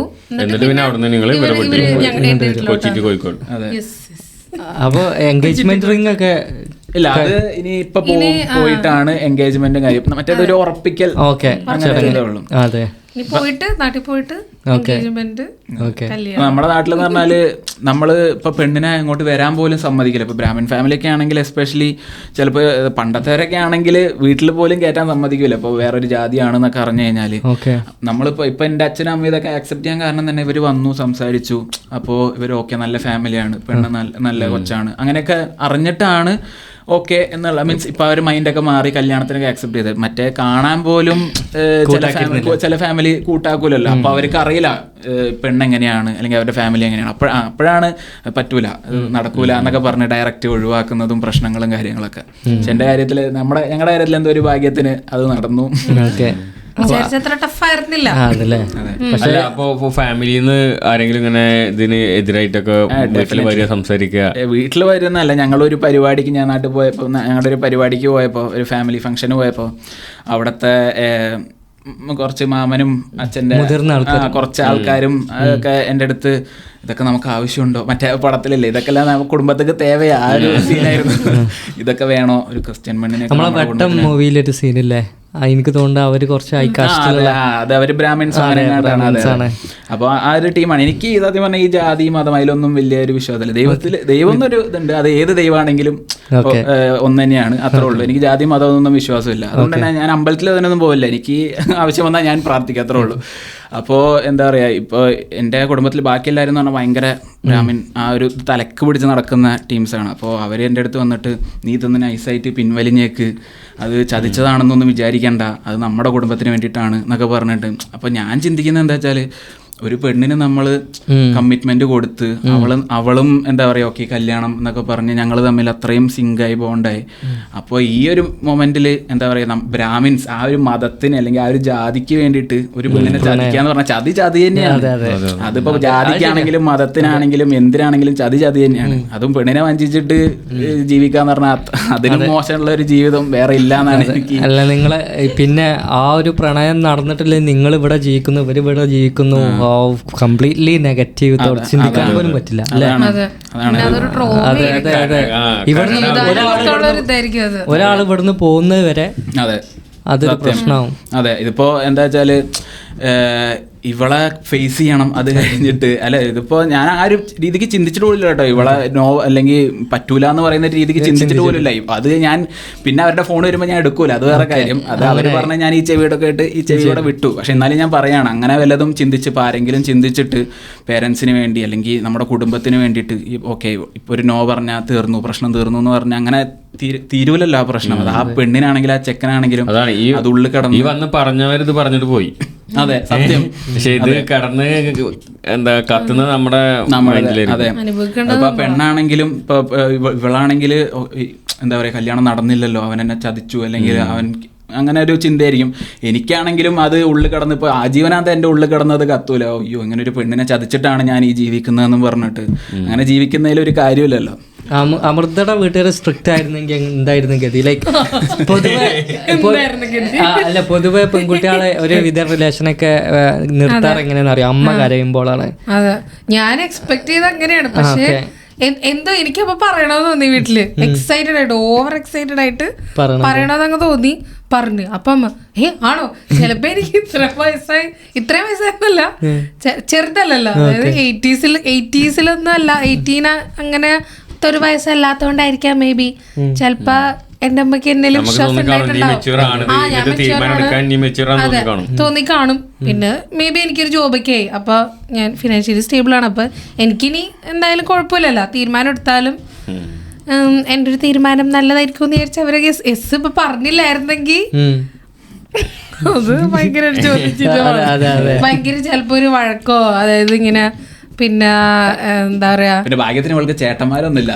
അപ്പൊ എൻഗേജ്മെന്റ് റിംഗ് ഒക്കെ ഇല്ല, അത് ഇനി ഇപ്പൊ പോയിട്ടാണ് എൻഗേജ്മെന്റും കാര്യം. മറ്റേതൊരു ഉറപ്പിക്കൽ. അതെ, നാട്ടിൽ പോയിട്ട് നമ്മുടെ നാട്ടിലെന്ന് പറഞ്ഞാല് നമ്മള് ഇപ്പൊ പെണ്ണിനെ അങ്ങോട്ട് വരാൻ പോലും സമ്മതിക്കില്ല. ഇപ്പൊ ബ്രാഹ്മിൻ ഫാമിലി ഒക്കെ ആണെങ്കിൽ എസ്പെഷ്യലി ചിലപ്പോ പണ്ടത്തേവരൊക്കെ ആണെങ്കിൽ വീട്ടിൽ പോലും കയറ്റാൻ സമ്മതിക്കില്ല. ഇപ്പൊ വേറൊരു ജാതിയാണെന്നൊക്കെ അറിഞ്ഞു കഴിഞ്ഞാല് നമ്മളിപ്പോ ഇപ്പൊ എന്റെ അച്ഛനും അമ്മ ഇതൊക്കെ ആക്സെപ്റ്റ് ചെയ്യാൻ കാരണം തന്നെ ഇവര് വന്നു, സംസാരിച്ചു. അപ്പോ ഇവര് ഓക്കെ, നല്ല ഫാമിലിയാണ്, പെണ്ണ് നല്ല കൊച്ചാണ്, അങ്ങനെയൊക്കെ അറിഞ്ഞിട്ടാണ് ഓക്കെ എന്നുള്ള മീൻസ് ഇപ്പൊ അവർ മൈൻഡൊക്കെ മാറി കല്യാണത്തിനൊക്കെ അക്സെപ്റ്റ് ചെയ്ത്. മറ്റേ കാണാൻ പോലും ചില ഫാമിലി കൂട്ടാക്കൂലല്ലോ. അപ്പൊ അവർക്ക് അറിയില്ല പെണ്ണെങ്ങനെയാണ് അല്ലെങ്കിൽ അവരുടെ ഫാമിലി എങ്ങനെയാണ്. അപ്പോഴാണ് പറ്റൂല, നടക്കൂല എന്നൊക്കെ പറഞ്ഞ് ഡയറക്റ്റ് ഒഴിവാക്കുന്നതും പ്രശ്നങ്ങളും കാര്യങ്ങളൊക്കെ. പക്ഷെ എന്റെ കാര്യത്തില് ഞങ്ങളുടെ കാര്യത്തിൽ എന്തോ ഒരു ഭാഗ്യത്തിന് അത് നടന്നു. അല്ല അപ്പൊ ഫാമിലിന്ന് ആരെങ്കിലും ഇങ്ങനെ ഇതിന് എതിരായിട്ടൊക്കെ വീട്ടിൽ വരുന്നല്ല, ഞങ്ങളൊരു പരിപാടിക്ക് ഞാൻ നാട്ടിൽ പോയപ്പോ, ഞങ്ങളുടെ ഒരു പരിപാടിക്ക് പോയപ്പോ, ഒരു ഫാമിലി ഫംഗ്ഷന് പോയപ്പോ അവിടത്തെ കുറച്ച് മാമനും അച്ഛൻ്റെ കുറച്ച് ആൾക്കാരും ഒക്കെ എൻ്റെ അടുത്ത് ഇതൊക്കെ നമുക്ക് ആവശ്യമുണ്ടോ, മറ്റേ പടത്തിലല്ലേ ഇതൊക്കെ എല്ലാം നമുക്ക് കുടുംബത്തേക്ക് തേവയാ, ആ ഒരു സീനായിരുന്നു. ഇതൊക്കെ വേണോ ഒരു ക്രിസ്ത്യൻ പെണ്ണിനെ മൂവിയിലൊരു സീനില്ലേ, എനിക്ക് തോന്നുന്നു അവര് കുറച്ച് അത് അവര് ബ്രാഹ്മിൻസ് ആണ്. അപ്പൊ ആ ഒരു ടീമാണ്. എനിക്ക് സത്യം പറഞ്ഞാൽ ഈ ജാതി മതം അതിലൊന്നും വലിയൊരു വിശ്വാസമില്ല. ദൈവം എന്നൊരു ഇതുണ്ട്, അത് ഏത് ദൈവമാണെങ്കിലും ഒന്ന് തന്നെയാണ്, അത്രേ ഉള്ളൂ. എനിക്ക് ജാതി മതമൊന്നും വിശ്വാസമില്ല. അതുകൊണ്ട് തന്നെ ഞാൻ അമ്പലത്തിൽ അതിനൊന്നും പോവില്ല. എനിക്ക് ആവശ്യം വന്നാൽ ഞാൻ പ്രാർത്ഥിക്കുക, അത്രേ ഉള്ളൂ. അപ്പോൾ എന്താ പറയുക, ഇപ്പോൾ എൻ്റെ കുടുംബത്തിൽ ബാക്കി എല്ലാവരും എന്ന് പറഞ്ഞാൽ ഭയങ്കര ബ്രാഹ്മിൻ ആ ഒരു തലക്ക് പിടിച്ച് നടക്കുന്ന ടീംസാണ്. അപ്പോൾ അവർ എൻ്റെ അടുത്ത് വന്നിട്ട് നീ ഇതൊന്ന് നൈസായിട്ട് പിൻവലിഞ്ഞേക്ക്, അത് ചതിച്ചതാണെന്നൊന്നും വിചാരിക്കണ്ട, അത് നമ്മുടെ കുടുംബത്തിന് വേണ്ടിയിട്ടാണ് എന്നൊക്കെ പറഞ്ഞിട്ട്. അപ്പോൾ ഞാൻ ചിന്തിക്കുന്നത് എന്താ വെച്ചാൽ, ഒരു പെണ്ണിന് നമ്മൾ കമ്മിറ്റ്മെന്റ് കൊടുത്ത് അവളും എന്താ പറയുക ഓക്കെ കല്യാണം എന്നൊക്കെ പറഞ്ഞ് ഞങ്ങൾ തമ്മിൽ അത്രയും സിങ്കായി ബോണ്ടായി. അപ്പോൾ ഈ ഒരു മൊമെന്റിൽ എന്താ പറയുക, ബ്രാഹ്മിൻസ് ആ ഒരു മതത്തിന് അല്ലെങ്കിൽ ആ ഒരു ജാതിക്ക് വേണ്ടിയിട്ട് ഒരു പെണ്ണിനെ ചതിക്കാന്ന് പറഞ്ഞാൽ ചതി തന്നെയാണ്. അതിപ്പോ ജാതിക്കാണെങ്കിലും മതത്തിനാണെങ്കിലും എന്തിനാണെങ്കിലും ചതി തന്നെയാണ്. അതും പെണ്ണിനെ വഞ്ചിച്ചിട്ട് ജീവിക്കാന്ന് പറഞ്ഞാൽ അതിനും മോശമുള്ള ഒരു ജീവിതം വേറെ ഇല്ല എന്നാണ് എനിക്ക്. അല്ല നിങ്ങളെ പിന്നെ ആ ഒരു പ്രണയം നടന്നിട്ടില്ലേ, നിങ്ങൾ ഇവിടെ ജീവിക്കുന്നു ഇവർ ഇവിടെ ജീവിക്കുന്നു, കംപ്ലീറ്റ്ലി നെഗറ്റീവ് ചിന്തിക്കാൻ പോലും പറ്റില്ല. ഒരാൾ ഇവിടുന്ന് പോകുന്നത് വരെ അതൊരു പ്രശ്നമാവും. അതെ, ഇതിപ്പോ എന്താ വെച്ചാല് ഇവളെ ഫേസ് ചെയ്യണം, അത് കഴിഞ്ഞിട്ട് അല്ല ഇതിപ്പോ ഞാൻ ആ ഒരു രീതിക്ക് ചിന്തിച്ചിട്ട് പോലില്ല കേട്ടോ. ഇവളെ അല്ലെങ്കിൽ പറ്റൂല എന്ന് പറയുന്ന രീതിക്ക് ചിന്തിച്ചിട്ട് പോലില്ല. അത് ഞാൻ പിന്നെ അവരുടെ ഫോൺ വരുമ്പോൾ ഞാൻ എടുക്കൂല, അത് വേറെ കാര്യം. അത് അവർ പറഞ്ഞാൽ ഞാൻ ഈ ചെവിയോടൊക്കെ ഇട്ട് ഈ ചെവിയോടെ വിട്ടു. പക്ഷെ എന്നാലും ഞാൻ പറയാണ്, അങ്ങനെ വല്ലതും ചിന്തിച്ച് ഇപ്പോൾ ആരെങ്കിലും ചിന്തിച്ചിട്ട് പേരൻസിന് വേണ്ടി അല്ലെങ്കിൽ നമ്മുടെ കുടുംബത്തിന് വേണ്ടിയിട്ട് ഓക്കെ ഇപ്പോൾ ഒരു നോ പറഞ്ഞാൽ തീർന്നു, പ്രശ്നം തീർന്നു എന്ന് പറഞ്ഞാൽ അങ്ങനെ തീരൂലല്ലോ ആ പ്രശ്നം. അത് ആ പെണ്ണിനാണെങ്കിലും ആ ചെക്കനാണെങ്കിലും അത് ഉള്ളിൽ കിടന്നു. ഈ വന്ന് പറഞ്ഞവരിത് പറഞ്ഞിട്ട് പോയി. അതെ സത്യം. പക്ഷെ ഇത് കടന്ന് എന്താ കത്തുന്നത് നമ്മുടെ അതെ. ഇപ്പൊ പെണ്ണാണെങ്കിലും ഇപ്പൊ ഇവളാണെങ്കിൽ എന്താ പറയാ കല്യാണം നടന്നില്ലല്ലോ, അവൻ എന്നെ ചതിച്ചു അല്ലെങ്കിൽ അവൻ അങ്ങനെ ഒരു ചിന്തയായിരിക്കും. എനിക്കാണെങ്കിലും അത് ഉള്ളിൽ കിടന്ന് ഇപ്പോൾ ആജീവനാന്ത എൻ്റെ ഉള്ളിൽ കിടന്നത് കത്തൂല, അയ്യോ ഇങ്ങനെ ഒരു പെണ്ണിനെ ചതിച്ചിട്ടാണ് ഞാൻ ഈ ജീവിക്കുന്നതെന്ന് പറഞ്ഞിട്ട്. അങ്ങനെ ജീവിക്കുന്നതിലൊരു കാര്യമില്ലല്ലോ. അമൃതയുടെ വീട്ടുകാർ സ്ട്രിക്റ്റ് ആയിരുന്നെങ്കിൽ എന്തായിരുന്നു ഗതി? ലൈക്ക് പൊതുവെ പെൺകുട്ടികളെ ഒരു വിധ റിലേഷനൊക്കെ നിർത്താറ് എങ്ങനെയാണെന്ന് അറിയാം, അമ്മ കരയുമ്പോഴാണ്. അതെ, ഞാൻ എക്സ്പെക്ട് ചെയ്ത് അങ്ങനെയാണ്. പക്ഷേ എന്തോ എനിക്കപ്പോ പറയണമെന്ന് തോന്നി വീട്ടില്, എക്സൈറ്റഡ് ആയിട്ട് ഓവർ എക്സൈറ്റഡ് ആയിട്ട് പറയണമെന്നങ്ങ് തോന്നി പറഞ്ഞു. അപ്പൊ അമ്മ ആണോ, ചിലപ്പോ എനിക്ക് ഇത്രയും വയസ്സായിരുന്നല്ല, ചെറുതല്ലല്ലോ, അതായത് 80s അല്ല 18 അങ്ങനെ ഒരു വയസ്സല്ലാത്തോണ്ടായിരിക്കാം മേ ബി. ചിലപ്പോ എന്റെ അമ്മക്ക് എന്തെങ്കിലും വിശ്വാസം തോന്നിക്കാണും. പിന്നെ മേ ബി എനിക്കൊരു ജോബൊക്കെ ആയി, അപ്പൊ ഞാൻ ഫിനാൻഷ്യലി സ്റ്റേബിൾ ആണ്. അപ്പൊ എനിക്കിനി എന്തായാലും കുഴപ്പമില്ലല്ലോ, തീരുമാനം എടുത്താലും എൻ്റെ ഒരു തീരുമാനം നല്ലതായിരിക്കും എന്ന് വിചാരിച്ച അവരൊക്കെ എസ് ഇപ്പൊ പറഞ്ഞില്ലായിരുന്നെങ്കിൽ അത് ഭയങ്കര ചോദിച്ചിട്ട് ഭയങ്കര ചിലപ്പോ ഒരു വഴക്കോ, അതായത് ഇങ്ങനെ പിന്നെ എന്താ പറയാ, പിന്നെ ഭാഗ്യത്തിന് അവൾക്ക് ചേട്ടന്മാരൊന്നുമില്ല,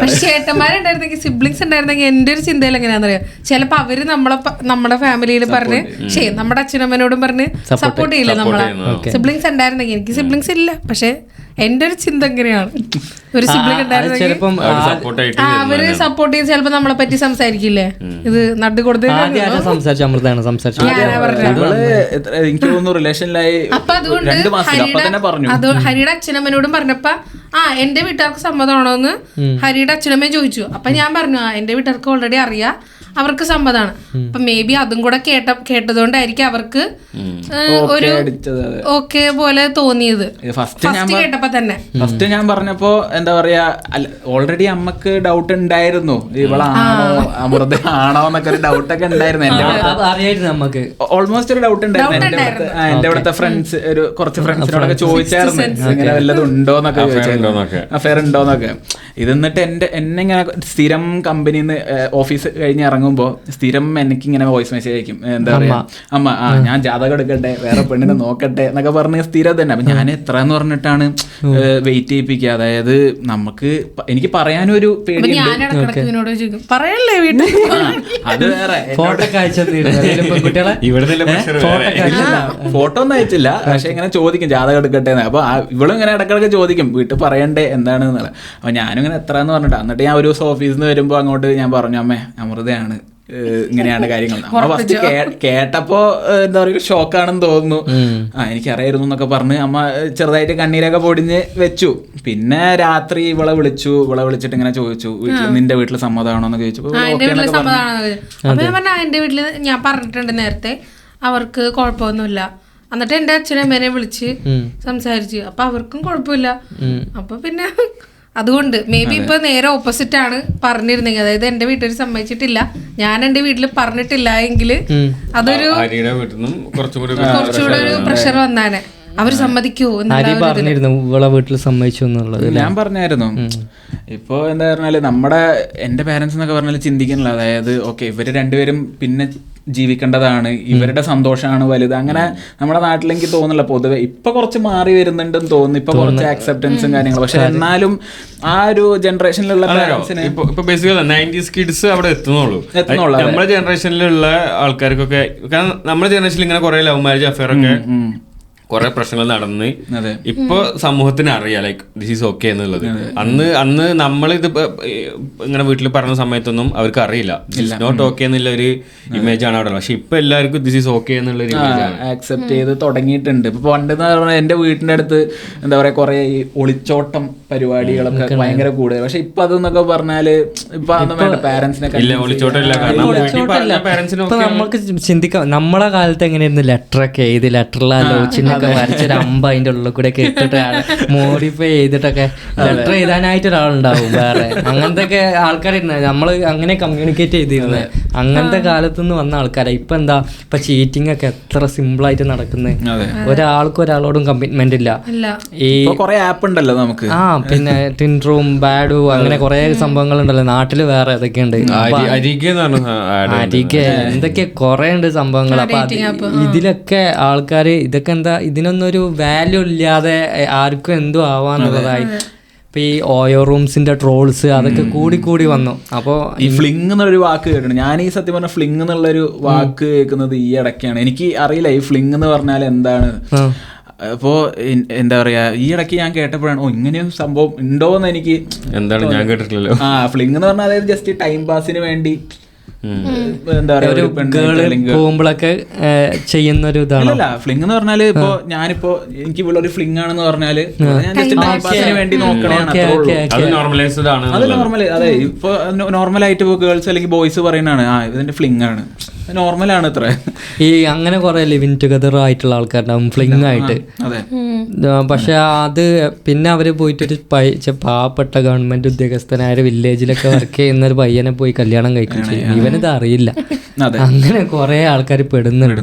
പക്ഷെ ചേട്ടന്മാരുണ്ടായിരുന്നെങ്കിൽ സിബ്ലിങ്സ് ഉണ്ടായിരുന്നെങ്കിൽ എന്റെ ഒരു ചിന്തയിൽ എങ്ങനെയാണെന്നറിയാം, ചിലപ്പോ അവര് നമ്മുടെ ഫാമിലിയിൽ പറഞ്ഞ് നമ്മുടെ അച്ഛനമ്മനോടും പറഞ്ഞ് സപ്പോർട്ട് ചെയ്യില്ല നമ്മളെ. സിബ്ലിങ്സ് ഉണ്ടായിരുന്നെങ്കിൽ, എനിക്ക് സിബ്ലിങ്സ് ഇല്ല, പക്ഷെ എന്റെ ഒരു ചിന്ത എങ്ങനെയാണ്, ഒരു സിബ്ലിംഗ് ഉണ്ടായിരുന്നെങ്കിൽ അവര് സപ്പോർട്ട് ചെയ്ത് ചിലപ്പോ നമ്മളെ പറ്റി സംസാരിക്കില്ലേ, ഇത് നട്ട് കൊടുത്ത് എനിക്ക് തോന്നുന്നു റിലേഷനിലായി. അപ്പൊ അതുകൊണ്ട് ഹരിയുടെ അച്ഛനമ്മനോടും പറഞ്ഞപ്പോ എന്റെ വീട്ടുകാർക്ക് സമ്മതമാണോന്ന് ഹരിയുടെ അച്ഛനമ്മ ചോദിച്ചു. അപ്പൊ ഞാൻ പറഞ്ഞു എന്റെ വീട്ടുകാർക്ക് ഓൾറെഡി അറിയാം, അവർക്ക് സമ്മതമാണ്. അപ്പൊ മേ ബി അതും കൂടെ കേട്ടതുകൊണ്ടായിരിക്കും അവർക്ക് ഒരു ഓക്കെ പോലെ തോന്നിയത് ഫസ്റ്റ് കേട്ടപ്പോ തന്നെ. ഫസ്റ്റ് ഞാൻ പറഞ്ഞപ്പോ എന്താ പറയാ, ഓൾറെഡി അമ്മക്ക് ഡൗട്ട് ഉണ്ടായിരുന്നു, ഇവളാണോ അമൃത ആണോ എന്നൊക്കെ ഒരു ഡൗട്ടൊക്കെ ഉണ്ടായിരുന്നു. നമുക്ക് ഓൾമോസ്റ്റ് ഒരു ഡൗട്ട് ഉണ്ടായിരുന്നു. എന്റെ ഇവിടുത്തെ ഫ്രണ്ട്സ്, ഒരു കുറച്ച് ഫ്രണ്ട്സിനോടൊക്കെ ചോദിച്ചായിരുന്നു ഇങ്ങനെ വല്ലതും ഉണ്ടോന്നൊക്കെ ചോദിച്ചായിരുന്നു, അഫെയർ ഉണ്ടോന്നൊക്കെ. ഇത് എന്നിട്ട് എന്നെ ഇങ്ങനെ സ്ഥിരം കമ്പനിന്ന് ഓഫീസ് കഴിഞ്ഞ് ഇറങ്ങുമ്പോൾ സ്ഥിരം എനിക്ക് ഇങ്ങനെ വോയിസ് മെസ്സേജ് അയക്കും, എന്താ പറയാ, അമ്മ ഞാൻ ജാതകം എടുക്കട്ടെ, വേറെ പെണ്ണിനെ നോക്കട്ടെ എന്നൊക്കെ പറഞ്ഞ് സ്ഥിരം തന്നെ. അപ്പൊ ഞാൻ എത്ര എന്ന് പറഞ്ഞിട്ടാണ് വെയിറ്റ് ചെയ്യിപ്പിക്കുക. അതായത് നമുക്ക് എനിക്ക് പറയാനൊരു പേടിയുണ്ട്. അത് വേറെ ഫോട്ടോ ഒന്നും അയച്ചില്ല, പക്ഷെ ഇങ്ങനെ ചോദിക്കും ജാതകം എടുക്കട്ടെ. അപ്പൊ ഇവളും ഇങ്ങനെ ഇടക്കിടക്ക് ചോദിക്കും വീട്ടിൽ പറയണ്ടേ എന്താണെന്നുള്ളത്. അപ്പൊ ഞാനും ഇങ്ങനെ എത്ര എന്ന് പറഞ്ഞിട്ട്, എന്നിട്ട് ഞാൻ ഒരു ദിവസം ഓഫീസിൽ നിന്ന് വരുമ്പോ അങ്ങോട്ട് ഞാൻ പറഞ്ഞു, അമ്മേ അമൃതയാണ്, ഇങ്ങനെയാണ് കാര്യങ്ങൾ. അമ്മ ഫസ്റ്റ് കേട്ടപ്പോ എന്താ പറയുക ഷോക്കാണെന്ന് തോന്നുന്നു. എനിക്കറിയായിരുന്നു എന്നൊക്കെ പറഞ്ഞ് അമ്മ ചെറുതായിട്ട് കണ്ണീരൊക്കെ പൊടിഞ്ഞ് വെച്ചു. പിന്നെ രാത്രി ഇവളെ വിളിച്ചിട്ട് ഇങ്ങനെ ചോദിച്ചു, നിന്റെ വീട്ടിൽ സമ്മതമാണോ എന്നൊക്കെ ചോദിച്ചു. എന്റെ വീട്ടില് ഞാൻ പറഞ്ഞിട്ടുണ്ട് നേരത്തെ, അവർക്ക് കുഴപ്പമൊന്നുമില്ല. എന്നിട്ട് എന്റെ അച്ഛനും അമ്മേനെ വിളിച്ച് സംസാരിച്ചു, അപ്പൊ അവർക്കും കുഴപ്പമില്ല. അപ്പൊ പിന്നെ അതുകൊണ്ട് മേ ബി ഇപ്പൊ നേരെ ഓപ്പോസിറ്റ് ആണ് പറഞ്ഞിരുന്നെങ്കിൽ, അതായത് എന്റെ വീട്ടിൽ സമ്മതിച്ചിട്ടില്ല, ഞാൻ എന്റെ വീട്ടിൽ പറഞ്ഞിട്ടില്ല എങ്കിൽ അതൊരു കുറച്ചുകൂടെ ഒരു പ്രഷർ വന്നാനെ. അവര് സമ്മതിക്കൂ വീട്ടിൽ സമ്മതിച്ചു എന്നുള്ളത് ഞാൻ പറഞ്ഞായിരുന്നു. ഇപ്പൊ എന്താ പറഞ്ഞാല് എന്റെ പാരന്റ്സ് എന്നൊക്കെ പറഞ്ഞാൽ ചിന്തിക്കുന്നില്ല, അതായത് ഓക്കെ ഇവര് രണ്ടുപേരും പിന്നെ ജീവിക്കേണ്ടതാണ്, ഇവരുടെ സന്തോഷമാണ് വലുത്. അങ്ങനെ നമ്മുടെ നാട്ടിൽ എനിക്ക് തോന്നുന്നില്ല പൊതുവെ. ഇപ്പൊ കുറച്ച് മാറി വരുന്നുണ്ടെന്ന് തോന്നുന്നു, ഇപ്പൊ കുറച്ച് ആക്സെപ്റ്റൻസും കാര്യങ്ങളും. പക്ഷെ എന്നാലും ആ ഒരു ജനറേഷനിലുള്ള ഇപ്പൊ ബേസിക്കലി 90s കിഡ്സ് അവിടെ എത്തുന്നുള്ളൂ. നമ്മുടെ ജനറേഷനിലുള്ള ആൾക്കാർക്കൊക്കെ, കാരണം നമ്മുടെ ജനറേഷനിൽ ഇങ്ങനെ കുറെ ലവ് മാരേജ് അഫെയർ ഒക്കെ കുറെ പ്രശ്നങ്ങൾ നടന്ന് ഇപ്പൊ സമൂഹത്തിന് അറിയാം ലൈക്ക് ദിസ് ഈസ് ഓക്കെ എന്നുള്ളത്. അന്ന് നമ്മളിത് ഇങ്ങനെ വീട്ടിൽ പറഞ്ഞ സമയത്തൊന്നും അവർക്ക് അറിയില്ല, ദിസ് നോട്ട് ഓക്കെ എന്നുള്ള ഒരു ഇമേജ് ആണ് അവിടെ. പക്ഷെ ഇപ്പൊ എല്ലാവർക്കും ദിസ് ഈസ് ഓക്കെ എന്നുള്ള ഒരു ആക്സെപ്റ്റ് ചെയ്ത് തുടങ്ങിയിട്ടുണ്ട്. ഇപ്പൊ പണ്ടെന്ന് പറഞ്ഞാൽ എന്റെ വീടിന്റെ അടുത്ത് എന്താ പറയാ കുറെ ഈ ഒളിച്ചോട്ടം പരിപാടികളൊക്കെ ഭയങ്കര കൂടുതൽ. പക്ഷെ ഇപ്പൊ അതെന്നൊക്കെ പറഞ്ഞാല് ഇപ്പൊ പാരന്റ്സിനെ നമുക്ക് ചിന്തിക്കാം, നമ്മളെ കാലത്ത് എങ്ങനെയായിരുന്നു ലെറ്ററൊക്കെ എഴുതി ലെറ്ററിൽ ആലോചിച്ച് വരച്ചൊരു അമ്പ അതിന്റെ ഉള്ളിൽ കൂടെ ഒക്കെ ഇട്ടിട്ട് മോഡിഫൈ ചെയ്തിട്ടൊക്കെ ലെറ്റർ എഴുതാനായിട്ട് ഒരാളുണ്ടാവും വേറെ. അങ്ങനത്തെ ഒക്കെ ആൾക്കാരുണ്ടായി, നമ്മള് അങ്ങനെ കമ്മ്യൂണിക്കേറ്റ് ചെയ്തിരുന്നത്. അങ്ങനത്തെ കാലത്തുനിന്ന് വന്ന ആൾക്കാരാ. ഇപ്പൊ എന്താ ഇപ്പൊ ചീറ്റിംഗ് ഒക്കെ എത്ര സിമ്പിൾ ആയിട്ട് നടക്കുന്നത്. ഒരാൾക്കും ഒരാളോടും കമ്മിറ്റ്മെന്റ് ഇല്ല. ഈ ആപ്പ് ഉണ്ടല്ലോ നമുക്ക്, പിന്നെ ടിൻഡറും ബാഡും അങ്ങനെ കുറെ സംഭവങ്ങൾ ഉണ്ടല്ലോ നാട്ടില്. വേറെ ഏതൊക്കെയുണ്ട്, അരികെ എന്തൊക്കെ കുറെ ഉണ്ട് സംഭവങ്ങൾ. അപ്പൊ ഇതിലൊക്കെ ആൾക്കാര് ഇതൊക്കെ എന്താ, ഇതിനൊന്നും ഒരു വാല്യൂ ഇല്ലാതെ ആർക്കും എന്തോ ആവാന്നുള്ളതായി. ഇപ്പൊ ഈ ഓയോ റൂംസിന്റെ ട്രോൾസ് അതൊക്കെ കൂടി വന്നു. അപ്പൊ ഈ ഫ്ലിങ് എന്നുള്ളൊരു വാക്ക് കേട്ടിട്ടുണ്ട് ഞാൻ. ഈ സത്യം പറഞ്ഞ ഫ്ലിങ് എന്നുള്ളൊരു വാക്ക് കേൾക്കുന്നത് ഈ ഇടയ്ക്കാണ്. എനിക്ക് അറിയില്ല ഈ ഫ്ലിങ് എന്ന് പറഞ്ഞാൽ എന്താണ്. അപ്പോൾ എന്താ പറയാ, ഈ ഇടയ്ക്ക് ഞാൻ കേട്ടപ്പോഴാണ് ഇങ്ങനെയൊരു സംഭവം ഉണ്ടോന്ന് എനിക്ക്. എന്താണ് ഞാൻ കേട്ടിട്ടില്ലല്ലോ. ഫ്ലിങ് എന്ന് പറഞ്ഞാൽ അതായത് ജസ്റ്റ് ടൈം പാസിന് വേണ്ടി എന്താ പറയാ പോകുമ്പോഴൊക്കെ ചെയ്യുന്ന ഒരു ഇതാണല്ല ഫ്ലിങ് എന്ന് പറഞ്ഞാല്. ഇപ്പൊ ഞാനിപ്പോ എനിക്ക് ഇവിടെ ഒരു ഫ്ലിങ് ആണെന്ന് പറഞ്ഞാല് ഞാൻ ജസ്റ്റ് ടൈം പാസിന് വേണ്ടി നോക്കണേണ്. അത് നോർമൽ. അതെ, ഇപ്പൊ നോർമലായിട്ട് ഇപ്പൊ ഗേൾസ് അല്ലെങ്കിൽ ബോയ്സ് പറയുന്നതാണ് ഇതിന്റെ ഫ്ലിങ് ആണ്, നോർമലാണ് ഇത്ര. ഈ അങ്ങനെ കുറെ ലിവിങ് ടുഗദർ ആയിട്ടുള്ള ആൾക്കാരുണ്ടാവും ഫ്ലിങ് ആയിട്ട്. പക്ഷെ അത് പിന്നെ അവര് പോയിട്ടൊരു പാവപ്പെട്ട ഗവൺമെന്റ് ഉദ്യോഗസ്ഥനായ വില്ലേജിലൊക്കെ വർക്ക് ചെയ്യുന്ന ഒരു പയ്യനെ പോയി കല്യാണം കഴിക്കും ചെയ്യും. ഇവനിത് അറിയില്ല. അങ്ങനെ കുറെ ആൾക്കാർ പെടുന്നുണ്ട്.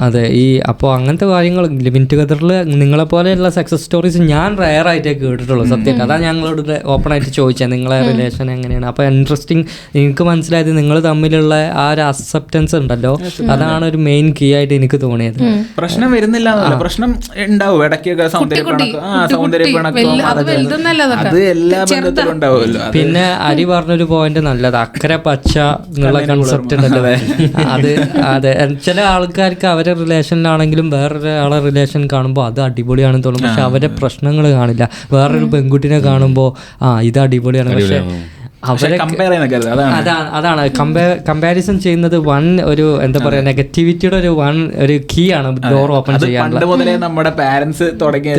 അതെ, ഈ അപ്പോൾ അങ്ങനത്തെ കാര്യങ്ങൾ ലിവിങ് ടുഗദറിൽ നിങ്ങളെ പോലെയുള്ള സക്സസ് സ്റ്റോറീസ് ഞാൻ റയർ ആയിട്ടേ കേട്ടിട്ടുള്ളൂ സത്യം. അതാ ഞങ്ങളോട് ഓപ്പൺ ആയിട്ട് ചോദിച്ചത് നിങ്ങളെ റിലേഷൻ എങ്ങനെയാണ്. അപ്പോൾ ഇൻട്രസ്റ്റിംഗ് എനിക്ക് മനസ്സിലായത് നിങ്ങൾ തമ്മിലുള്ള ആ ഒരു അക്സെപ്റ്റൻസ് ഉണ്ടല്ലോ, അതാണ് ഒരു മെയിൻ കീ ആയിട്ട് എനിക്ക് തോന്നിയത്. പ്രശ്നം വരുന്നില്ല, പ്രശ്നം ഉണ്ടാവും ഇടയ്ക്കൊക്കെ, അത് എല്ലാ ബന്ധത്തിലും ഉണ്ടാവുമല്ലോ. പിന്നെ അരി പറഞ്ഞൊരു പോയിന്റ് നല്ലത്, അക്കരെ പച്ച എന്നുള്ള കൺസെപ്റ്റ് ഉണ്ടല്ലോ. അത് അതെ, ചില ആൾക്കാർക്ക് അവരുടെ റിലേഷനിലാണെങ്കിലും വേറൊരാളെ റിലേഷൻ കാണുമ്പോൾ അത് അടിപൊളിയാണെന്ന് തോന്നും. പക്ഷെ അവരുടെ പ്രശ്നങ്ങൾ കാണില്ല. വേറൊരു പെൺകുട്ടിനെ കാണുമ്പോൾ ഇത് അടിപൊളിയാണ്. പക്ഷെ അവരെ അതാണ് കമ്പാരിസൺ ചെയ്യുന്നത് വൺ ഒരു എന്താ പറയാ നെഗറ്റിവിറ്റിയുടെ ഒരു കീ ആണ് ഡോർ ഓപ്പൺ ചെയ്യാൻ. പണ്ട് മുതലേ നമ്മുടെ പാരന്റ്സ് തുടങ്ങിയ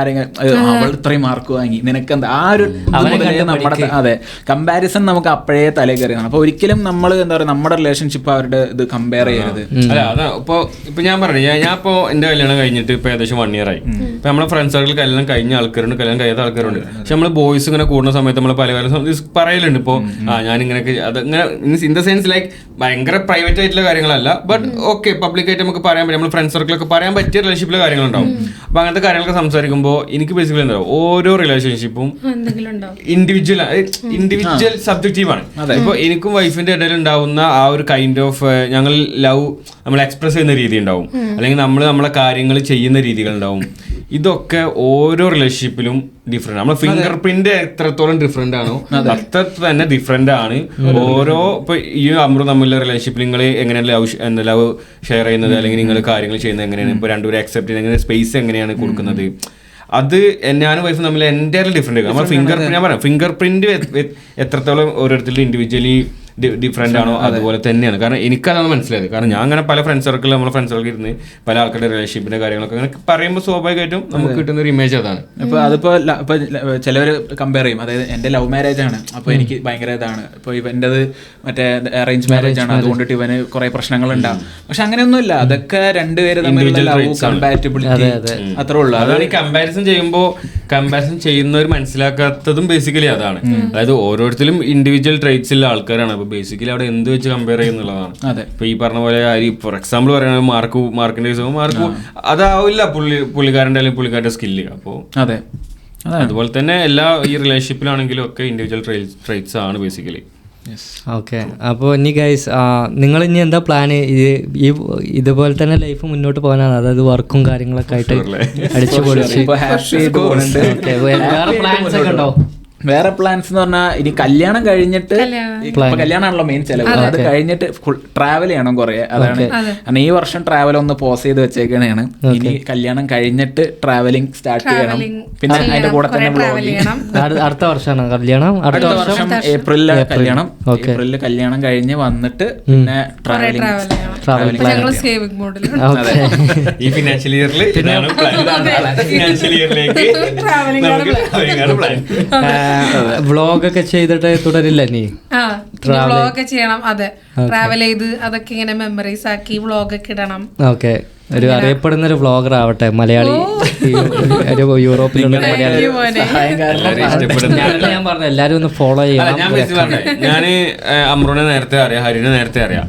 അവൾ ഇത്രയും മാർക്ക് വാങ്ങി നിനക്കെന്താ ആ ഒരു നമ്മുടെ അതെ കമ്പാരിസൺ നമുക്ക് അപ്പോഴേ തലേ കയറിയാണ്. അപ്പൊ ഒരിക്കലും നമ്മൾ എന്താ പറയുക നമ്മുടെ റിലേഷൻഷിപ്പ് അവരുടെ ഇത് കമ്പയർ ചെയ്യരുത്. അല്ല അതാ ഇപ്പൊ ഞാൻ പറഞ്ഞു ഞാൻ ഇപ്പോ എന്റെ കല്യാണം കഴിഞ്ഞിട്ട് ഇപ്പൊ ഏകദേശം 1 year ആയി. ഇപ്പൊ നമ്മളെ ഫ്രണ്ട്സ് സർക്കിൾ കല്യാണം കഴിഞ്ഞ ആൾക്കാരുണ്ട്, കല്യാണം കഴിയാത്ത ആൾക്കാരുണ്ട്. പക്ഷെ നമ്മള് ബോയ്സ് ഇങ്ങനെ കൂടുന്ന സമയത്ത് നമ്മൾ പല പറയലുണ്ട് ഇപ്പൊ ഞാൻ ഇങ്ങനെയൊക്കെ അത് ഇങ്ങനെ ഇൻ ദ സെൻസ് ലൈക്ക് ഭയങ്കര പ്രൈവറ്റ് ആയിട്ടുള്ള കാര്യങ്ങളല്ല, ബട്ട് ഓക്കെ പബ്ലിക് ആയിട്ട് നമുക്ക് പറയാൻ പറ്റും, നമ്മുടെ ഫ്രണ്ട്സ് സർക്കിളൊക്കെ പറയാൻ പറ്റിയ റിലേഷൻഷിപ്പിലെ കാര്യങ്ങളുണ്ടാവും. അപ്പൊ അങ്ങനത്തെ കാര്യങ്ങളൊക്കെ സംസാരിക്കുമ്പോൾ എനിക്ക് ബേസിക്കലി എന്താ ഓരോ റിലേഷൻഷിപ്പും ഇൻഡിവിജ്വൽ സബ്ജക്റ്റീവ് ആണ്. ഇപ്പൊ എനിക്കും വൈഫിന്റെ ഇടയിൽ ഉണ്ടാവുന്ന ആ ഒരു കൈൻഡ് ഓഫ് ഞങ്ങൾ ലവ് നമ്മൾ എക്സ്പ്രസ് ചെയ്യുന്ന രീതി ഉണ്ടാവും, അല്ലെങ്കിൽ നമ്മൾ നമ്മളെ കാര്യങ്ങൾ ചെയ്യുന്ന രീതികൾ ഉണ്ടാവും. ഇതൊക്കെ ഓരോ റിലേഷൻഷിപ്പിലും ഡിഫറെന്റ്. നമ്മളെ ഫിംഗർ പ്രിന്റ് എത്രത്തോളം ഡിഫറെന്റ് ആണോ അത്ര തന്നെ ഡിഫറെന്റ് ആണ് ഓരോ. ഇപ്പൊ ഈ അമ്രു തമ്മിലുള്ള റിലേഷൻഷിപ്പിൽ നിങ്ങൾ എങ്ങനെയാണ് ലവ് ഷെയർ ചെയ്യുന്നത്, അല്ലെങ്കിൽ നിങ്ങൾ കാര്യങ്ങൾ ചെയ്യുന്നത് എങ്ങനെയാണ്, ഇപ്പൊ രണ്ടുപേരും അക്സെപ്റ്റ് ചെയ്യുന്നത്, സ്പേസ് എങ്ങനെയാണ് കൊടുക്കുന്നത്, അത് ഞാനും വൈഫും തമ്മിൽ എൻ്റയർലി ഡിഫറെന്റ് ആണ്. നമ്മൾ ഞാൻ പറയാം ഫിംഗർ പ്രിന്റ് എത്രത്തോളം ഓരോരുത്തരും ഇൻഡിവിജ്വലി ഡിഫറെന്റ് ആണോ അതുപോലെ തന്നെയാണ്. കാരണം എനിക്കതാണ് മനസ്സിലായത്. കാരണം ഞാൻ അങ്ങനെ പല ഫ്രണ്ട്സ് സർക്കിൾ നമ്മളെ ഫ്രണ്ട്സ് സർക്കിൾ ഇരുന്ന് പല ആൾക്കാരുടെ റിലേഷൻഷിപ്പിന്റെ കാര്യങ്ങളൊക്കെ അങ്ങനെ പറയുമ്പോൾ സ്വാഭാവികമായിട്ടും നമുക്ക് കിട്ടുന്ന ഒരു ഇമേജ് അതാണ്. ഇപ്പൊ അതിപ്പോ ഇപ്പൊ ചിലവർ കമ്പയർ ചെയ്യും, അതായത് എന്റെ ലവ് മാരേജ് ആണ് അപ്പൊ എനിക്ക് ഭയങ്കര ഇതാണ്, ഇപ്പൊ ഇവന്റേത് മറ്റേ അറേഞ്ച് മാരേജ് ആണ് അതുകൊണ്ടിട്ട് ഇവന് കുറെ പ്രശ്നങ്ങൾ ഉണ്ടാവും. പക്ഷെ അങ്ങനെയൊന്നുമില്ല, അതൊക്കെ രണ്ടുപേര് കമ്പാറ്റബിലിറ്റി അത്രേ ഉള്ളൂ. അതാണ് ഈ കമ്പാരിസൺ ചെയ്യുമ്പോൾ കമ്പാരിസൺ ചെയ്യുന്നവർ മനസ്സിലാക്കാത്തതും ബേസിക്കലി അതാണ്. അതായത് ഓരോരുത്തരും ഇൻഡിവിജ്വൽ ട്രേറ്റ്സ് ഉള്ള ആൾക്കാരാണ്. അപ്പൊ ബേസിക്കലി അവിടെ എന്ത് വെച്ച് കമ്പയർ ചെയ്യുന്നുള്ളതാണ്. ഇപ്പൊ ഈ പറഞ്ഞ പോലെ ഫോർ എക്സാമ്പിൾ പറയുന്നത് മാർക്കിന്റെ കേസ് മാർക്ക് അതാവില്ല പുള്ളിക്കാരൻ്റെ അല്ലെങ്കിൽ പുള്ളിക്കാരുടെ സ്കില്ല്. അപ്പോൾ അതെ അതുപോലെ തന്നെ എല്ലാ ഈ റിലേഷൻഷിപ്പിലാണെങ്കിലും ഒക്കെ ഇൻഡിവിജ്വൽ ട്രേറ്റ്സ് ആണ് ബേസിക്കലി. ഓക്കെ, അപ്പോൾ ഇനി ഗൈസ് നിങ്ങൾ ഇനി എന്താ പ്ലാന്? ഇതുപോലെ തന്നെ ലൈഫ് മുന്നോട്ട് പോകാനാണ്, അതായത് വർക്കും കാര്യങ്ങളൊക്കെ ആയിട്ട് അടിച്ചു പൊളിച്ച് വേറെ പ്ലാൻസ് ഒക്കെ ഉണ്ടോ? വേറെ പ്ലാൻസ് എന്ന് പറഞ്ഞാൽ ഇനി കല്യാണം കഴിഞ്ഞിട്ട്, കല്യാണമാണല്ലോ മെയിൻ ചെലവ്, അത് കഴിഞ്ഞിട്ട് ട്രാവൽ ചെയ്യണം കുറെ. അതാണ് കാരണം ഈ വർഷം ട്രാവൽ ഒന്ന് പോസ് ചെയ്ത് വെച്ചേക്കണേണ്. ഇനി കല്യാണം കഴിഞ്ഞിട്ട് ട്രാവലിംഗ് സ്റ്റാർട്ട് ചെയ്യണം. പിന്നെ അതിന്റെ കൂടെ തന്നെ അടുത്ത വർഷമാണ് കല്യാണം. അടുത്ത വർഷം ഏപ്രിലില് കല്യാണം. ഏപ്രിലില് കല്യാണം കഴിഞ്ഞ് വന്നിട്ട് പിന്നെ ട്രാവലിംഗ് ഈ ഫിനാൻഷ്യൽ ഇയറിൽ വ്ളോഗൊക്കെ ചെയ്തിട്ട് തുടരില്ല നീ? വ്ളോഗൊക്കെ ചെയ്യണം. അതെ, ട്രാവൽ ചെയ്ത് അതൊക്കെ ഇങ്ങനെ മെമ്മറീസ് ആക്കി വ്ളോഗൊക്കെ ഇടണം. ഓക്കെ, ഒരു അറിയപ്പെടുന്ന ഒരു വ്ളോഗർ ആവട്ടെ, മലയാളി, ഒരു യൂറോപ്പിലുള്ള മലയാളി. ഞാൻ പറഞ്ഞ എല്ലാരും ഒന്ന് ഫോളോ ചെയ്യണം. ഞാൻ അമ്രുവിനെ നേരത്തെ അറിയാം, ഹരിനെ നേരത്തെ അറിയാം.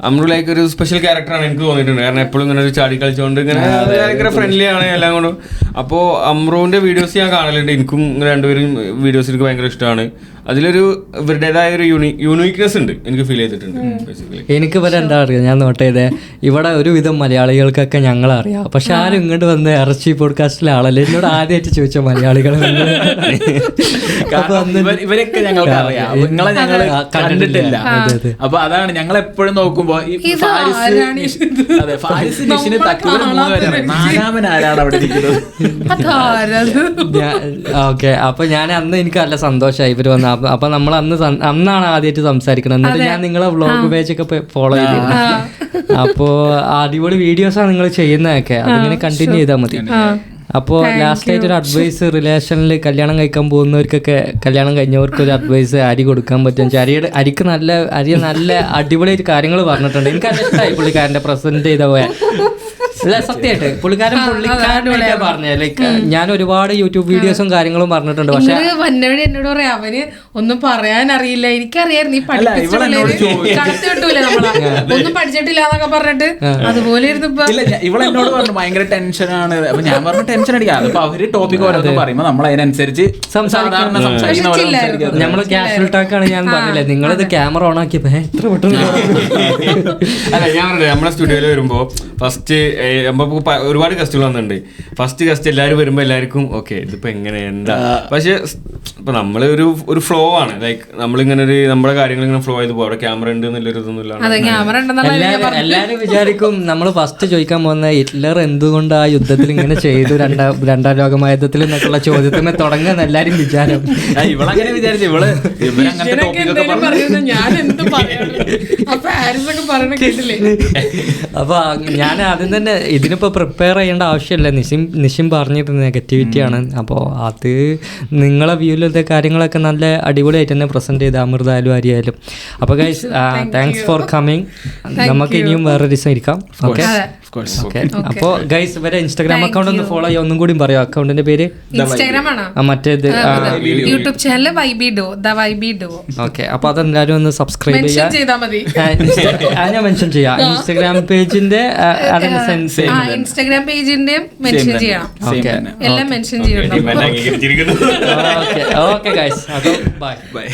അമ്രു ലൈക്ക് ഒരു സ്പെഷ്യൽ ക്യാരക്ടറാണ് എനിക്ക് തോന്നിയിട്ടുണ്ട്. കാരണം എപ്പോഴും ഇങ്ങനെ ഒരു ചാടി കളിച്ചുകൊണ്ട് ഇങ്ങനെ ഭയങ്കര ഫ്രണ്ട്ലി ആണ് എല്ലാം കൊണ്ടും. അപ്പോൾ അമ്രുവിന്റെ വീഡിയോസ് ഞാൻ കാണലുണ്ട്. എനിക്കും രണ്ടുപേരും വീഡിയോസ് എനിക്ക് ഭയങ്കര ഇഷ്ടമാണ്. അതിലൊരു ഇവരുടേതായ ഒരു യൂണീക്നെസ് ഉണ്ട് എനിക്ക് ഫീൽ ചെയ്തിട്ടുണ്ട്. എനിക്ക് ഇവരെ എന്താ അറിയാം, ഞാൻ നോട്ട് ചെയ്തേ, ഇവിടെ ഒരുവിധം മലയാളികൾക്കൊക്കെ ഞങ്ങളറിയാം, പക്ഷെ ആരും ഇങ്ങോട്ട് വന്ന് ഇറച്ചി പോഡ്കാസ്റ്റിലെ ആളല്ലേ എന്നോട് ആദ്യമായിട്ട് ചോദിച്ച മലയാളികൾ. ഇവരൊക്കെ ഞങ്ങൾക്ക് അറിയാം, നിങ്ങളെ ഞങ്ങൾ കണ്ടിട്ടില്ല. അപ്പൊ അതാണ് ഞങ്ങൾ എപ്പോഴും നോക്കുമ്പോ നാലാമനാരാണ് അവിടെ ഇരിക്കുന്നത്. ഓക്കെ, അപ്പൊ ഞാൻ അന്ന് എനിക്ക് നല്ല സന്തോഷമായി ഇവര് വന്ന. അപ്പൊ നമ്മൾ അന്നാണ് ആദ്യമായിട്ട് സംസാരിക്കണം. എന്നിട്ട് ഞാൻ നിങ്ങളെ വ്ളോഗ് പേജൊക്കെ ഫോളോ ചെയ്തിരുന്നു. അപ്പോ അടിപൊളി വീഡിയോസാണ് നിങ്ങൾ ചെയ്യുന്നതൊക്കെ, അതിങ്ങനെ കണ്ടിന്യൂ ചെയ്താൽ മതി. അപ്പോൾ ലാസ്റ്റ് ആയിട്ട് ഒരു അഡ്വൈസ്, റിലേഷനിൽ കല്യാണം കഴിക്കാൻ പോകുന്നവർക്കൊക്കെ, കല്യാണം കഴിഞ്ഞവർക്ക് ഒരു അഡ്വൈസ് അരി കൊടുക്കാൻ പറ്റും. അരിക്ക് നല്ല അടിപൊളിയായിട്ട് കാര്യങ്ങൾ പറഞ്ഞിട്ടുണ്ട്. എനിക്ക് നല്ല ഇഷ്ടമായി പുള്ളിക്കാരൻ്റെ പ്രസന്റ് ചെയ്ത പോയ. അല്ല സത്യമായിട്ട് പുള്ളിക്കാരനായിട്ടാ പറഞ്ഞത്. ലൈക്ക് ഞാൻ ഒരുപാട് യൂട്യൂബ് വീഡിയോസും കാര്യങ്ങളും പറഞ്ഞിട്ടുണ്ട്. പക്ഷെ വന്നവഴി എന്നോട് പറയാം, അവന് ഒന്നും പറയാൻ അറിയില്ല, എനിക്കറിയായിരുന്നു, നീ ഒന്നും പഠിച്ചിട്ടില്ല എന്നൊക്കെ പറഞ്ഞിട്ട് അതുപോലെ ഇവളെന്നോട് പറഞ്ഞു ഭയങ്കര ടെൻഷനാണ്. അപ്പൊ ഞാൻ പറഞ്ഞു ടെൻഷൻ അടിക്കാം. അപ്പൊ അവര് ടോപ്പിക് ഓരോന്ന് പറയുമ്പോ നമ്മൾ അതിനനുസരിച്ച് നമ്മള് ക്യാഷ്വൽ ടോക്കാണ്. ഞാൻ പറഞ്ഞില്ലേ, നിങ്ങളിത് ക്യാമറ ഓൺ ആക്കിയപ്പോ എത്ര പെട്ടെന്ന്. അല്ല ഞാൻ പറഞ്ഞത് നമ്മളെ സ്റ്റുഡിയോയിൽ വരുമ്പോ ഫസ്റ്റ് ഒരുപാട് ഗസ്റ്റുകൾ വന്നിട്ടുണ്ട്. ഫസ്റ്റ് ഗസ്റ്റ് എല്ലാവരും വരുമ്പോൾ എല്ലാവർക്കും ഓക്കെ ഇതിപ്പോ എങ്ങനെ എന്താ, പക്ഷെ ഇപ്പൊ നമ്മള് ഒരു ഫ്ലോ ആണ്, ലൈക്ക് നമ്മളിങ്ങനെ ഒരു നമ്മുടെ കാര്യങ്ങൾ ഇങ്ങനെ ഫ്ലോ ചെയ്ത് പോകും. അവിടെ ക്യാമറ ഉണ്ട് എന്നുള്ളൊരു ഇതൊന്നുമില്ല. എല്ലാരും വിചാരിക്കും നമ്മൾ ഫസ്റ്റ് ചോദിക്കാൻ പോകുന്ന ഹിറ്റ്ലർ എന്തുകൊണ്ട് ആ യുദ്ധത്തിൽ ഇങ്ങനെ ചെയ്തു, രണ്ടാം ലോകമയുദ്ധത്തിൽ എന്നൊക്കെയുള്ള ചോദ്യത്തിന് തുടങ്ങുന്ന എല്ലാരും വിചാരം. ഇവളങ്ങനെ വിചാരിച്ചു, ഇവള് അപ്പൊ ഞാൻ ആദ്യം തന്നെ ഇതിനിപ്പോ പ്രിപ്പയർ ചെയ്യേണ്ട ആവശ്യമില്ല. നിഷിം പറഞ്ഞത് നെഗറ്റിവിറ്റിയാണ്. അപ്പോൾ അത് നിങ്ങളെ വ്യൂവിലത്തെ കാര്യങ്ങളൊക്കെ നല്ല അടിപൊളിയായിട്ട് തന്നെ പ്രസന്റ് ചെയ്ത് അമൃതായാലും ആര്യായാലും. അപ്പോൾ ഗൈസ് താങ്ക്സ് ഫോർ കമ്മിങ്. നമുക്ക് ഇനിയും വേറെ ദിവസം ഇരിക്കാം. Okay okay. അപ്പോൾ ഗൈസ് ഇവരെ ഇൻസ്റ്റാഗ്രാം അക്കൗണ്ട് ഒന്ന് ഫോളോ ചെയ്യാം. ഒന്നും കൂടി പറയാം അക്കൗണ്ടിന്റെ പേര്. ഇൻസ്റ്റാഗ്രാം ആണോ? മറ്റേത് യൂട്യൂബ് ചാനൽ YBDO. ഓക്കെ. അപ്പൊ അതെല്ലാരും ഒന്ന് സബ്സ്ക്രൈബ് ചെയ്യാം. ഞാൻ മെൻഷൻ ചെയ്യാം. ഇൻസ്റ്റാഗ്രാം പേജിന്റെ ഇൻസ്റ്റാഗ്രാം പേജിന്റെ മെൻഷൻ ചെയ്യണം. എല്ലാം മെൻഷൻ ചെയ്യണം. Okay guys. അപ്പോൾ ബൈ.